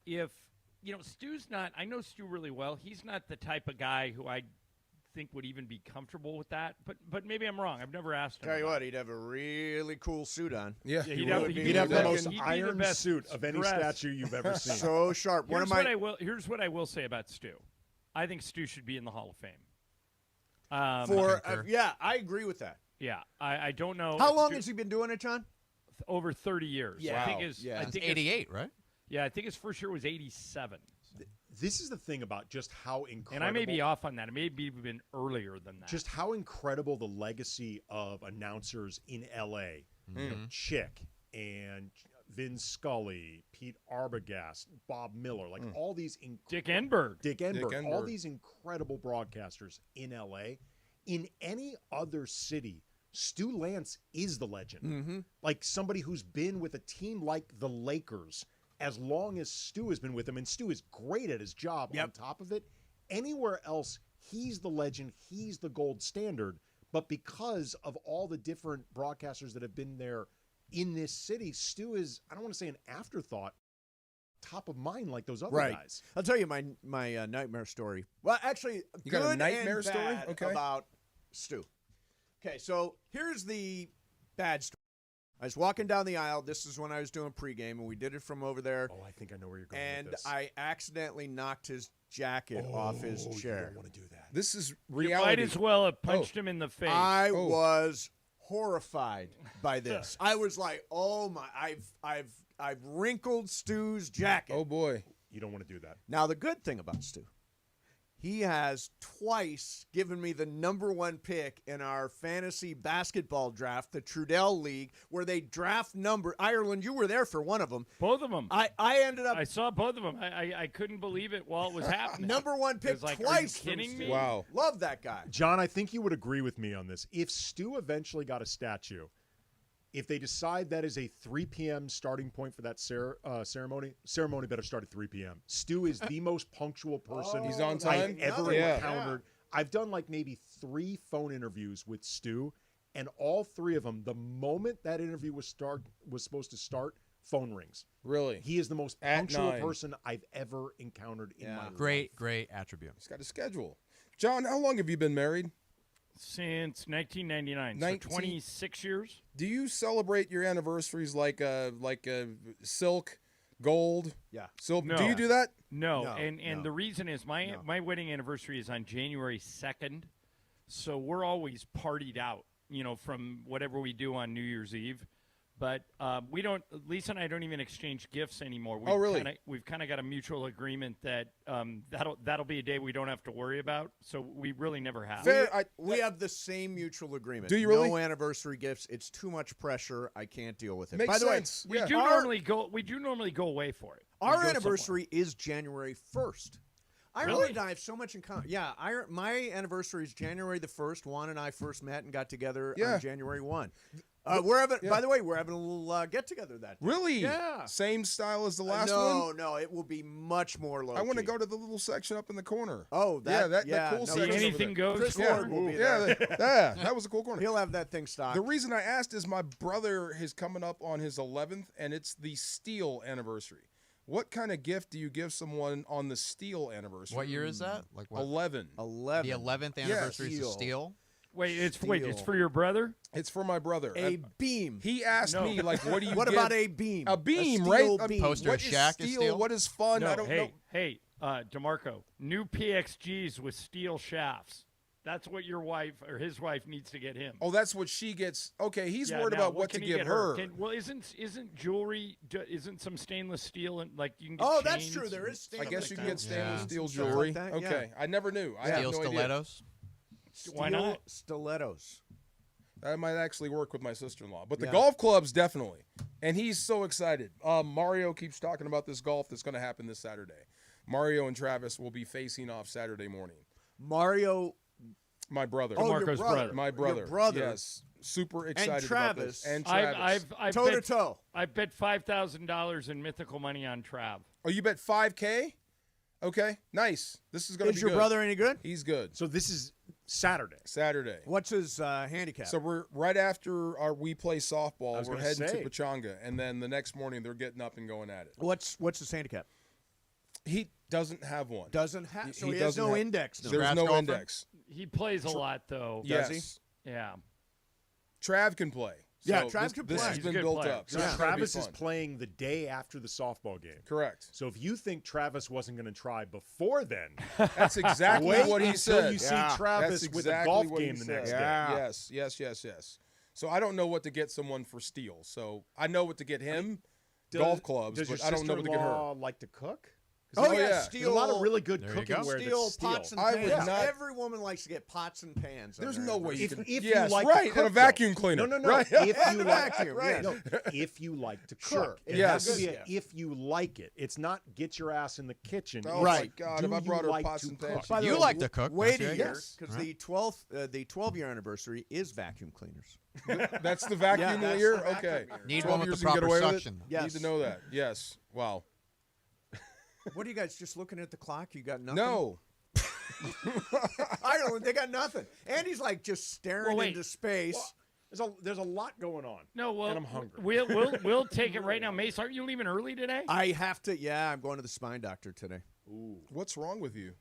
if Stu's not. I know Stu really well. He's not the type of guy who I think would even be comfortable with that. But maybe I'm wrong. I've never asked him. Tell you about what, he'd have a really cool suit on. Yeah, he'd He'd have the most he'd be the iron best suit of any dressed. statue you've ever seen. So sharp. Here's what I will say about Stu. I think Stu should be in the Hall of Fame. I agree with that. Yeah, I don't know. How if long Stu- has he been doing it, John? Over 30 years. Yeah. I think Wow. his, Yeah. I It's think 88, right? Yeah, I think his first year was 87. This is the thing about just how incredible. And I may be off on that. It may be even earlier than that. Just how incredible the legacy of announcers in L.A. Chick and Vin Scully, Pete Arbogast, Bob Miller, like all these Dick Enberg. Dick Enberg, all Enberg. these incredible broadcasters in L.A. In any other city, Stu Lance is the legend. Like somebody who's been with a team like the Lakers as long as Stu has been with them, and Stu is great at his job on top of it. Anywhere else, he's the legend, he's the gold standard. But because of all the different broadcasters that have been there in this city, Stu is, I don't want to say an afterthought, top of mind like those other guys. I'll tell you my nightmare story. Well, actually, You got a good nightmare and story? bad Okay. about Stu. Okay, so here's the bad story. I was walking down the aisle. This is when I was doing pregame, and we did it from over there. Oh, I think I know where you're going And with this. I accidentally knocked his jacket off his chair. You don't want to do that. This is You reality. might as well have punched him in the face. I was horrified by this. I was like, "Oh my! I've wrinkled Stu's jacket." Oh boy. You don't want to do that. Now the good thing about Stu, he has twice given me the #1 pick in our fantasy basketball draft, the Trudell League, where they draft number. Ireland, you were there for one of them. Both of them. I ended up I saw both of them. I couldn't believe it while it was happening. #1 I pick was like, twice. Are you kidding from me? Stu. Wow. Love that guy. John, I think you would agree with me on this. If Stu eventually got a statue, if they decide that is a 3 p.m. starting point for that ceremony better start at 3 p.m. Stu is the most punctual person He's on time? I've ever Yeah. encountered. I've done like maybe 3 phone interviews with Stu, and all 3 of them, the moment that interview was supposed to start, phone rings. Really? He is the most At punctual 9. person I've ever encountered in my life. Great attribute. He's got a schedule. John, how long have you been married? Since 1999, 19 so 26 years. Do you celebrate your anniversaries like silk, gold? Yeah. Silk. No. Do you do that? No, No, and no. the reason is my wedding anniversary is on January 2nd, so we're always partied out, from whatever we do on New Year's Eve. But we don't. Lisa and I don't even exchange gifts anymore. Oh, really? We've kind of got a mutual agreement that that'll be a day we don't have to worry about. So we really never have. Fair. We have the same mutual agreement. Do you really? No anniversary gifts. It's too much pressure. I can't deal with it. Makes By the sense. We Yeah. do normally go. We do normally go away for it. We Our go anniversary is January 1st. Ireland Really? and I have so much in common. Yeah, my anniversary is January the 1st. Juan and I first met and got together Yeah. on January 1. By the way, we're having a little get-together that day. Really? Yeah. Same style as the last no, one? No, it will be much more low. I want to go to the little section up in the corner. Oh, that cool no, section. The over anything there. goes Chris corner? Ford will be Yeah, there. that was a cool corner. He'll have that thing stocked. The reason I asked is my brother is coming up on his 11th, and it's the Steel anniversary. What kind of gift do you give someone on the Steel anniversary? What year is that? Like what? 11. 11. The 11th anniversary is Steel. of Steel. Wait, it's Steel. for your brother? It's for my brother. A beam. He asked me, like, what do you What give? about a beam? A beam, steel right? Beam. Poster What of is Shaq is steel? steel? What is fun? No, I don't know. hey, DeMarco, new PXGs with steel shafts. That's what your wife or his wife needs to get him. Oh, that's what she gets. Okay, he's Yeah, worried now, about what to can you give get her. Well, isn't jewelry? Isn't some stainless steel and like you can get? Oh, that's chains true. There and is stuff I guess like you can that. get stainless steel Stuff jewelry. like that, yeah. Okay, I never knew. I Steel have no idea. stilettos. Why not? Stilettos. That might actually work with my sister-in-law. But the Yeah. golf clubs, definitely. And he's so excited. Mario keeps talking about this golf that's going to happen this Saturday. Mario and Travis will be facing off Saturday morning. Mario, my brother. Oh, Marco's your brother. brother. My brother. Your brother. Yes. Super excited Travis. about this. And Travis. I've toe to bet, toe. I bet $5,000 in mythical money on Trav. Oh, you bet $5K? Okay, nice. This is going to be Is your good. brother any good? He's good. So this is Saturday. Saturday. What's his handicap? So we're right after we play softball. was We're gonna heading say. to Pechanga, and then the next morning they're getting up and going at it. What's his handicap? He doesn't have one. Doesn't have. So he has doesn't no have- index. There's Travis no golfer? index. He plays a lot though. Yes. Does Yeah. Trav can play. Yeah, So Trav this, can This play. has He's a been good built player. up. So it's gonna be Travis is fun. playing the day after the softball game. Correct. So if you think Travis wasn't going to try before then, That's exactly wait what he until said. you see Yeah. Travis That's with exactly a golf what he game the said. next Yeah. day. Yes. So I don't know what to get someone for Steele. So I know what to get him, golf clubs, Does but your I don't know what to get her. sister-in-law like to cook? 'Cause Oh, there's- yeah, there's steel. a lot of really good There you cooking go. where Steel that's steel. pots and I would pans. not- Every woman likes to get pots and pans. on There's their no way you anniversary. can. If yes, you like right, to cook, and a vacuum though. cleaner. No. Right. If you And a like, vacuum, right. no, if you like to cook, Sure. it Yes. has to be a Yeah. if you like it. It's not get your ass in the kitchen. Oh It's Right. my God! do If I you brought her like pots to and cook? pans, By the You way, like to cook, Wait don't a you? year, Yes. because Right. the 12-year anniversary is vacuum cleaners. that's the vacuum Yeah, that's year. the vacuum Okay. year. Need 12 one with years the you can get proper away with it? suction. Yes. Need to know that. Yes. Wow. What are you guys just looking at the clock? You got nothing? No. Ireland, they got nothing. Andy's like just staring Well, wait. into space. There's a lot going on. No, well, and I'm hungry. We'll take it right now. Mace, aren't you leaving early today? I have to. Yeah, I'm going to the spine doctor today. What's wrong with you?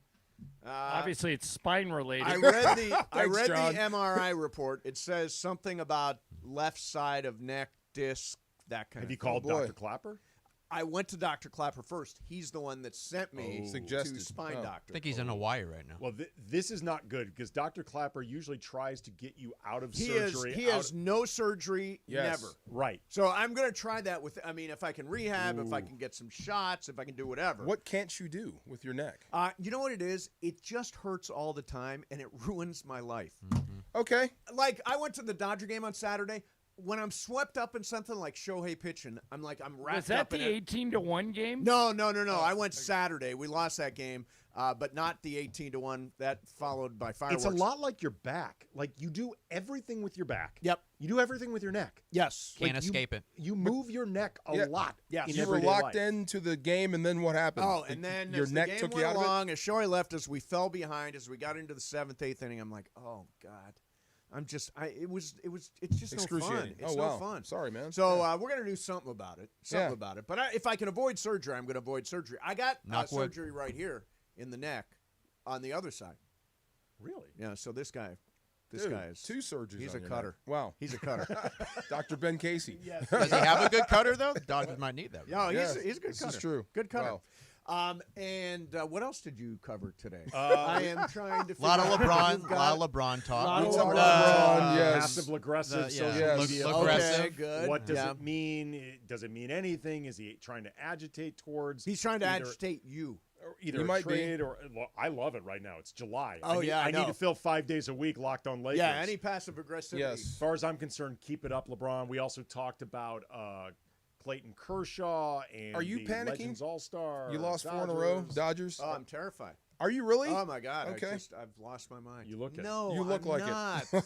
Obviously, it's spine related. I read the Thanks, John. MRI report. It says something about left side of neck, disc, that kind Have of you thing. called boy. Dr. Clapper? I went to Dr. Clapper first. He's the one that sent me to Suggested. spine Oh. doctor. I think he's in Hawaii right now. Well, this is not good because Dr. Clapper usually tries to get you out of He surgery. has no surgery, Yes. never. Right. So I'm going to try that with, I mean, if I can rehab, if I can get some shots, if I can do whatever. What can't you do with your neck? You know what it is? It just hurts all the time, and it ruins my life. Okay. Like, I went to the Dodger game on Saturday. When I'm swept up in something like Shohei pitching, I'm wrapped Was that up in the it. 18-1 game? No. I went Saturday. We lost that game, but not the 18-1. That followed by fireworks. It's a lot like your back. Like you do everything with your back. Yep. You do everything with your neck. Yes. Can't Like, escape it. You move your neck a Yeah. lot. Yes. in You were everyday locked life. into the game, and then what happened? Oh, and then your as neck the game took you went out of it. along, as Shohei left us, we fell behind. As we got into the 7th, 8th inning, I'm like, oh God. It's just no fun. Excruciating. It's Oh, no wow. fun. Sorry, man. So we're gonna do something about it. But if I can avoid surgery, I'm gonna avoid surgery. I got Knock wood. surgery right here in the neck, on the other side. Really? Yeah. So this guy Dude, is 2 surgeries. He's on a your cutter. neck. Wow. He's a cutter. Dr. Ben Casey. Yes. Does he have a good cutter though? The Dodgers might need that. No, Yes, he's a good this cutter. is true. Good cutter. Wow. And what else did you cover today? I am trying to. A lot of figure out LeBron, who've a got- lot of LeBron talk. Lot of Talk LeBron, about yes. passive aggressive social yes. media. Aggressive. Okay, good. What does Yeah. it mean? Does it mean anything? Is he trying to agitate towards? He's trying to either- agitate you. or either He a might be. trade or well, I love it right now. It's July. Oh, yeah, I I need know. to fill 5 days a week locked on Lakers. Yeah, any passive aggressivity. Yes. As far as I'm concerned, keep it up, LeBron. We also talked about Clayton Kershaw and Are you the panicking? Legends All-Star. You lost 4 in a row, Dodgers. Oh, I'm terrified. Are you really? Oh my God! Okay. I've lost my mind. You look it. No, You look I'm like not. it.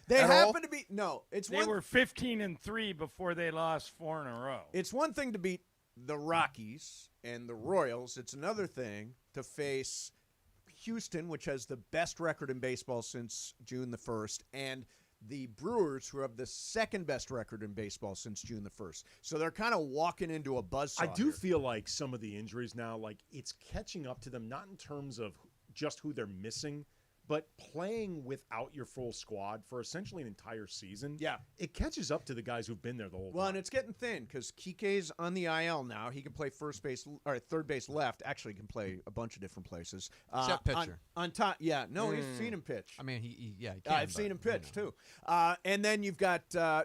They At happen all? to be no. It's They one. were 15-3 before they lost 4 in a row. It's one thing to beat the Rockies and the Royals. It's another thing to face Houston, which has the best record in baseball since June the 1st, and the Brewers, who have the second best record in baseball since June the 1st. So they're kind of walking into a buzzsaw. I do here. feel like some of the injuries now, like it's catching up to them, not in terms of just who they're missing, But playing without your full squad for essentially an entire season, Yeah. it catches up to the guys who've been there the whole Well, time. and it's getting thin because Kike's on the IL now. He can play first base or third base left. Actually, he can play a bunch of different places. Except pitcher. On top, yeah. No, he's seen him pitch. I mean, he can, I've seen him pitch too. And then you've got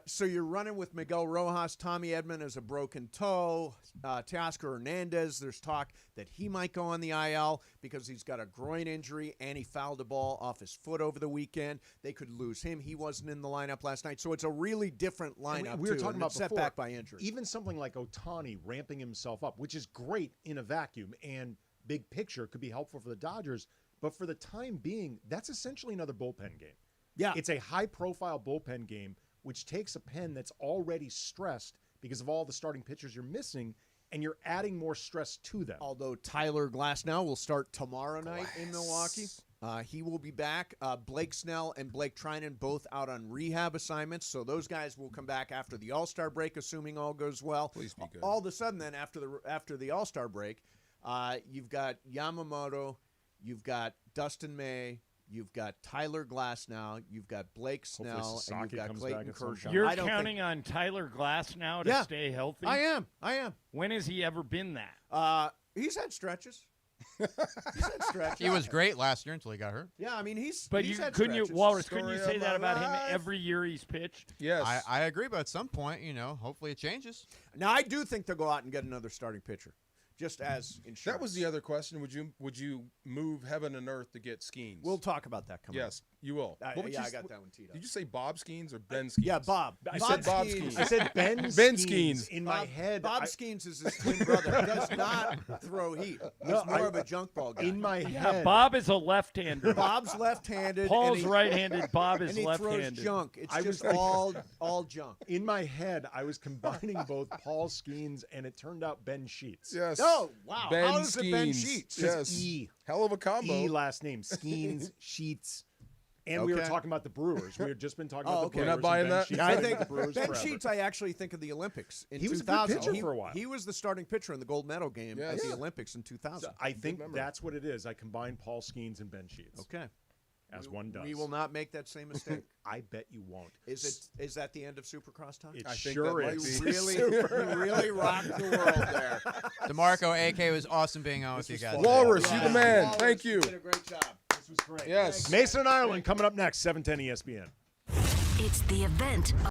so you're running with Miguel Rojas, Tommy Edman has a broken toe, Teoscar Hernandez. There's talk that he might go on the IL because he's got a groin injury and he fouled a ball off his foot over the weekend. They could lose him. He wasn't in the lineup last night, so it's a really different And lineup. we were too, talking and about it's set before, back by injury. Even something like Ohtani ramping himself up, which is great in a vacuum and big picture could be helpful for the Dodgers. But for the time being, that's essentially another bullpen game. Yeah. It's a high-profile bullpen game, which takes a pen that's already stressed because of all the starting pitchers you're missing, and you're adding more stress to them. Although Tyler Glasnow will start tomorrow night in Milwaukee. He will be back. Blake Snell and Blake Trinan both out on rehab assignments, so those guys will come back after the All-Star break, assuming all goes well. Please be good. All of a sudden, then after the All-Star break, you've got Yamamoto, you've got Dustin May, you've got Tyler Glasnow, you've got Blake Snell, and Sasaki you've got comes Clayton back at some Kershaw. point. You're I don't counting think, on Tyler Glass now to Yeah, stay healthy? I am. When has he ever been that? He's had stretches. He's had stretches. He was great last year until he got hurt. Yeah, I mean he's. But he's had couldn't you, stretches. Walrus? Couldn't you Story say of that my about him life. every year he's pitched? Yes. I agree, but at some point, hopefully it changes. Now I do think they'll go out and get another starting pitcher, just as insurance. That was the other question. Would you move heaven and earth to get Skeens? We'll talk about that coming. Yes, you will. up. What would Yeah, you I got that one teed up. Did you say Bob Skeens or Ben Skeens? Yeah, Bob. I said Bob Skeens. Skeens. I said Ben Ben Skeens. Skeens. In my head, Bob Skeens is his twin brother. He does not throw heat. He's more of a junk ball guy. in my Yeah, head, Bob is a left-hander. Bob's left-handed. Paul's and he, right-handed. Bob is and he left-handed. throws junk. It's I just was- all junk. in my head, I was combining both Paul Skeens and it turned out Ben Sheets. Yes. Oh wow! Ben How is it Ben Skeens. Sheets? Yes. E. Hell of a combo. E last name, Skeens, Sheets. And we were Okay. talking about the Brewers. We had just been talking Oh, about the okay. Brewers. You're not buying and Ben that? Sheets I had been think with the Brewers Ben forever. Sheets. I actually think of the Olympics in He was a good 2000. pitcher He- for a while. He was the starting pitcher in the gold medal game at Yes. the Yeah. Olympics in 2000. So I think memory. that's what it is. I combined Paul Skeens and Ben Sheets. Okay. As one does. We will not make that same mistake. I bet you won't. Is that the end of Supercross time? It I think sure that might is. be. You really rocked the world there. DeMarco, AK, it was awesome being on with you guys. Walrus, you Yeah. the man. Walrus, Thank you. You did a great job. This was great. Yes. Mason and Ireland coming up next, 710 ESPN. It's the event